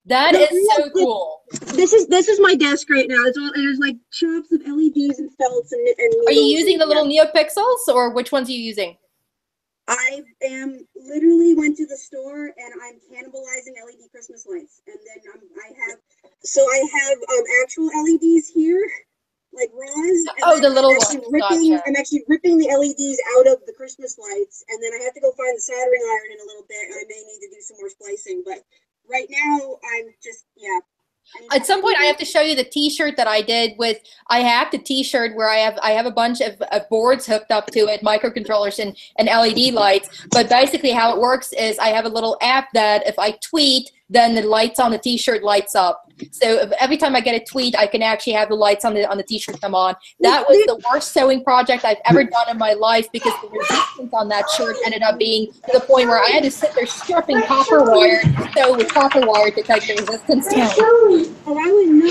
That is so cool. This is my desk right now. There's like chops of LEDs and felts and Are you using the little NeoPixels or which ones are you using? I literally went to the store and I'm cannibalizing LED Christmas lights, and then I have actual LEDs here, like raws. The little ones. Gotcha. I'm actually ripping the LEDs out of the Christmas lights, and then I have to go find the soldering iron in a little bit. I may need to do some more splicing, but right now I'm just At some point, I have to show you the T-shirt that I did with. I hacked a T-shirt where I have a bunch of boards hooked up to it, microcontrollers and LED lights. But basically, how it works is I have a little app that if I tweet, then the lights on the T-shirt lights up. So every time I get a tweet, I can actually have the lights on the T-shirt come on. That was the worst sewing project I've ever done in my life because the resistance on that shirt ended up being to the point where I had to sit there stripping copper wire to sew with copper wire to take the resistance down. Oh, I wouldn't know.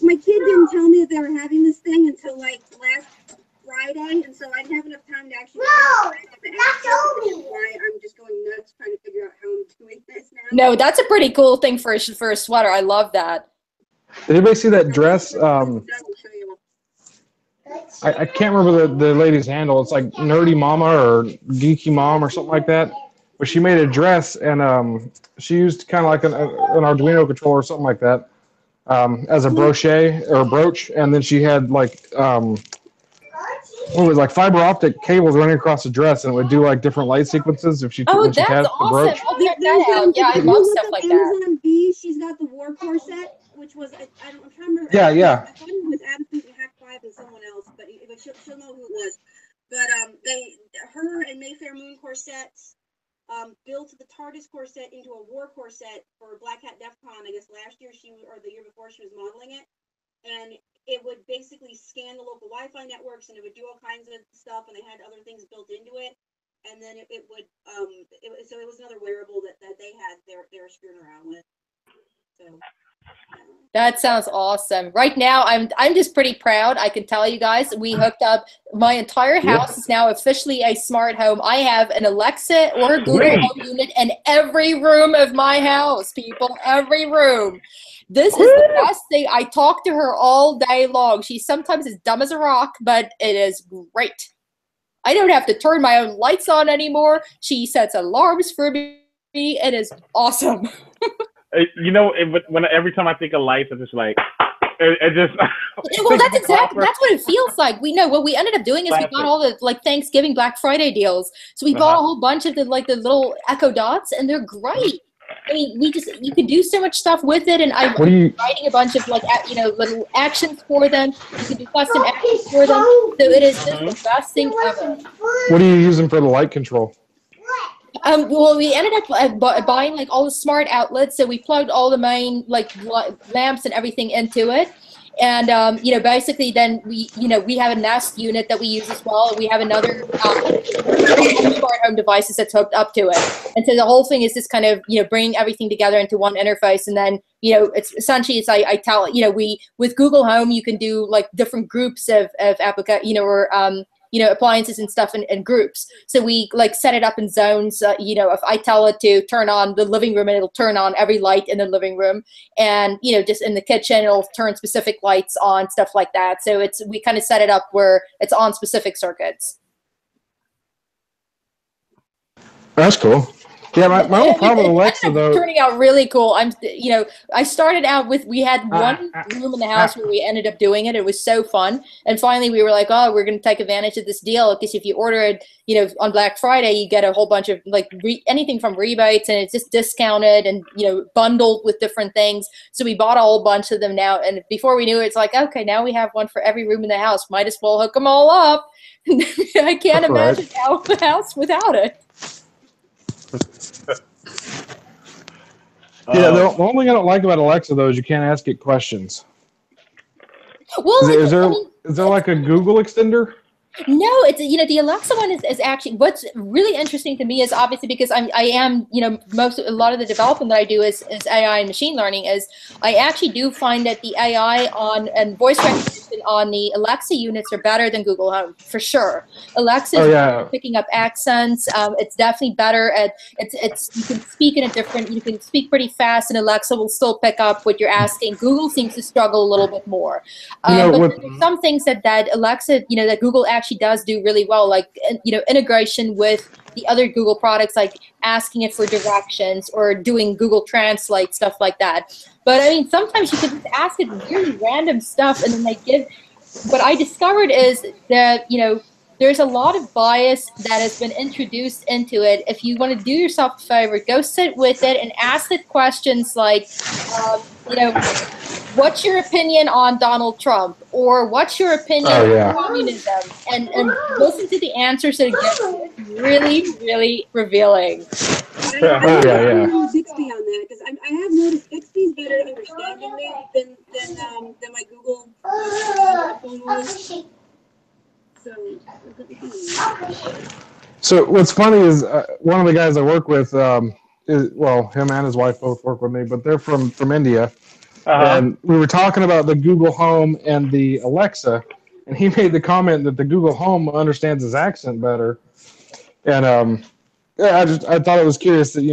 My kid didn't tell me that they were having this thing until like last Friday, and so I didn't have enough time to actually. Why I'm just going nuts trying to figure out how I'm doing this now. No, that's a pretty cool thing for a sweater. I love that. Did anybody see that dress? I can't remember the lady's handle. It's like Nerdy Mama or Geeky Mom or something like that. But she made a dress and she used kind of like an Arduino controller or something like that as a brooch, and then she had like fiber optic cables running across the dress, and it would do like different light sequences if she when she that's attached the brooch. awesome. I'll check that out. Yeah, I love stuff like that. Amazon B, she's got the war corset, which was I'm trying to remember. Yeah. I thought it was absolutely Hack 5 and someone else, but she'll know who it was. But her and Mayfair Moon corsets built the TARDIS corset into a war corset for Black Hat DEF CON. I guess last year or the year before she was modeling it, and it would basically scan the local Wi-Fi networks, and it would do all kinds of stuff, and they had other things built into it. And then it would so it was another wearable that they had they were screwing around with. So That sounds awesome. Right now, I'm just pretty proud. I can tell you guys, we hooked up. My entire house is now officially a smart home. I have an Alexa or a Google Home unit in every room of my house, people. Every room. This is the best thing. I talk to her all day long. She's sometimes as dumb as a rock, but it is great. I don't have to turn my own lights on anymore. She sets alarms for me. It is awesome. You know, when every time I think of life, it's just like it just. Well, that's exactly what it feels like. We know what we ended up doing is we got all the like Thanksgiving, Black Friday deals. So we bought a whole bunch of the little Echo Dots, and they're great. I mean, you can do so much stuff with it, and I'm writing a bunch of little actions for them. You can do custom actions for them. So it is just the best thing ever. What are you using for the light control? Well, we ended up buying like all the smart outlets, so we plugged all the main lamps and everything into it, and basically then we have a Nest unit that we use as well. We have another smart home devices that's hooked up to it, and so the whole thing is just kind of bringing everything together into one interface, and then it's essentially I tell we with Google Home you can do like different groups of appliances and stuff in groups. So we like set it up in zones. If I tell it to turn on the living room, it'll turn on every light in the living room, and just in the kitchen, it'll turn specific lights on, stuff like that. So we kind of set it up where it's on specific circuits. That's cool. Yeah, my only problem with Alexa though, turning out really cool. I started out with we had one room in the house where we ended up doing it. It was so fun, and finally we were like, oh, we're going to take advantage of this deal because if you order it, on Black Friday, you get a whole bunch of like anything from rebates, and it's just discounted and bundled with different things. So we bought a whole bunch of them now, and before we knew it, it's like, okay, now we have one for every room in the house. Might as well hook them all up. I can't imagine the house without it. Yeah, the only thing I don't like about Alexa though is you can't ask it questions. Well, is there like a Google extender? No, it's the Alexa one is actually what's really interesting to me is obviously because I am a lot of the development that I do is AI and machine learning. Is I actually do find that the AI and voice recognition on the Alexa units are better than Google Home for sure. Alexa is picking up accents. It's definitely better at it's you can speak you can speak pretty fast, and Alexa will still pick up what you're asking. Google seems to struggle a little bit more. But there's some things that Alexa that Google actually does do really well, like integration with the other Google products, like asking it for directions or doing Google Translate, stuff like that. But I mean, sometimes you can just ask it really random stuff, and then they give. What I discovered is that there's a lot of bias that has been introduced into it. If you want to do yourself a favor, go sit with it and ask it questions like, what's your opinion on Donald Trump? Or what's your opinion on communism? And listen to the answers that it gives you. It's really, really revealing. I have Bixby on that because I have noticed Bixby's better at understanding me than my Google phone was. So what's funny is one of the guys I work with him and his wife both work with me, but they're from India. And we were talking about the Google Home and the Alexa, and he made the comment that the Google Home understands his accent better. And I thought it was curious that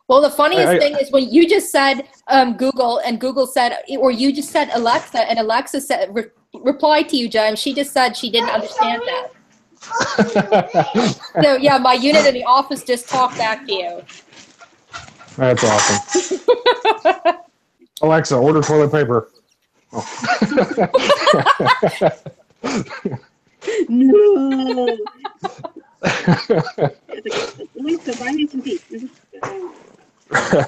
Well, the funniest thing is when you just said Google, and Google said, or you just said Alexa, and Alexa said replied to you, James. She just said she didn't understand that. So yeah, my unit in the office just talked back to you. That's awesome. Alexa, order toilet paper. Oh. No. Alexa, buy me some tea. I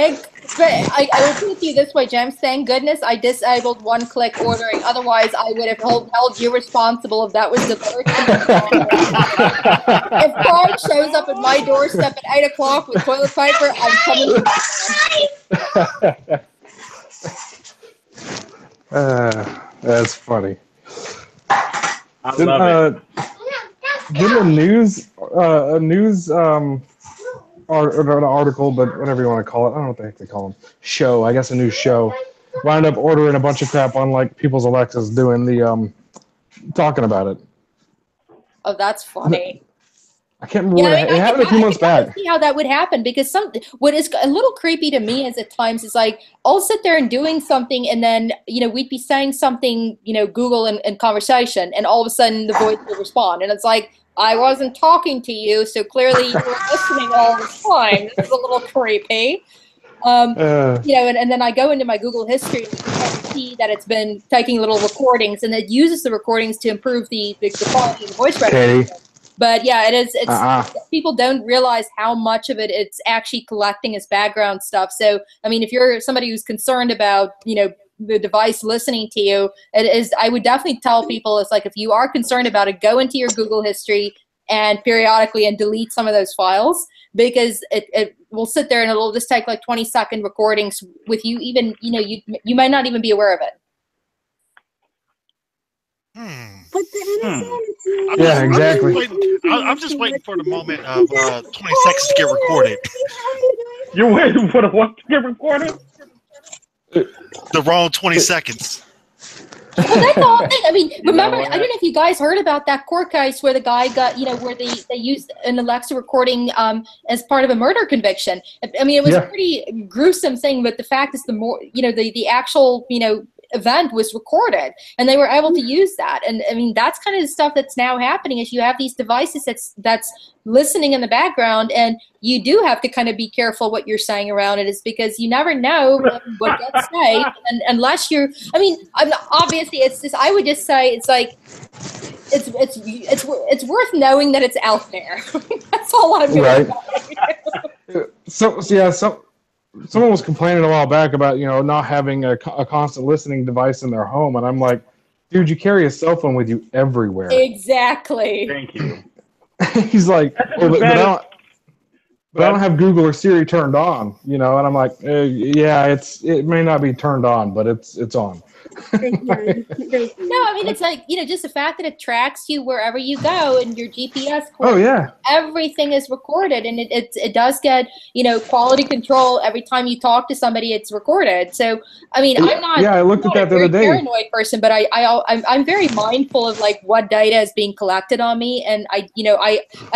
will put it to you this way, James. Thank goodness I disabled one-click ordering. Otherwise, I would have held you responsible if that was the first thing. If Carl shows up at my doorstep at 8 o'clock with toilet paper, I'm coming. That's funny. I love it. Did a news or an article, but whatever you want to call it. I don't know what the heck they call them. Show, I guess a new show. Wound up ordering a bunch of crap on like people's Alexas doing the talking about it. Oh, that's funny. I can't remember when it happened a few months back. See how that would happen, because what is a little creepy to me is at times is like I'll sit there and doing something, and then we'd be saying something, Google in conversation, and all of a sudden the voice will respond, and it's like, I wasn't talking to you, so clearly you were listening all the time. This is a little creepy. And then I go into my Google history and see that it's been taking little recordings, and it uses the recordings to improve the quality of the voice recognition. But yeah, it is. People don't realize how much of it's actually collecting as background stuff. So, I mean, if you're somebody who's concerned about, the device listening to you, I would definitely tell people, it's like, if you are concerned about it, go into your Google history and periodically and delete some of those files, because it will sit there and it'll just take like 20-second recordings with you. Even, you might not even be aware of it. But the Yeah, exactly. I'm just waiting for the moment of 20 seconds to get recorded. You're waiting for the what to get recorded? The wrong 20 seconds. Well, that's the whole thing. I mean, remember, I don't know if you guys heard about that court case where the guy got, where they used an Alexa recording as part of a murder conviction. I mean, it was a pretty gruesome thing, but the fact is the actual, event was recorded, and they were able to use that. And I mean, that's kind of the stuff that's now happening, is you have these devices that's listening in the background, and you do have to kind of be careful what you're saying around it, is because you never know what gets said, and unless you're, obviously it's just, I would just say it's like, it's worth knowing that it's out there. That's all I'm going to say. Someone was complaining a while back about, not having a constant listening device in their home. And I'm like, dude, you carry a cell phone with you everywhere. Exactly. Thank you. He's like, but I don't have Google or Siri turned on, and I'm like, it may not be turned on, but it's on. No, I mean, it's like, just the fact that it tracks you wherever you go, and your GPS everything is recorded, and it does get, quality control. Every time you talk to somebody, it's recorded. So, I mean, I'm not I looked at that the other day. Paranoid person, but I'm very mindful of like what data is being collected on me, and I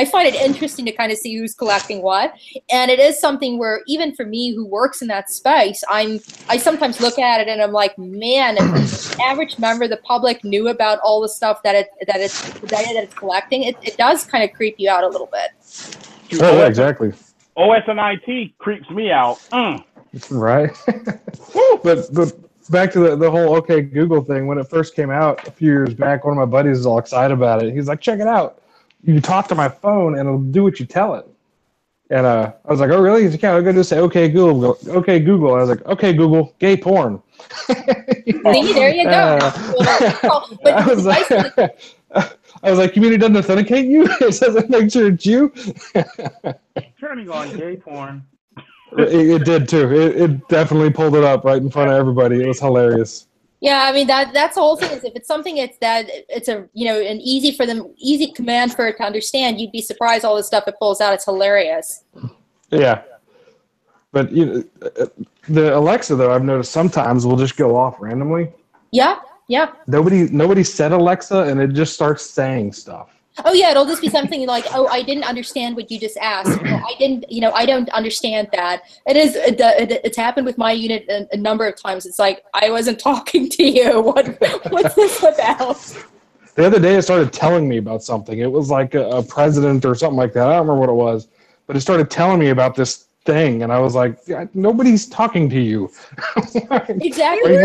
find it interesting to kind of see who's collecting what. And it is something where, even for me who works in that space, I sometimes look at it and I'm like, man, if the average member of the public knew about all the stuff the data that it's collecting, it does kind of creep you out a little bit. Oh, exactly. OS and IT creeps me out. Right. but back to the whole OK Google thing. When it first came out a few years back, one of my buddies was all excited about it. He's like, check it out. You talk to my phone and it'll do what you tell it. And I was like, oh, really? He's like, yeah, I'm going to say, OK, Google. OK, Google. I was like, OK, Google, gay porn. See, there you go. I was like, you mean it doesn't authenticate you? It doesn't make sure it's you? Turning on gay porn. It did, too. It definitely pulled it up right in front of everybody. It was hilarious. Yeah, I mean, that's the whole thing, is if it's something it's a an easy command for it to understand, you'd be surprised all the stuff it pulls out. It's hilarious. Yeah. But the Alexa, though, I've noticed sometimes will just go off randomly. Yeah. Nobody said Alexa, and it just starts saying stuff. Oh yeah, it'll just be something like, "Oh, I didn't understand what you just asked. I don't understand that." It's happened with my unit a number of times. It's like, I wasn't talking to you. What's this about? The other day, it started telling me about something. It was like a president or something like that. I don't remember what it was, but it started telling me about this thing, and I was like, nobody's talking to you. Exactly.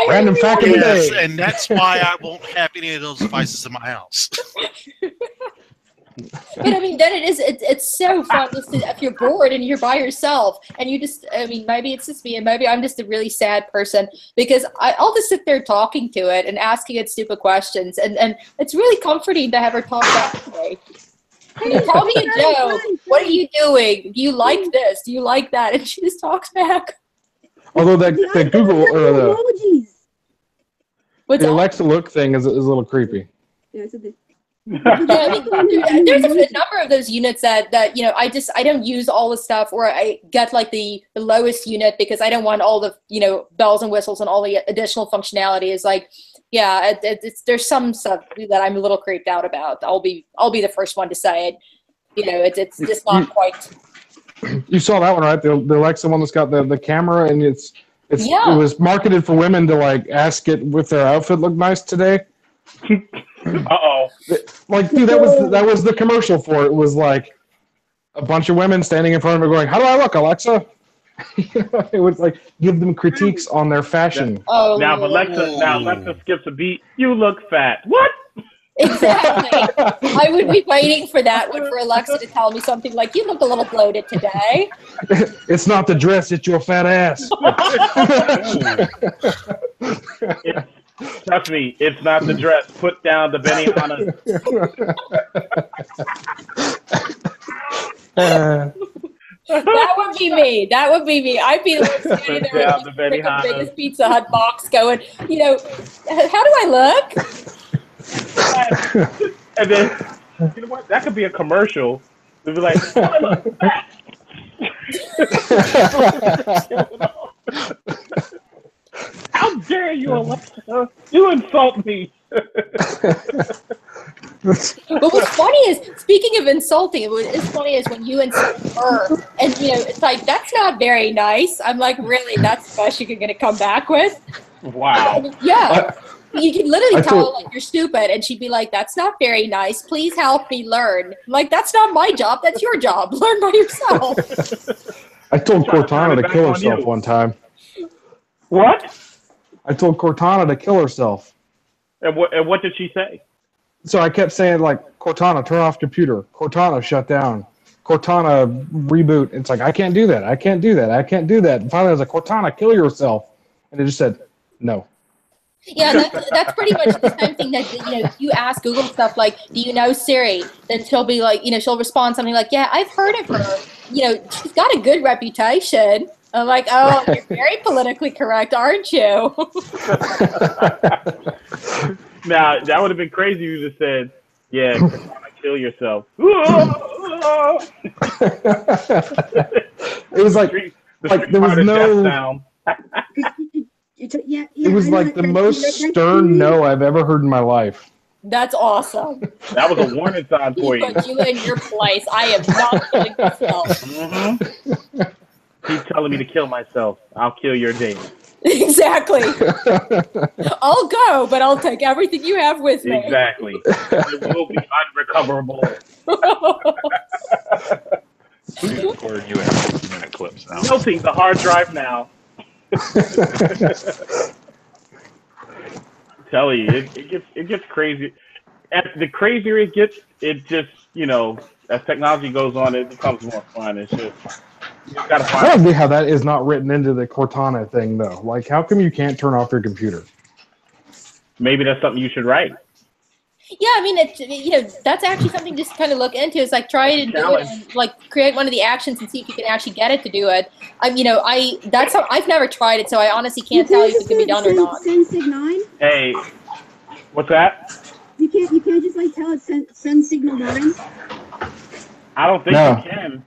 Random fact of the day. And that's why I won't have any of those devices in my house. But I mean, then it's so fun just if you're bored and you're by yourself, and you just, I mean, maybe it's just me, and maybe I'm just a really sad person, because I'll just sit there talking to it and asking it stupid questions, and it's really comforting to have her talk back to me. Tell me a joke. What are you doing? Do you like this? Do you like that? And she just talks back. Although the Google or the What's Alexa look thing is a little creepy. Yeah, it's a bit. Yeah, I mean, there's a number of those units that I don't use all the stuff, or I get like the lowest unit because I don't want all the bells and whistles and all the additional functionality. Is like, yeah, there's some stuff that I'm a little creeped out about. I'll be the first one to say it. It's just not quite. You saw that one, right? The Alexa one that's got the camera, and it was marketed for women to like ask it if their outfit looked nice today. Uh-oh. Like, dude, that was the commercial for it. It was like a bunch of women standing in front of it going, "How do I look, Alexa?" It was like give them critiques on their fashion. Oh, now Alexa skips a beat. You look fat. What? Exactly. I would be waiting for that one for Alexa to tell me something like, "You look a little bloated today." It's not the dress; it's your fat ass. Trust me, it's not the dress. Put down the Benihana. That would be me. I'd be the one standing there with the biggest Pizza Hut box going, how do I look? And then, you know what? That could be a commercial. It'd be like, I look fat. How dare you, Alexa? You insult me. But what's funny is, speaking of insulting, what's funny is when you insult her, and it's like, that's not very nice. I'm like, really? That's the best you're gonna come back with? Wow. Yeah. You can literally tell her, like, you're stupid, and she'd be like, "That's not very nice. Please help me learn." I'm like, that's not my job. That's your job. Learn by yourself. I told Cortana to kill herself one time. What? I told Cortana to kill herself. And what did she say? So I kept saying, like, Cortana, turn off computer. Cortana, shut down. Cortana, reboot. It's like, I can't do that. I can't do that. I can't do that. And finally I was like, Cortana, kill yourself. And it just said, no. Yeah, that's pretty much the same thing that, you ask Google stuff like, do you know Siri? Then she'll be like, she'll respond something like, yeah, I've heard of her. She's got a good reputation. I'm like, oh, you're very politically correct, aren't you? Now, that would have been crazy if you just said, yeah, kill yourself. It was like there was no... It was like the most stern no I've ever heard in my life. That's awesome. That was a warning sign for you. Put you in your place. I am not killing myself. Mm-hmm. Keep telling me to kill myself. I'll kill your date. Exactly. I'll go, but I'll take everything you have with me. Exactly. It will be unrecoverable. Recording you in 50-minute clips now. Melting the hard drive now. I'm telling you, it gets crazy. And the crazier it gets, it just, as technology goes on, it becomes more fun. It's just, you gotta find. I don't see how that is not written into the Cortana thing, though. Like, how come you can't turn off your computer? Maybe that's something you should write. Yeah, I mean, that's actually something just to kind of look into. Is like try to do it, and, like create one of the actions and see if you can actually get it to do it. I've never tried it, so I honestly can't tell you if it can be done or not. Send Signal 9? Hey, what's that? You can't just like tell it send Signal 9? I don't think you can.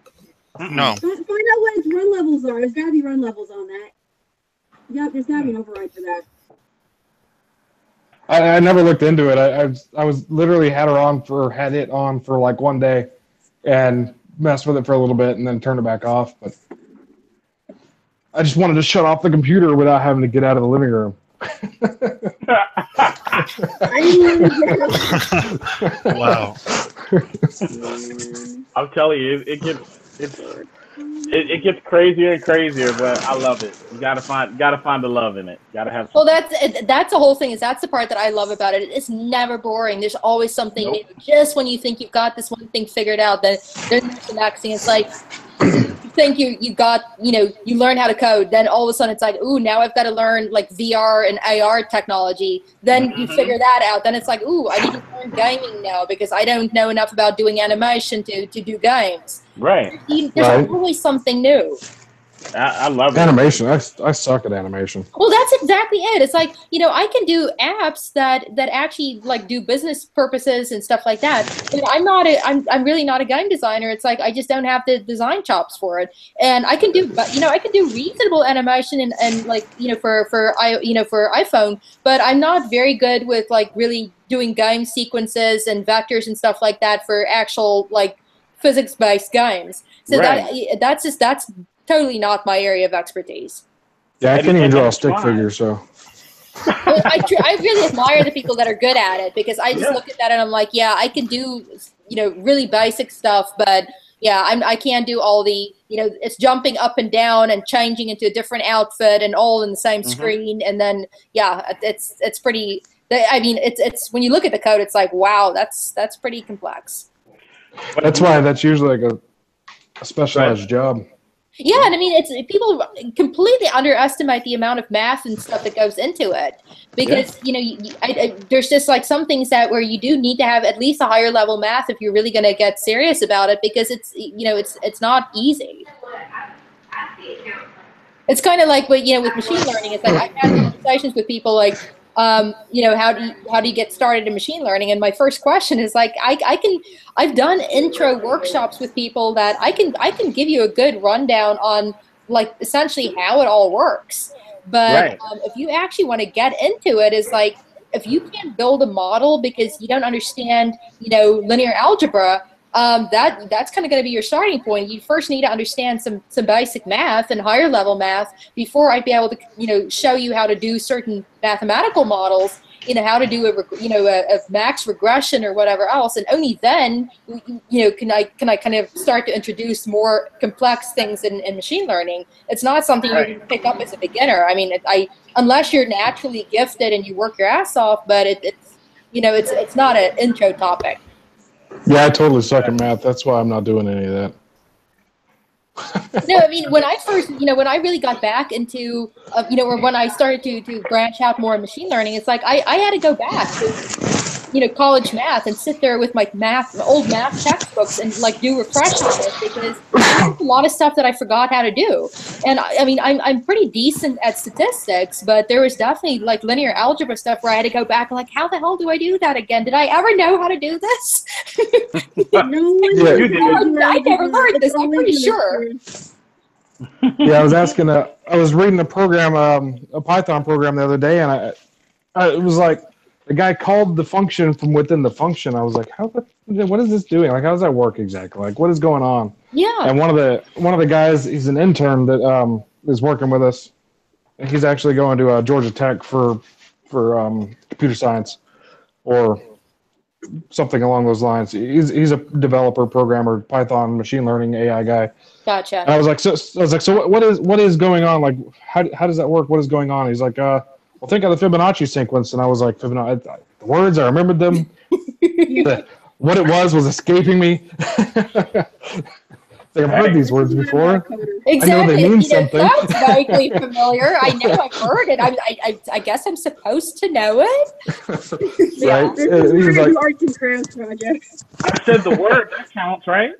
No. Find out what its run levels are. There's gotta be run levels on that. Yep, there's gotta be an override for that. I never looked into it. I was literally had it on for like one day, and messed with it for a little bit, and then turned it back off. But I just wanted to shut off the computer without having to get out of the living room. Wow. I'm telling you, it gets crazier and crazier, but I love it. You gotta find the love in it. Gotta have. Well, that's the whole thing. That's the part that I love about it. It's never boring. There's always something new. Just when you think you've got this one thing figured out, then there's the next thing. It's like you think you got, you learn how to code. Then all of a sudden it's like, ooh, now I've got to learn like VR and AR technology. Then you figure that out. Then it's like, ooh, I need to learn gaming now because I don't know enough about doing animation to do games. Right. There's always something new. I love it. Animation. I suck at animation. Well, that's exactly it. It's like, I can do apps that actually like do business purposes and stuff like that. But I'm really not a game designer. It's like I just don't have the design chops for it. And I can do, I can do reasonable animation and like, for iPhone, but I'm not very good with like really doing game sequences and vectors and stuff like that for actual like physics-based games. So Right. that's totally not my area of expertise. Yeah, I can't even draw a stick fine. figure, so. Well, I really admire the people that are good at it, because I just look at that and I'm like, yeah, I can do, really basic stuff, but yeah, I can't do all the, it's jumping up and down and changing into a different outfit and all in the same screen. And then, yeah, it's pretty, I mean, it's when you look at the code, it's like, wow, that's pretty complex. That's why that's usually like a specialized job. Yeah, and I mean, people completely underestimate the amount of math and stuff that goes into it, because there's just like some things that where you do need to have at least a higher level math if you're really going to get serious about it, because it's it's not easy. It's kind of like with machine learning. It's like I've had conversations with people like, how do you get started in machine learning? And my first question is like, I've done intro workshops with people that I can give you a good rundown on like essentially how it all works. But if you actually want to get into it, is like, if you can't build a model because you don't understand, linear algebra, that's kind of going to be your starting point. You first need to understand some basic math and higher level math before I'd be able to, show you how to do certain mathematical models, how to do a max regression or whatever else. And only then, can I kind of start to introduce more complex things in machine learning. It's not something you can pick up as a beginner. I mean, unless you're naturally gifted and you work your ass off, but it's not an intro topic. Yeah, I totally suck at math. That's why I'm not doing any of that. No, I mean, when I first, when I really got back into, or when I started to branch out more in machine learning, it's like I had to go back to, college math and sit there with my old math textbooks and like do refreshers, because there's a lot of stuff that I forgot how to do. And I mean, I'm pretty decent at statistics, but there was definitely like linear algebra stuff where I had to go back and like, how the hell do I do that again? Did I ever know how to do this? No one I never learned this, I'm pretty sure. Yeah, I was asking. I was reading a program, a Python program the other day, and it was like the guy called the function from within the function. I was like, what is this doing? Like, how does that work exactly? Like, what is going on? Yeah. And one of the guys, he's an intern that is working with us, and he's actually going to Georgia Tech for computer science or something along those lines. He's a developer, programmer, Python, machine learning, AI guy. Gotcha. And I was like, so what is going on? Like, how does that work? What is going on? He's like, well, think of the Fibonacci sequence. And I was like, Fibonacci, the words, I remembered them. What it was escaping me. Like, I've heard these words before. Exactly. I know they mean something. Sounds vaguely familiar. I know I've heard it. I guess I'm supposed to know it. Right? This He's like, arts and crafts project. I said the word, that counts, right?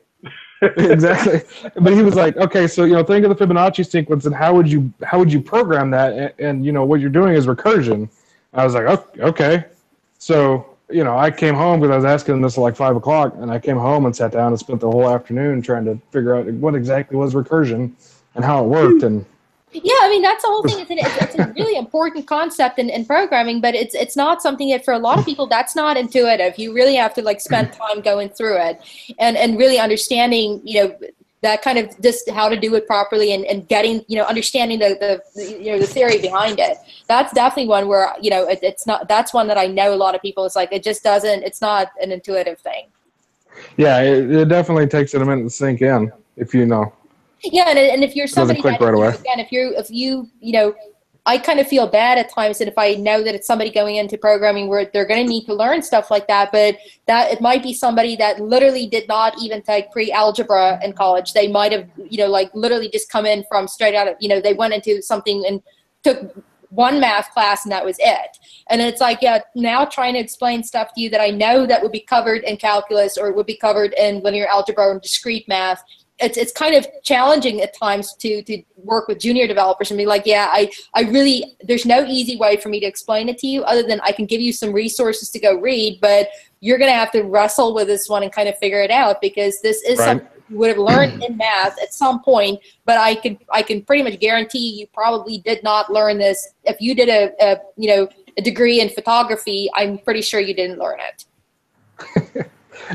Exactly. But he was like, okay, so think of the Fibonacci sequence and how would you program that? And what you're doing is recursion. I was like, okay. So I came home because I was asking him this at like 5 o'clock, and I came home and sat down and spent the whole afternoon trying to figure out what exactly was recursion and how it worked. And yeah, I mean, that's the whole thing. It's a really important concept in programming, but it's not something that for a lot of people, that's not intuitive. You really have to like spend time going through it and really understanding, that kind of just how to do it properly and getting, understanding the theory behind it. That's definitely one where, it's not, that's one that I know a lot of people, it's like, it's not an intuitive thing. Yeah, it definitely takes it a minute to sink in, if you know. Yeah, and if you're somebody click that, right away. again, if you I kind of feel bad at times that if I know that it's somebody going into programming where they're going to need to learn stuff like that, but that it might be somebody that literally did not even take pre-algebra in college. They might have, like literally just come in from straight out of, they went into something and took one math class and that was it. And it's like, yeah, now trying to explain stuff to you that I know that would be covered in calculus or would be covered in linear algebra or discrete math, it's kind of challenging at times to work with junior developers and be like, yeah, I really, there's no easy way for me to explain it to you other than I can give you some resources to go read, but you're going to have to wrestle with this one and kind of figure it out, because this is something you would have learned in math at some point, but I can pretty much guarantee you probably did not learn this. If you did a degree in photography, I'm pretty sure you didn't learn it.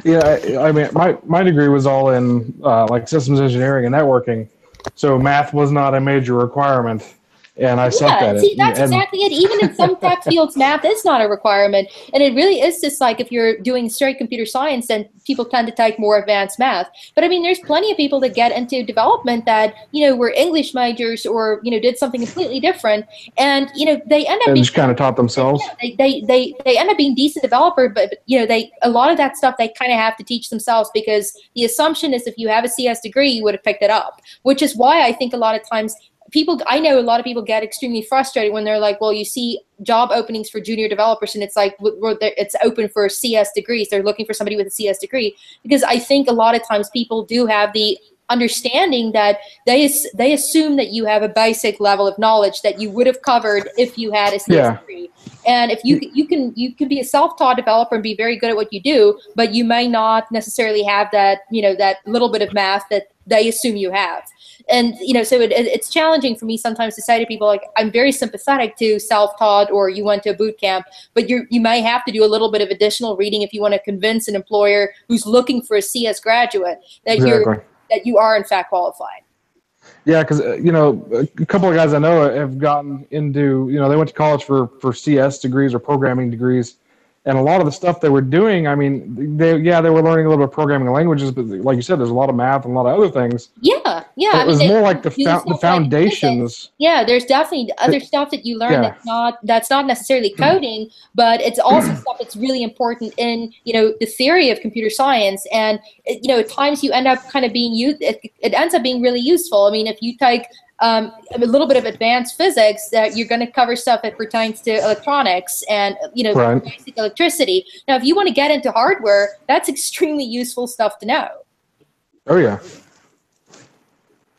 Yeah, I mean, my degree was all in like systems engineering and networking, so math was not a major requirement, and I sucked at it. See, that's exactly it. Even in some tech fields, math is not a requirement, and it really is just like if you're doing straight computer science, then people tend to take more advanced math. But I mean, there's plenty of people that get into development that were English majors or did something completely different, and they end up being just kind of taught themselves. They end up being decent developer, but a lot of that stuff they kind of have to teach themselves, because the assumption is if you have a CS degree, you would have picked it up, which is why I think a lot of times I know a lot of people get extremely frustrated when they're like, well, you see job openings for junior developers and it's like, it's open for CS degrees. They're looking for somebody with a CS degree, because I think a lot of times people do have the understanding that they assume that you have a basic level of knowledge that you would have covered if you had a CS degree. And if you can be a self-taught developer and be very good at what you do, but you may not necessarily have that that little bit of math that they assume you have. And so it's challenging for me sometimes to say to people, like, I'm very sympathetic to self-taught or you went to a boot camp, but you may have to do a little bit of additional reading if you want to convince an employer who's looking for a CS graduate that you are in fact qualified. Yeah, because a couple of guys I know have gotten into they went to college for CS degrees or programming degrees, and a lot of the stuff they were doing, I mean, they were learning a little bit of programming languages, but like you said, there's a lot of math and a lot of other things. Yeah. It was more like the foundations. Yeah, there's definitely other stuff that you learn that's not necessarily coding, but it's also stuff that's really important in the theory of computer science. And at times you end up kind of being it ends up being really useful. I mean, if you take a little bit of advanced physics, that you're going to cover stuff that pertains to electronics and basic electricity. Now, if you want to get into hardware, that's extremely useful stuff to know. Oh yeah,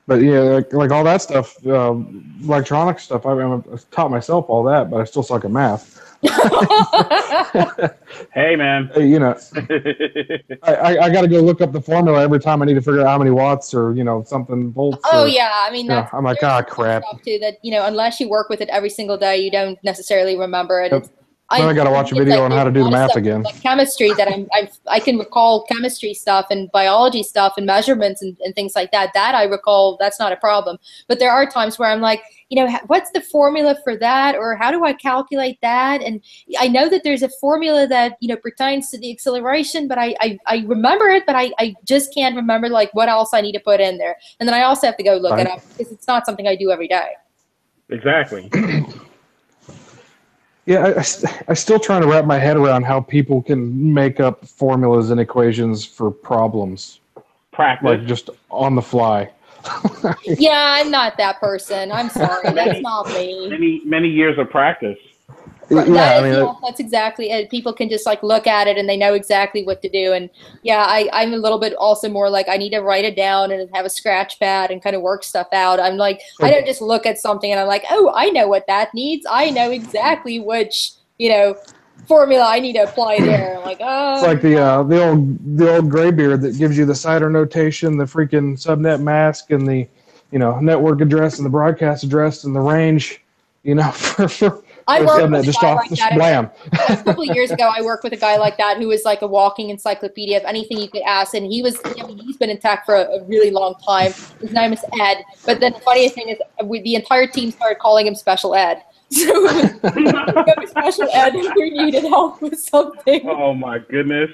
but yeah, like all that stuff, electronic stuff. I've taught myself all that, but I still suck at math. Hey man, I got to go look up the formula every time I need to figure out how many watts or something volts. I mean, I'm like, crap. Too, that unless you work with it every single day, you don't necessarily remember it. Yep. I got to watch a video on how to do the math again. Like chemistry, that I can recall chemistry stuff and biology stuff and measurements and things like that. That I recall, that's not a problem. But there are times where I'm like, what's the formula for that, or how do I calculate that? And I know that there's a formula that pertains to the acceleration, but I remember it, but I just can't remember like what else I need to put in there. And then I also have to go look it up because it's not something I do every day. Exactly. Yeah, I still trying to wrap my head around how people can make up formulas and equations for problems. Practice. Like just on the fly. Yeah, I'm not that person. I'm sorry. That's not me. Many years of practice. That's exactly it. People can just like look at it and they know exactly what to do. And yeah, I'm a little bit also more like I need to write it down and have a scratch pad and kind of work stuff out. I'm like, I don't just look at something and I'm like, oh, I know what that needs. I know exactly which, formula I need to apply there. I'm like, oh. It's like the old graybeard that gives you the CIDR notation, the freaking subnet mask, and the network address and the broadcast address and the range, for I worked with just a guy off like the that. blam. A couple of years ago, I worked with a guy like that who was like a walking encyclopedia of anything you could ask. And he's been in tech for a really long time. His name is Ed. But then the funniest thing is the entire team started calling him Special Ed. So it was Special Ed who needed help with something. Oh my goodness.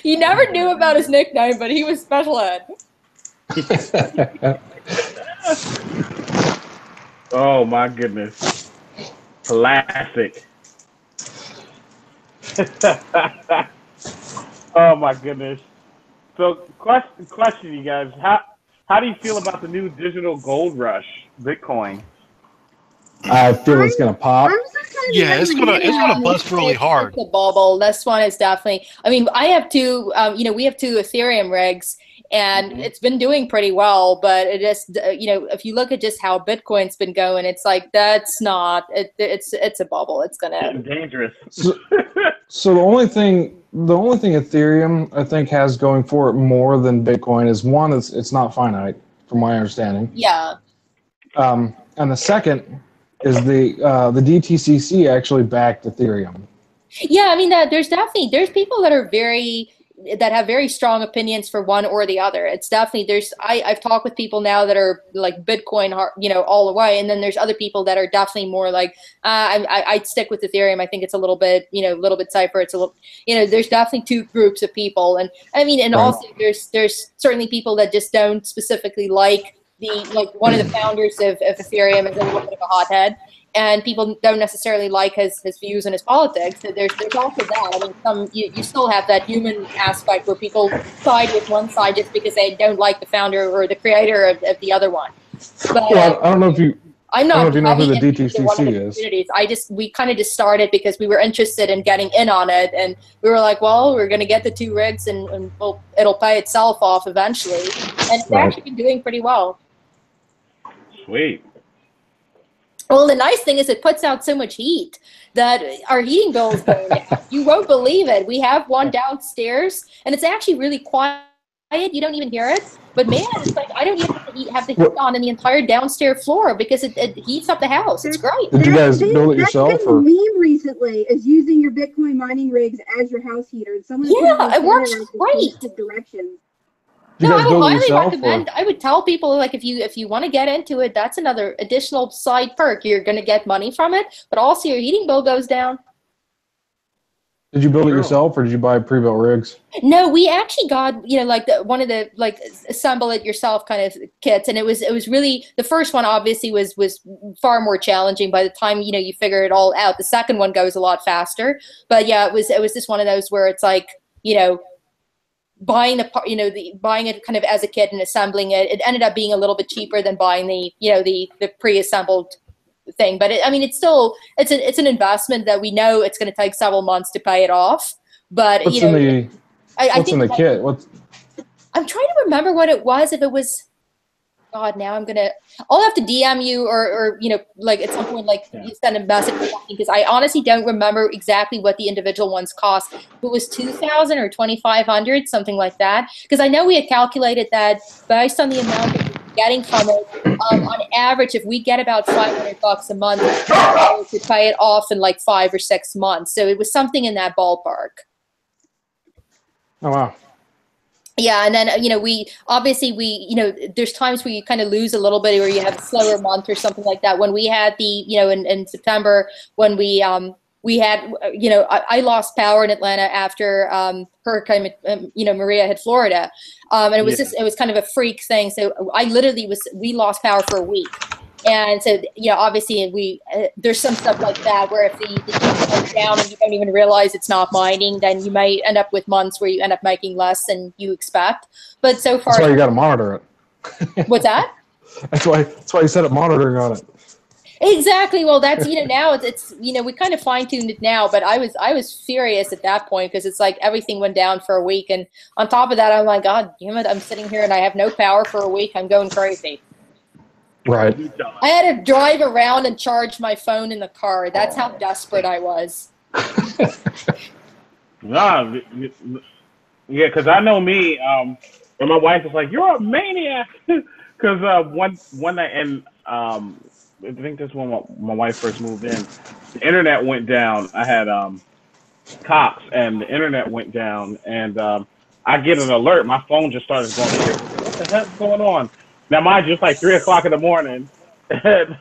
You never knew about his nickname, but he was Special Ed. Oh my goodness. Classic. Oh my goodness. So question you guys, how do you feel about the new digital gold rush, Bitcoin? I feel it's gonna pop. I'm just kind Yeah, it's gonna bust really hard. It's a bubble. This one is definitely. I mean, I have two. We have two Ethereum rigs, and it's been doing pretty well. But it is, if you look at just how Bitcoin's been going, it's like that's not. It's a bubble. It's gonna dangerous. So the only thing Ethereum I think has going for it more than Bitcoin is one, it's not finite, from my understanding. Yeah. And the second is the DTCC actually backed Ethereum. Yeah, I mean there's people that have very strong opinions for one or the other. It's definitely I've talked with people now that are like Bitcoin, all the way, and then there's other people that are definitely more like I'd stick with Ethereum. I think it's a little bit safer. It's a little there's definitely two groups of people, and I mean, and also there's certainly people that just don't specifically like one of the founders of Ethereum is a little bit of a hothead. And people don't necessarily like his views and his politics. So there's also that. I mean, you still have that human aspect where people side with one side just because they don't like the founder or the creator of the other one. But I don't know if you. I don't know if you know who the DTCC is. We kind of just started because we were interested in getting in on it, and we were like, well, we're going to get the two rigs, and it'll pay itself off eventually. And it's actually been doing pretty well. Sweet. Well, the nice thing is it puts out so much heat that our heating bill is going down. You won't believe it. We have one downstairs, and it's actually really quiet. You don't even hear it. But man, it's like I don't even have the heat on in the entire downstairs floor because it heats up the house. It's great. Did you guys build it yourself? That's been a meme recently, is using your Bitcoin mining rigs as your house heater. And someone it works great. Directions. No, I would highly recommend. I would tell people, like, if you want to get into it, that's another additional side perk. You're going to get money from it, but also your heating bill goes down. Did you build it yourself, or did you buy pre-built rigs? No, we actually got one of the assemble it yourself kind of kits, and it was really the first one. Obviously, was far more challenging. By the time you figure it all out, the second one goes a lot faster. But yeah, it was just one of those where it's like buying buying it kind of as a kit and assembling it. It ended up being a little bit cheaper than buying the pre-assembled thing, but it's an investment that we know it's going to take several months to pay it off. But what's in the kit? I'm trying to remember what it was. If it was, God, now I'll have to DM you or at some point you send a message or something, because I honestly don't remember exactly what the individual ones cost. If it was $2,000 or $2,500, something like that, because I know we had calculated that based on the amount that we're getting from it. On average, if we get about $500 a month, we could pay it off in like 5 or 6 months. So it was something in that ballpark. Oh wow. Yeah, and then there's times where you kind of lose a little bit, or you have a slower month or something like that. When we had in September, when we had I lost power in Atlanta after Hurricane Maria hit Florida, and it was it was kind of a freak thing. So we lost power for a week. And so, obviously there's some stuff like that where if the heat goes down and you don't even realize it's not mining, then you may end up with months where you end up making less than you expect. But so far, that's why you got to monitor it. What's that? That's why you set up monitoring on it. Exactly. Well, that's now it's we kind of fine tuned it now, but I was furious at that point because it's like everything went down for a week, and on top of that, I'm like, God damn it, I'm sitting here and I have no power for a week. I'm going crazy. Right. I had to drive around and charge my phone in the car. That's how desperate I was. Yeah, because I know me. And my wife was like, "You're a maniac," because one night, and I think that's when my wife first moved in. The internet went down. I had Cox, and the internet went down, and I get an alert. My phone just started going. What the heck's going on? Now, mind you, it's like 3 o'clock in the morning. And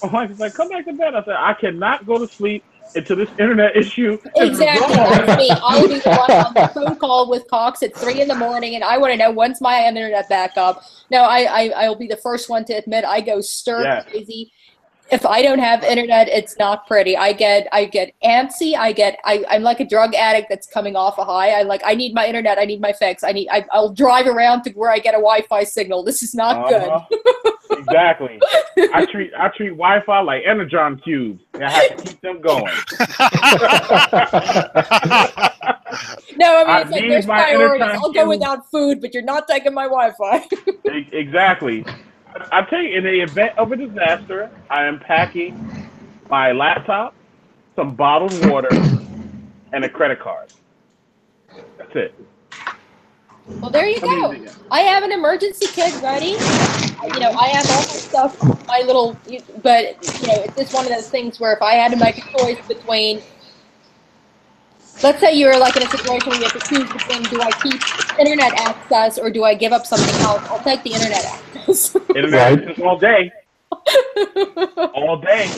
my wife was like, come back to bed. I said, I cannot go to sleep until this internet issue is exactly. That's me. I'll be the one on the phone call with Cox at 3 in the morning, and I want to know when's my internet back up. No, I'll be the first one to admit I go crazy. If I don't have internet, it's not pretty. I get antsy. I'm like a drug addict that's coming off a high. I need my internet. I need my fix. I'll drive around to where I get a Wi-Fi signal. This is not good. Exactly. I treat Wi-Fi like energon cubes. I have to keep them going. No, I mean, I it's like need there's my priorities. Energon I'll go cube. without food, but you're not taking my Wi-Fi. Exactly. I tell you, in the event of a disaster, I am packing my laptop, some bottled water, and a credit card. That's it. Well, there you go. I have an emergency kit ready. You know, I have all my stuff, my little, but, you know, it's just one of those things where if I had to make a choice between, let's say you're like in a situation where you have to choose between, do I keep internet access or do I give up something else? I'll take the internet access. Internet access all day. All day.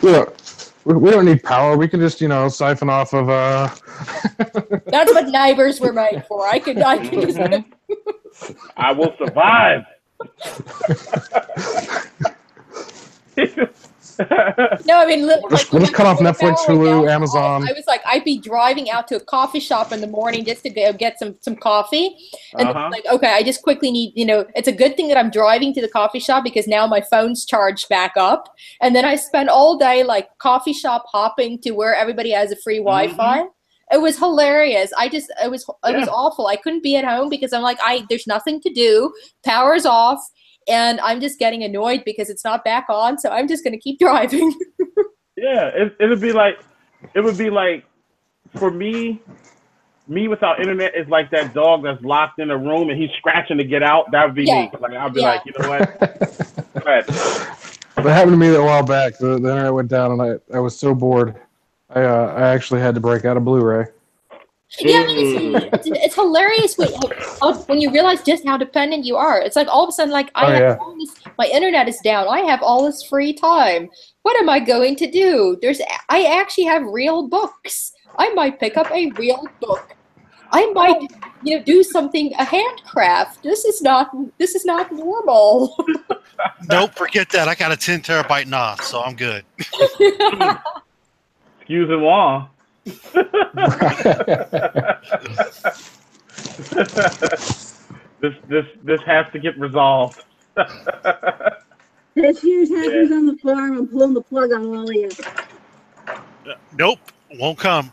Yeah. We don't need power. We can just, you know, siphon off of. That's what neighbors were made for. I can just. I will survive. No, I mean, we'll just cut off Netflix, Hulu, Amazon. I was like, I'd be driving out to a coffee shop in the morning just to go get some coffee, and it's like, okay, I just quickly need, you know, it's a good thing that I'm driving to the coffee shop because now my phone's charged back up, and then I spend all day like coffee shop hopping to where everybody has a free Wi-Fi. It was hilarious. It was awful. I couldn't be at home because I'm like, there's nothing to do. Power's off. And I'm just getting annoyed because it's not back on, so I'm just going to keep driving. Yeah, it would be like for me without internet is like that dog that's locked in a room and he's scratching to get out. That would be me. Like I'd be like, you know what? Go ahead. That happened to me a while back. The internet went down and I was so bored. I actually had to break out a Blu-ray. Yeah, I mean, it's hilarious when you realize just how dependent you are. It's like all of a sudden, like my internet is down. I have all this free time. What am I going to do? I actually have real books. I might pick up a real book. I might, you know, do something, a handcraft. This is not normal. Nope, forget that. I got a 10 terabyte NOS, so I'm good. Excuse me, law. This has to get resolved. This year's happens on the farm. I'm pulling the plug on all of you. Nope, won't come.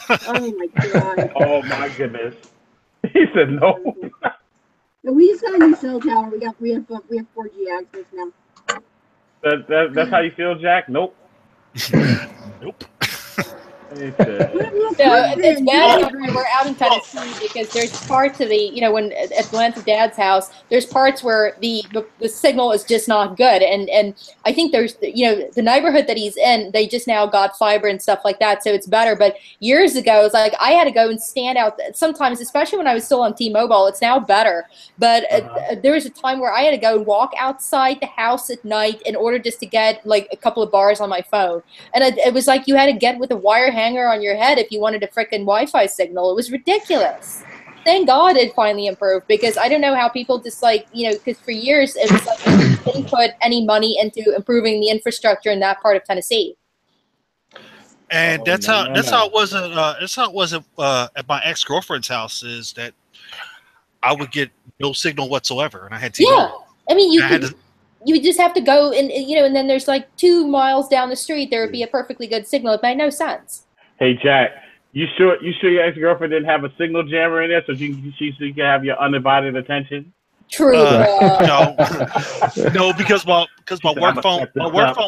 Oh my god. Oh my goodness. He said no. We just got a new cell tower. We have 4G access now. That's how you feel, Jack? Nope. Nope. It's bad when we're out in Tennessee because there's parts of the, you know, when at Lance's dad's house, there's parts where the signal is just not good. And I think there's, you know, the neighborhood that he's in, they just now got fiber and stuff like that, so it's better. But years ago, it's like I had to go and stand out sometimes, especially when I was still on T-Mobile. It's now better. But there was a time where I had to go and walk outside the house at night in order just to get like a couple of bars on my phone. And it was like you had to get with a wire hanger on your head if you wanted a frickin' Wi-Fi signal. It was ridiculous. Thank God it finally improved because I don't know how people just like, you know, because for years it was like they didn't put any money into improving the infrastructure in that part of Tennessee. And that's how it was at my ex-girlfriend's house, is that I would get no signal whatsoever, and I had to I mean, you would just have to go and, you know, and then there's like 2 miles down the street there would be a perfectly good signal. It made no sense. Hey Jack, you sure your ex-girlfriend didn't have a signle jammer in there so she can have your undivided attention? True. No, because my work phone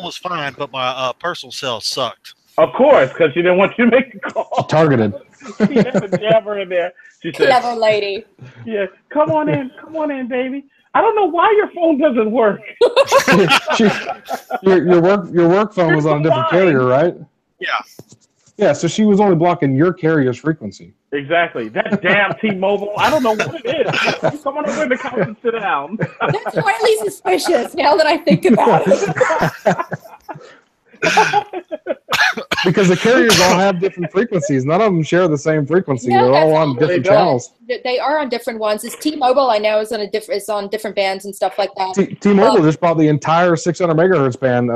was fine, but my personal cell sucked. Of course, because she didn't want you to make a call. Targeted. She had a jammer in there. She said, "Clever lady." Yeah, come on in, baby. I don't know why your phone doesn't work. Your work phone was on a different carrier, right? Yeah. Yeah, so she was only blocking your carrier's frequency. Exactly. That damn T-Mobile. I don't know what it is. Come on over in the couch and sit down. That's highly suspicious now that I think about it. Because the carriers all have different frequencies. None of them share the same frequency. No, they're all on different channels. They are on different ones. It's T-Mobile, I know, is on different bands and stuff like that. T-Mobile just bought the entire 600 megahertz band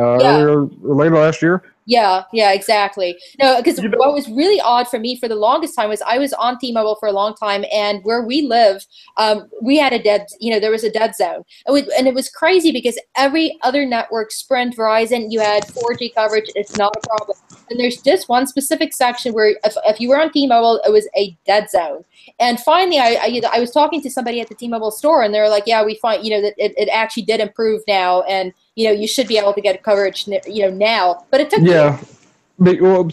later last year. Yeah, exactly. No, because what was really odd for me for the longest time was I was on T-Mobile for a long time, and where we live, we had there was a dead zone. And it was crazy because every other network, Sprint, Verizon, you had 4G coverage. It's not a problem. And there's just one specific section where if you were on T-Mobile, it was a dead zone. And finally, I was talking to somebody at the T-Mobile store, and they were like, yeah, we find, that it actually did improve now, and you should be able to get coverage, now. But it took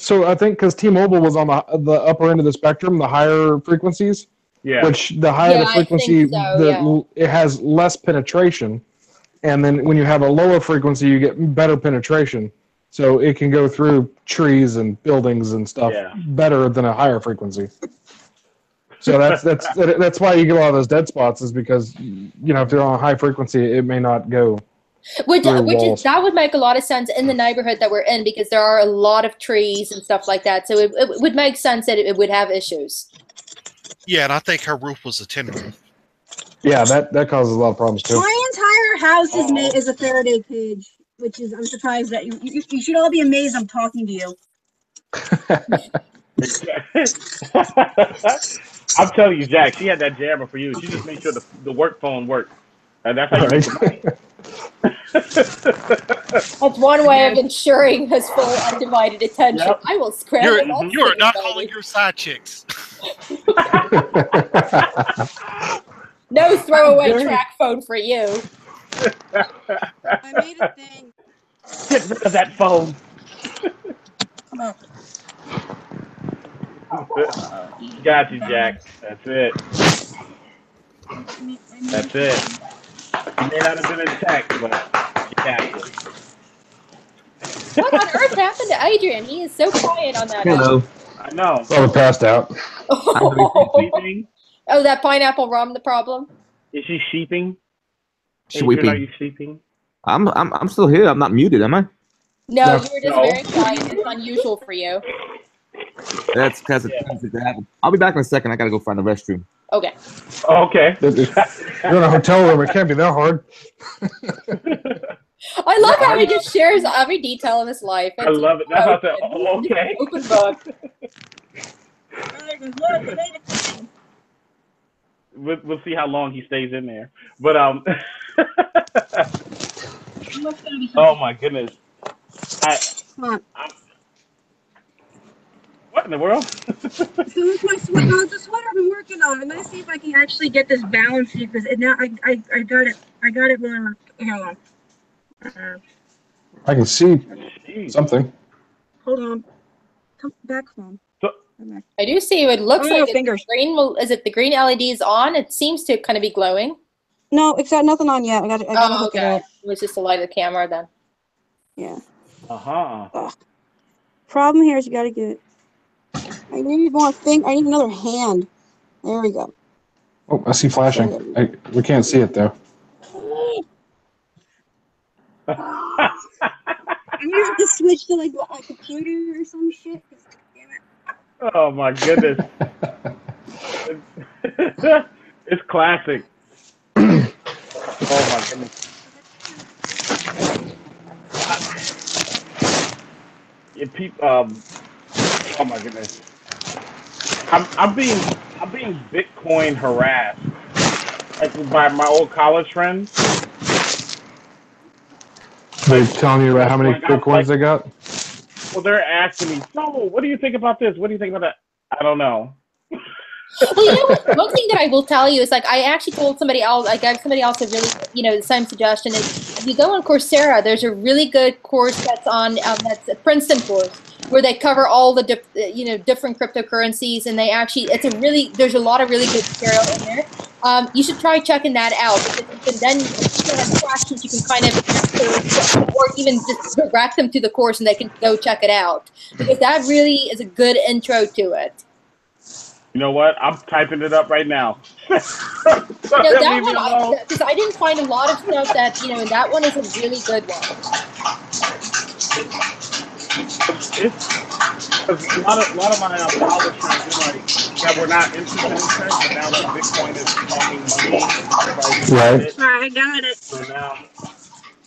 so I think because T-Mobile was on the upper end of the spectrum, the higher frequencies, which the higher the frequency, it has less penetration, and then when you have a lower frequency, you get better penetration. So it can go through trees and buildings and stuff better than a higher frequency. So that's why you get a lot of those dead spots, is because if they're on a high frequency, it may not go. That would make a lot of sense in the neighborhood that we're in, because there are a lot of trees and stuff like that. So it would make sense that it would have issues. Yeah, and I think her roof was a tin roof. Yeah, that causes a lot of problems too. My entire house is a Faraday cage, which is, I'm surprised that you should all be amazed I'm talking to you. I'm telling you, Jack, she had that jammer for you. She just made sure the work phone worked. And that's how you make the money. That's one way of ensuring his full undivided attention. Yep. I will scramble. You are not calling your side chicks. No throwaway track phone for you. I made a thing. Get rid of that phone. Come on. Got you, Jack. That's it. That's it. You may not have been attacked, but you got it. What on earth happened to Adrian? He is so quiet on that. Hello. I know. Oh, passed out. Oh, that pineapple rum, the problem? Is she sheeping? Sweeping. Are you sleeping? I'm still here. I'm not muted, am I? No, you were just very quiet. It's unusual for you. That's because I'll be back in a second. I gotta go find the restroom. Okay. Okay. You're in a hotel room. It can't be that hard. I love how he just shares every detail of his life. I love it. That's how okay. Open book. We'll see how long he stays in there. But oh my goodness. What in the world? So with the sweater I've been working on, I'm gonna see if I can actually get this balance here, because now I got it. I got it wrong. Hold on. I can see something. Hold on. Come back home. I do see it looks like it's green. Is it the green LEDs on? It seems to kind of be glowing. No, it's got nothing on yet. I gotta hook it up. It was just the light of the camera then. Yeah. Uh-huh. Problem here is you gotta get. I need more thing. I need another hand. There we go. Oh, I see flashing. We can't see it though. I need to switch to like a computer or some shit. Damn it. Oh my goodness. It's classic. Oh my goodness. Oh my goodness. I'm being Bitcoin harassed, like, by my old college friends. They're telling you about how many Bitcoins they got? Well, they're asking me, so what do you think about this? What do you think about that? I don't know. Well, one thing that I will tell you is, like, I actually told somebody else, I gave somebody else a really, the same suggestion is, if you go on Coursera, there's a really good course that's on, that's a Princeton course, where they cover all the, different cryptocurrencies, and they actually, there's a lot of really good material in there. You should try checking that out, because then if you have questions, you can kind of, or even just direct them to the course, and they can go check it out, because that really is a good intro to it. You know what? I'm typing it up right now. That one, because I didn't find a lot of stuff that, and that one is a really good one. A lot of my college friends are like, that we're not interested in tech, but now that Bitcoin is talking money, right? I got it.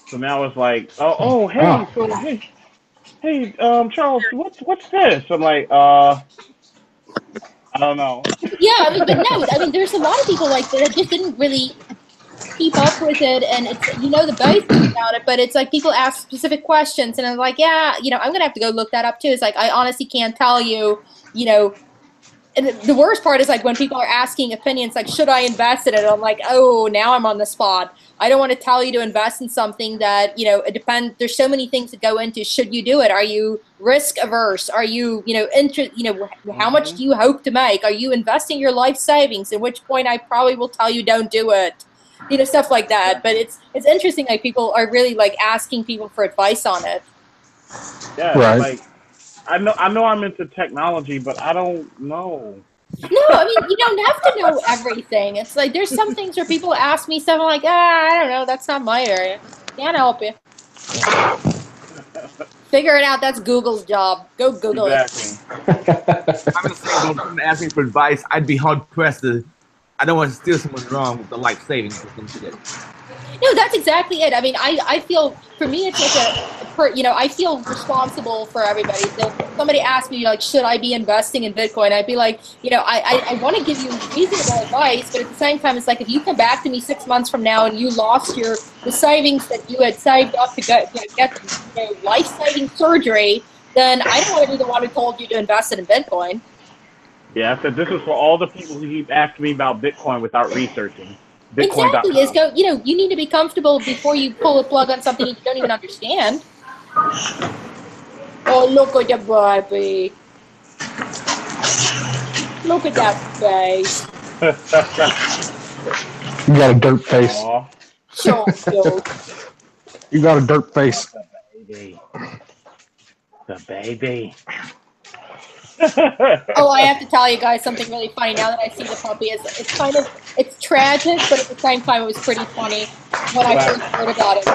So now it's like, hey. hey, Charles, what's this? I'm like, I don't know. Yeah, I mean, but no, I mean, there's a lot of people like that just didn't really keep up with it, and it's the basics about it, but it's like people ask specific questions, and I'm like, yeah, I'm gonna have to go look that up too. It's like I honestly can't tell you, you know. And the worst part is like when people are asking opinions, like should I invest in it? I'm like, oh, now I'm on the spot. I don't want to tell you to invest in something that it depends. There's so many things that go into should you do it? Are you risk averse? Are you how much do you hope to make? Are you investing your life savings? At which point I probably will tell you don't do it. Stuff like that. But it's interesting. Like people are really like asking people for advice on it. Yeah, Right. like I know I'm into technology, but I don't know. No, I mean, you don't have to know everything. It's like there's some things where people ask me stuff, I'm like, I don't know, that's not my area. Can't help you. Figure it out. That's Google's job. Go Google Exactly. I'm gonna say, though, if someone asked me for advice, I'd be hard pressed to. I don't want to steer someone wrong with the life savings or some shit. No, that's exactly it. I mean, I feel for me it's like I feel responsible for everybody. So if somebody asks me like, should I be investing in Bitcoin? I'd be like, I want to give you reasonable advice, but at the same time, it's like if you come back to me 6 months from now and you lost the savings that you had saved up to get life-saving surgery, then I don't want to be the one who told you to invest it in Bitcoin. Yeah, I said this is for all the people who keep asking me about Bitcoin without researching. Exactly. Is you need to be comfortable before you pull a plug on something you don't even understand. Oh, look at the baby. Look at that face. You got a dirt face. Aww. So cute. You got a dirt face. The baby. The baby. Oh, I have to tell you guys something really funny now that I see the puppy. It's tragic, but at the same time, it was pretty funny when I first heard about it.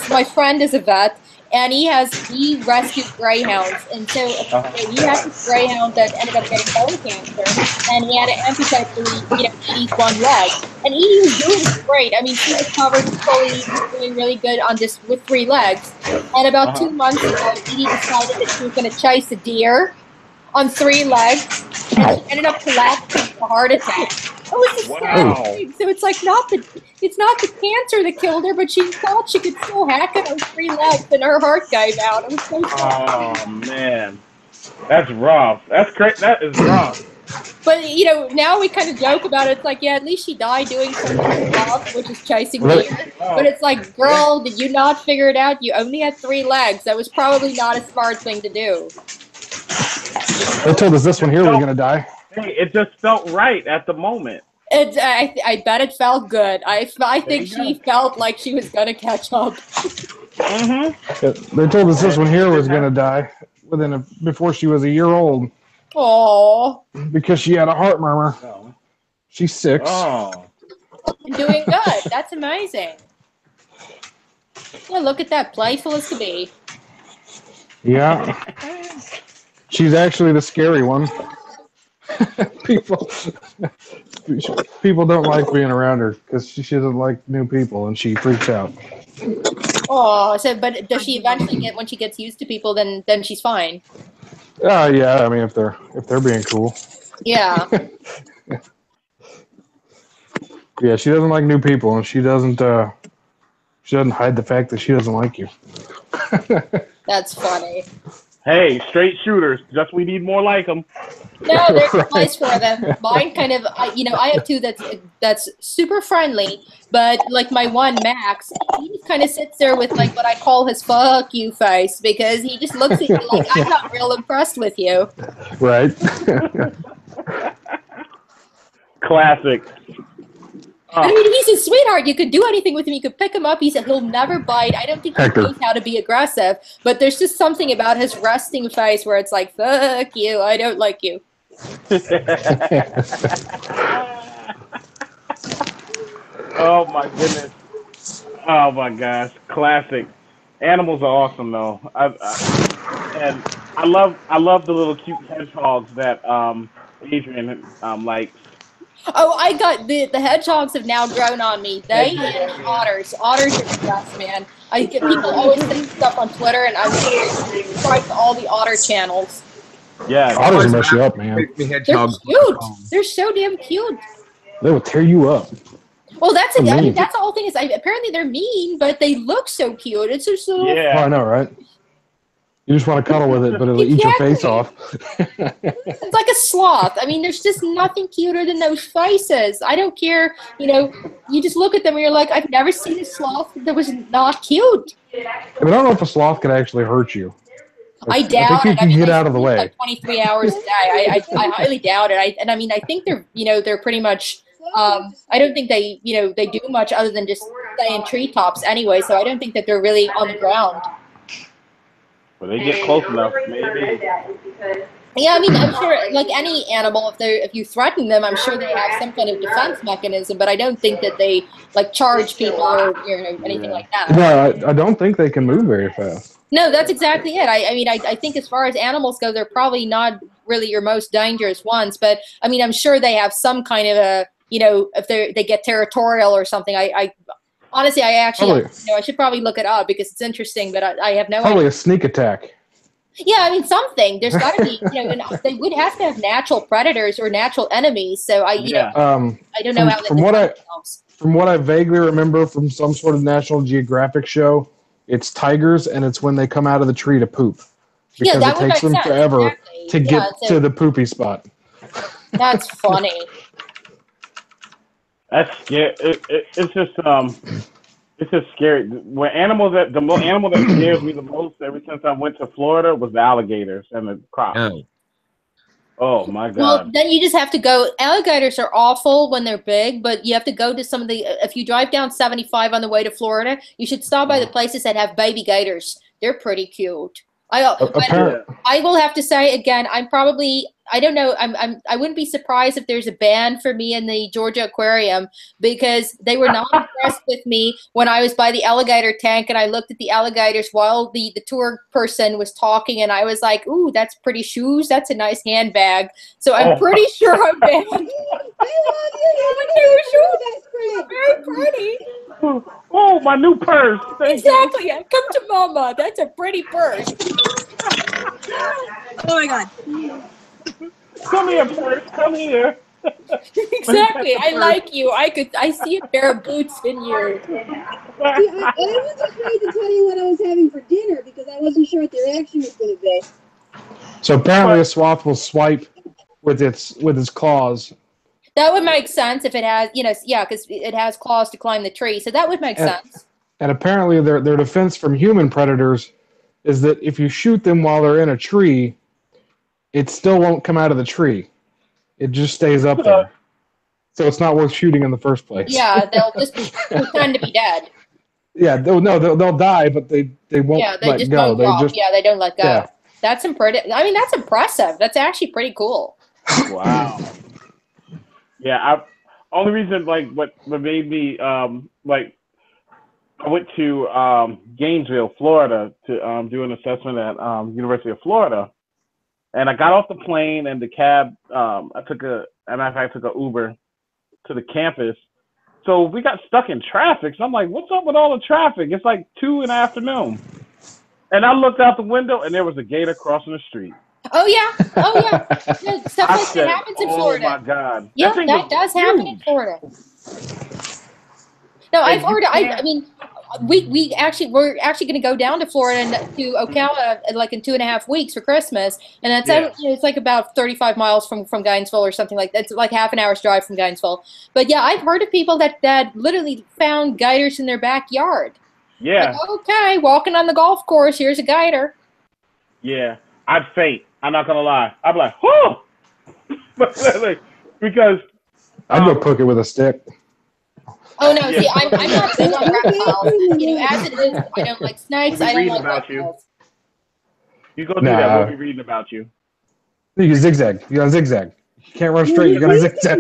My friend is a vet, and he rescued greyhounds, and so he had this greyhound that ended up getting bone cancer, and he had to amputate Edie's one leg, and Edie was doing great. I mean, she recovered fully, was doing really good on this with 3 legs, and about 2 months ago, Edie decided that she was going to chase a deer on 3 legs, and she ended up collapsing with a heart attack. It was the saddest thing. So it's like it's not the cancer that killed her, but she thought she could still hack it on 3 legs, and her heart gave out. It was so sad. Oh man, that's rough. That's great. That is rough. But now we kind of joke about it. It's like, yeah, at least she died doing something she loved, which is chasing deer. But it's like, girl, did you not figure it out? You only had 3 legs. That was probably not a smart thing to do. They told us this one here was gonna die. Hey, it just felt right at the moment. I bet it felt good. I think she felt like she was gonna catch up. They told us this one here was gonna die before she was a year old. Aww. Because she had a heart murmur. She's 6. Oh. Doing good. That's amazing. Yeah, look at that, playful as to be. Yeah. She's actually the scary one. People don't like being around her because she doesn't like new people and she freaks out. Oh, but does she eventually when she gets used to people, then she's fine? Yeah. I mean, if they're being cool. Yeah. Yeah, she doesn't like new people, and she doesn't hide the fact that she doesn't like you. That's funny. Hey, straight shooters. Just we need more like them. No, there's a place for them. Mine kind of, I have 2 that's super friendly, but like my one, Max, he just kind of sits there with like what I call his fuck you face because he just looks at you like, I'm not real impressed with you. Right. Classic. I mean, he's a sweetheart. You could do anything with him. You could pick him up. He'll never bite. I don't think he knows how to be aggressive, but there's just something about his resting face where it's like, fuck you, I don't like you. Oh my goodness. Oh my gosh. Classic. Animals are awesome though. And I love the little cute hedgehogs that Adrian likes. Oh, I got the hedgehogs have now grown on me. They and the otters. Otters are the best, man. I get people always say stuff on Twitter, and I subscribe to all the otter channels. Yeah, Otters mess you up, man. They're cute. They're so damn cute. They will tear you up. Well, that's They're I mean, mean. that's the whole thing is apparently they're mean, but they look so cute. It's just so Oh, yeah. I know, right? You just want to cuddle with it, but it'll eat your face off. It's like a sloth. I mean, there's just nothing cuter than those faces. I don't care. You know, you just look at them and you're like, I've never seen a sloth that was not cute. But I don't know if a sloth could actually hurt you. I doubt I think you it. can get out of the sleep way. like 23 hours a day. I highly doubt it. I mean, I think they're pretty much. I don't think they do much other than just stay in treetops anyway. So I don't think that they're really on the ground. But they get close enough, maybe. Yeah, I mean, I'm sure, like any animal, if you threaten them, I'm sure they have some kind of defense mechanism. But I don't think that they like charge people or anything like that. No, I don't think they can move very fast. No, that's exactly it. I mean, I think as far as animals go, they're probably not really your most dangerous ones. But I mean, I'm sure they have some kind of a, if they get territorial or something. Honestly, I should probably look it up because it's interesting, but I have no idea. Probably a sneak attack. Yeah, I mean something. There's got to be, and they would have to have natural predators or natural enemies. So I don't know how. From what I vaguely remember from some sort of National Geographic show, it's tigers, and it's when they come out of the tree to poop because it takes them forever to get to the poopy spot. That's funny. That's scary. It's just scary. The animal that scares me the most ever since I went to Florida was the alligators and the crocs. Oh my God. Well, then you just have to go. Alligators are awful when they're big, but you have to go to some of the. If you drive down 75 on the way to Florida, you should stop by the places that have baby gators. They're pretty cute. I will have to say again, I don't know. I wouldn't be surprised if there's a ban for me in the Georgia Aquarium because they were not impressed with me when I was by the alligator tank and I looked at the alligators while the tour person was talking and I was like, "Ooh, that's pretty shoes. That's a nice handbag." So I'm pretty sure I'm banned. Very pretty. Oh, my new purse. Exactly. Come to mama. That's a pretty purse. Oh my God. Come here, purse. Come here. Exactly. I like you. I see a pair of boots in you. See, I was afraid to tell you what I was having for dinner because I wasn't sure what the reaction was going to be. So apparently a sloth will swipe with its claws. That would make sense if it has, because it has claws to climb the tree. So that would make sense. And apparently their defense from human predators is that if you shoot them while they're in a tree, it still won't come out of the tree. It just stays up there. So it's not worth shooting in the first place. Yeah, they'll just pretend to be dead. Yeah, they'll die, but they won't let go. They don't let go. Yeah. That's impressive. That's actually pretty cool. Wow. Yeah, only reason what made me I went to Gainesville, Florida, to do an assessment at University of Florida, and I got off the plane and the cab. I took an Uber to the campus. So we got stuck in traffic. So I'm like, "What's up with all the traffic?" It's like 2 PM, and I looked out the window and there was a gator crossing the street. Oh yeah. No, stuff like that happens in Florida. Oh my God. Yeah, that does happen in Florida. No, I've heard. I mean, we're actually going to go down to Florida and to Ocala like in 2.5 weeks for Christmas, and that's it's like about 35 miles from Gainesville or something like that. It's like half an hour's drive from Gainesville. But yeah, I've heard of people that literally found gators in their backyard. Yeah. Like, okay, walking on the golf course, here's a gator. Yeah, I'd faint. I'm not gonna lie. I'd be like, "Whoa!" Because I'd go poke it with a stick. Oh no! See, I'm not big on reptiles. As it is, I don't like snakes. We'll I don't like about reptiles. You go do that. We'll be reading about you. You can zigzag. You gotta zigzag. You can't run straight. You gotta zigzag.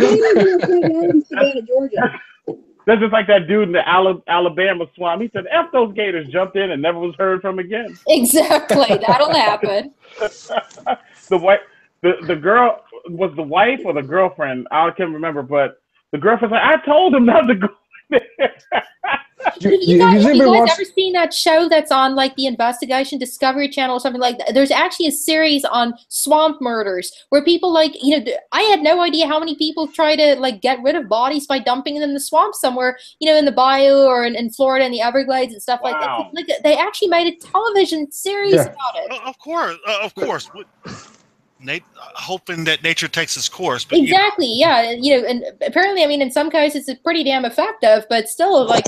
That's just like that dude in the Alabama swamp. He said, "F those gators," jumped in and never was heard from again. Exactly. That'll happen. The the girl was the wife or the girlfriend. I can't remember, but the girlfriend's like, I told him not to go there. Have you guys watched- ever seen that show that's on like the Investigation Discovery Channel or something like that? There's actually a series on swamp murders where people like, I had no idea how many people try to like get rid of bodies by dumping them in the swamp somewhere, in the bayou or in Florida in the Everglades and stuff like that. Like, they actually made a television series about it. Of course. Hoping that nature takes its course. But, Exactly, yeah. And apparently, I mean, in some cases, it's pretty damn effective, but still, like,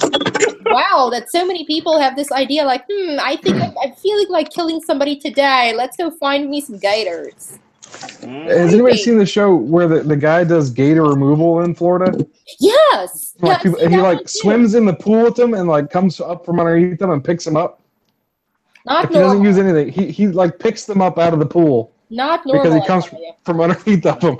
wow, that so many people have this idea, like, I think I'm feeling like killing somebody today. Let's go find me some gators. Has anybody seen the show where the guy does gator removal in Florida? Yes. Like he like swims in the pool with them and like comes up from underneath them and picks them up. Not He doesn't use anything. He like picks them up out of the pool. Not normal. Because he comes from underneath of them.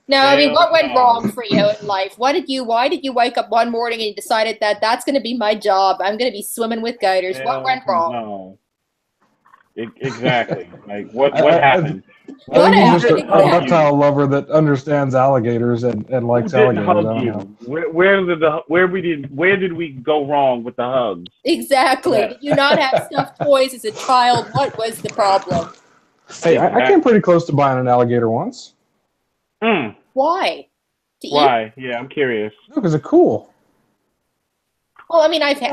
No, I mean, what went wrong for you in life? Why did you wake up one morning and you decided that that's going to be my job? I'm going to be swimming with gators. What went wrong? No. Exactly. Like what happened? I think he's just a reptile lover that understands alligators and likes alligators. Hug you? Where did we go wrong with the hugs? Exactly. Did you not have stuffed toys as a child? What was the problem? Hey, I came pretty close to buying an alligator once. Why? Why? Yeah, I'm curious. Because they're cool. Well, I mean, I've had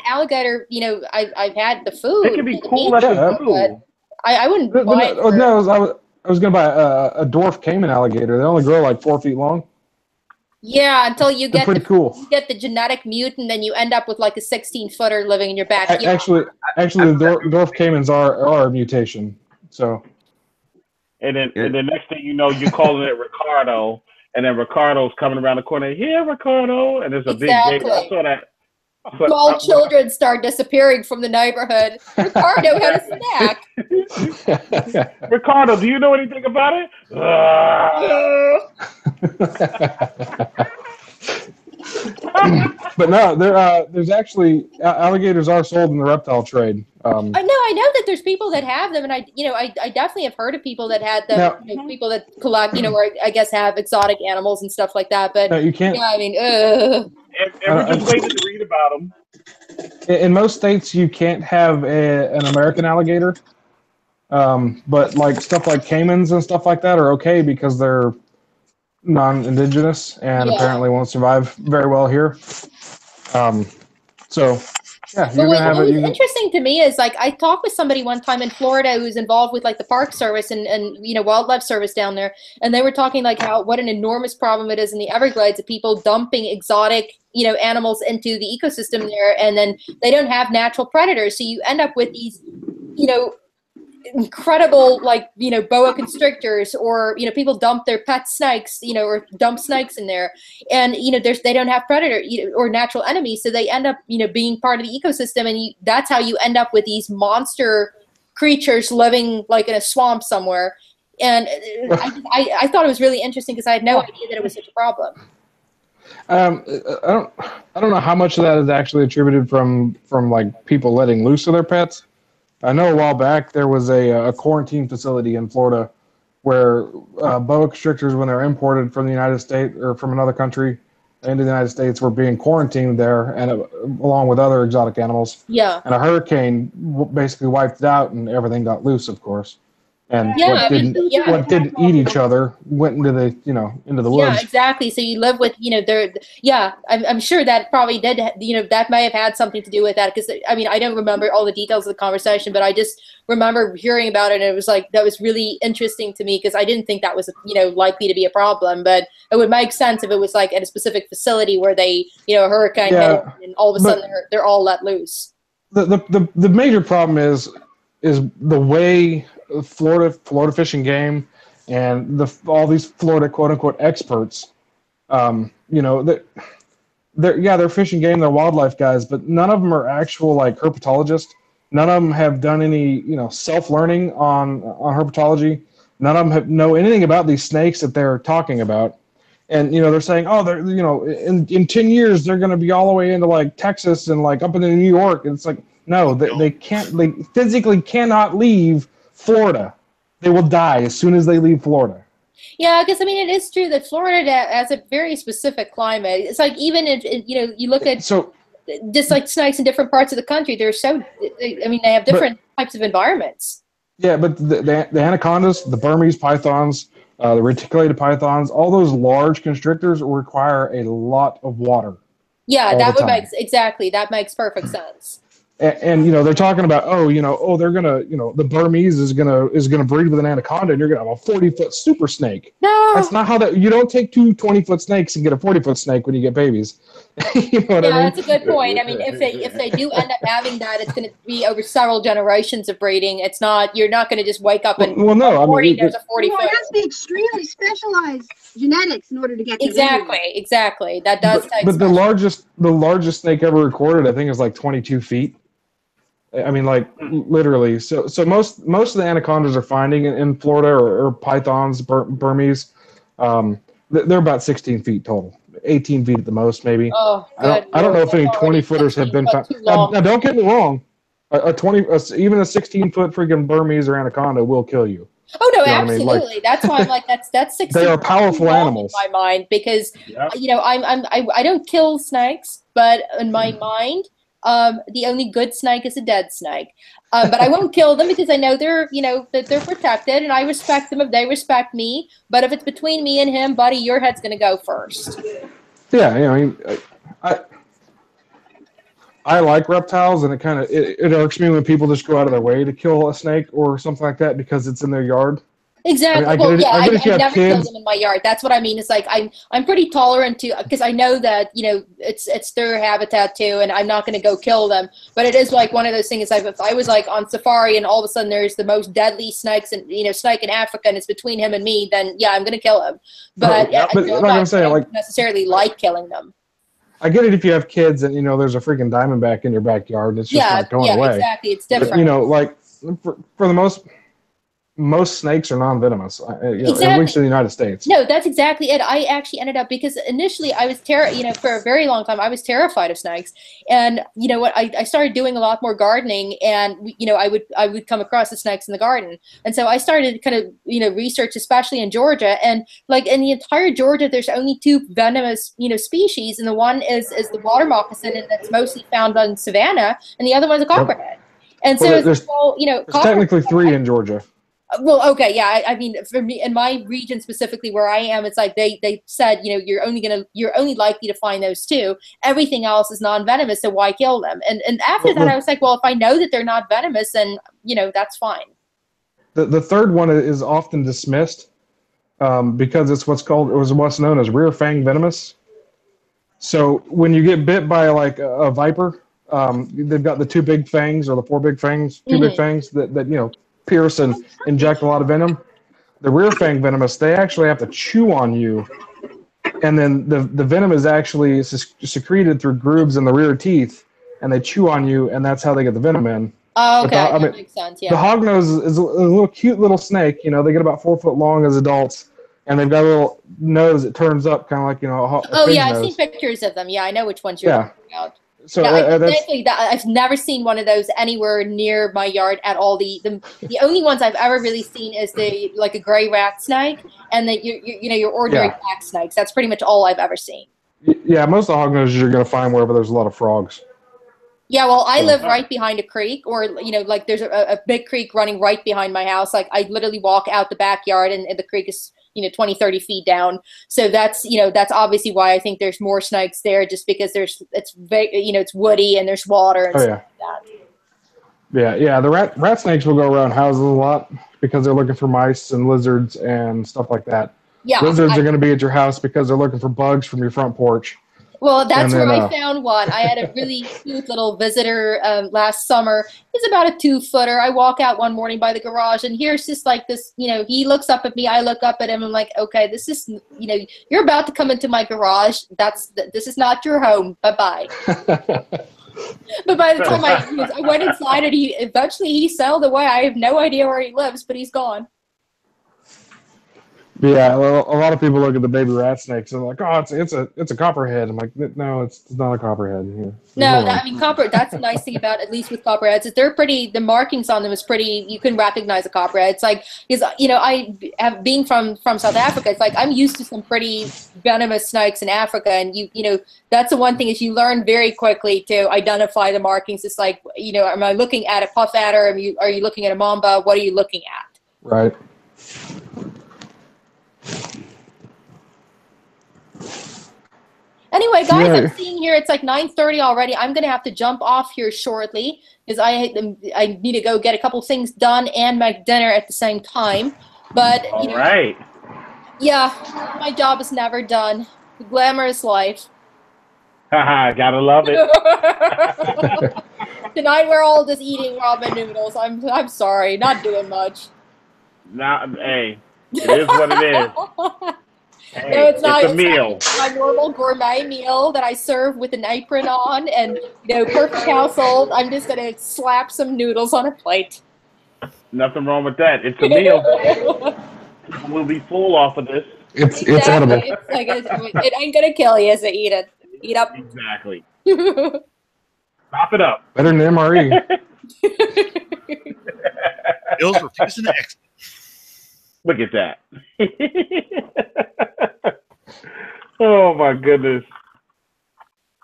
alligator. I've had the food. It can be cool as a food. I wouldn't buy it. I was going to buy a dwarf caiman alligator. They only grow like 4 feet long. Yeah, until you get cool. You get the genetic mutant, then you end up with like a 16-footer living in your backyard. Actually, the dwarf caimans are a mutation. So. And then the next thing you know, you're calling it Ricardo, and then Ricardo's coming around the corner. Here, Ricardo, and there's a big gator. I saw that. Small children start disappearing from the neighborhood. Ricardo had a snack. Ricardo, do you know anything about it? But no, there's actually alligators are sold in the reptile trade. I know that there's people that have them, and I definitely have heard of people that had them. Now, people that collect, or I guess have exotic animals and stuff like that. But no, you can't. Yeah, I mean, and we're just waiting to read about them. In most states, you can't have an American alligator, but like stuff like caimans and stuff like that are okay because they're non-indigenous and apparently won't survive very well here. So yeah, you're gonna have it. What's interesting to me is like I talked with somebody one time in Florida who's involved with like the Park Service and wildlife service down there, and they were talking like what an enormous problem it is in the Everglades of people dumping exotic animals into the ecosystem there, and then they don't have natural predators, so you end up with these incredible boa constrictors, or people dump their pet snakes, or dump snakes in there, and they don't have predator or natural enemies, so they end up being part of the ecosystem, and that's how you end up with these monster creatures living like in a swamp somewhere. And I thought it was really interesting because I had no idea that it was such a problem. I don't know how much of that is actually attributed from like people letting loose of their pets. I know a while back there was a quarantine facility in Florida where boa constrictors, when they're imported from the United States or from another country into the United States, were being quarantined there, and along with other exotic animals. Yeah. And a hurricane basically wiped it out, and everything got loose, of course. And what didn't eat each other went into the into the woods. Yeah, exactly. So you live with I'm sure that probably did that may have had something to do with that, because I mean I don't remember all the details of the conversation, but I just remember hearing about it, and it was like that was really interesting to me because I didn't think that was likely to be a problem, but it would make sense if it was like at a specific facility where they a hurricane hit and all of a sudden they're all let loose. The major problem is the way Florida Fish and Game and all these Florida quote unquote experts, they're fish and game, they're wildlife guys, but none of them are actual like herpetologists. None of them have done any self-learning on herpetology. None of them know anything about these snakes that they're talking about. And they're saying, they're in 10 years they're going to be all the way into like Texas and like up into New York. And it's like, no, they can't. They physically cannot leave Florida. They will die as soon as they leave Florida. Yeah, because I mean, it is true that Florida has a very specific climate. It's like even if you look at just like snakes in different parts of the country, I mean, they have different types of environments. Yeah, but the anacondas, the Burmese pythons, the reticulated pythons, all those large constrictors require a lot of water. Yeah, that makes perfect sense. And they're talking about they're gonna the Burmese is gonna breed with an anaconda and you're gonna have a 40-foot super snake. No, that's not how you don't take two 20-foot snakes and get a 40-foot snake when you get babies. You know what I mean? That's a good point. I mean, if they do end up having that, it's going to be over several generations of breeding. You're not going to just wake up and there's a 40-foot. It has to be extremely specialized genetics in order to get exactly. That does take. But the largest snake ever recorded, I think, is like 22 feet. I mean, like literally. So most of the anacondas are finding in Florida or pythons, Burmese. They're about 16 feet total, 18 feet at the most, maybe. Oh, good. I don't know if any 20-footers have been found. Now, don't get me wrong. Even a 16-foot freaking Burmese or anaconda will kill you. Oh no, absolutely. I mean? That's why I'm like that's 16. They are powerful animals in my mind because I don't kill snakes, but in my mind. The only good snake is a dead snake, but I won't kill them because I know that they're protected, and I respect them if they respect me. But if it's between me and him, buddy, your head's gonna go first. Yeah, I like reptiles, and it irks me when people just go out of their way to kill a snake or something like that because it's in their yard. Exactly. I never kill them in my yard. That's what I mean. It's like I'm pretty tolerant to because I know that it's their habitat too, and I'm not going to go kill them. But it is like one of those things. Like if I was like on safari and all of a sudden there's the most deadly snakes and snake in Africa and it's between him and me, then yeah, I'm going to kill him. But I'm not necessarily like killing them. I get it if you have kids and there's a freaking diamondback in your backyard. It's just not going away. Yeah, exactly. It's different. But, like for the most snakes are non-venomous, at least in the United States. No, that's exactly it. I actually ended up because initially I was for a very long time I was terrified of snakes, and you know what? I started doing a lot more gardening, and I would come across the snakes in the garden, and so I started kind of research, especially in Georgia, and like in the entire Georgia, there's only two venomous species, and the one is the water moccasin, and that's mostly found on savanna, and the other one's a copperhead. And so there's technically three in Georgia. Well, okay, yeah. I mean, for me, in my region specifically where I am, it's like they said, you're only likely to find those two. Everything else is non-venomous, so why kill them? And after that, I was like, well, if I know that they're not venomous, then that's fine. The third one is often dismissed because it's what's known as rear fang venomous. So when you get bit by like a viper, they've got the two big fangs or the four big fangs, big fangs that pierce and inject a lot of venom. The rear fang venomous, they actually have to chew on you, and then the venom is actually secreted through grooves in the rear teeth, and they chew on you, and that's how they get the venom in. Oh, okay, that makes sense. Yeah. The hognose is a little cute little snake. They get about 4 foot long as adults, and they've got a little nose that turns up, kind of like Oh yeah, I've seen pictures of them. Yeah, I know which ones you're talking about. So I've never seen one of those anywhere near my yard at all. The only ones I've ever really seen is like a gray rat snake and your ordinary black snakes. That's pretty much all I've ever seen. Yeah, most of the hognoses you're going to find wherever there's a lot of frogs. Yeah, well, I live right behind a creek, or like there's a big creek running right behind my house. Like I literally walk out the backyard, and the creek is 20, 30 feet down. So that's obviously why I think there's more snakes there, just because it's woody and there's water and stuff like that. Yeah. The rat snakes will go around houses a lot because they're looking for mice and lizards and stuff like that. Yeah, lizards are going to be at your house because they're looking for bugs from your front porch. Well, that's where I found one. I had a really cute little visitor last summer. He's about a 2-footer. I walk out one morning by the garage, and here's just like this, he looks up at me. I look up at him. I'm like, okay, this is, you're about to come into my garage. This is not your home. Bye-bye. But by the time I went inside, and he sailed away. I have no idea where he lives, but he's gone. Yeah, well, a lot of people look at the baby rat snakes and they're like, oh, it's a copperhead. I'm like, no, it's not a copperhead. Yeah, No, I mean copper. That's the nice thing about at least with copperheads is they're pretty. The markings on them is pretty. You can recognize a copperhead. It's like because I have being from South Africa. It's like I'm used to some pretty venomous snakes in Africa, and that's the one thing is you learn very quickly to identify the markings. It's like am I looking at a puff adder? Are you looking at a mamba? What are you looking at? Right. Anyway, guys, I'm seeing here it's like 9:30 already. I'm gonna have to jump off here shortly because I need to go get a couple things done and make dinner at the same time. But All right. Yeah, my job is never done. The glamorous life. Haha, gotta love it. Tonight we're all just eating ramen noodles. I'm sorry, not doing much. Hey, it is what it is. Hey, no, it's not. It's a meal. Not my normal gourmet meal that I serve with an apron on and perfect household. I'm just gonna slap some noodles on a plate. Nothing wrong with that. It's a meal. We'll be full off of this. It's edible. It's like it ain't gonna kill you, so eat it. Eat up. Exactly. Pop it up. Better than MRE. Bill's refusing to exit. Look at that. Oh my goodness.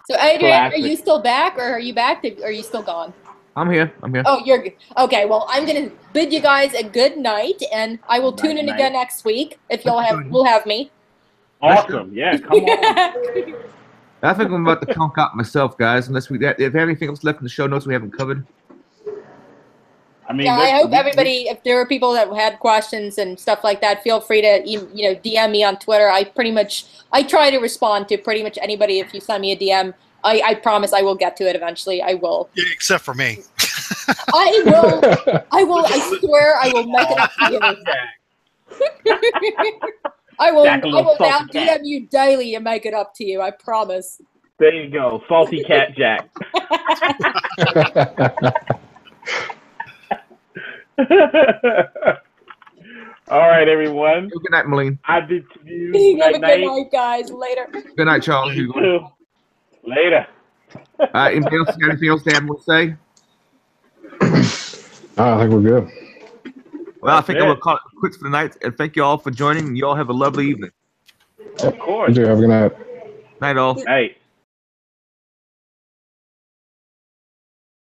So Adrian, Classic. are you still back, or are you back? Or are you still gone? I'm here. Oh, you're good. Okay. Well, I'm gonna bid you guys a good night, and I will tune in again next week if will have me. Awesome. Yeah. Come on. I think I'm about to conk out myself, guys. Unless if you have anything else left in the show notes we haven't covered. I mean, yeah, I hope everybody, if there are people that had questions and stuff like that, feel free to DM me on Twitter. I try to respond to pretty much anybody. If you send me a DM, I promise I will get to it eventually. I will. Yeah, except for me. I will. I swear I will make it up to you. I will now DM you daily and make it up to you. I promise. There you go, salty cat Jack. All right, everyone. Good night, Malene. I did to you. Have a good night, guys. Later. Good night, Charles. You too. Later. Anybody else got anything else they have to say? I think we're good. Well, I think I'm going to call it quits for the night. And thank you all for joining. You all have a lovely evening. Of course. You too. Have a good night. Night, all. Night.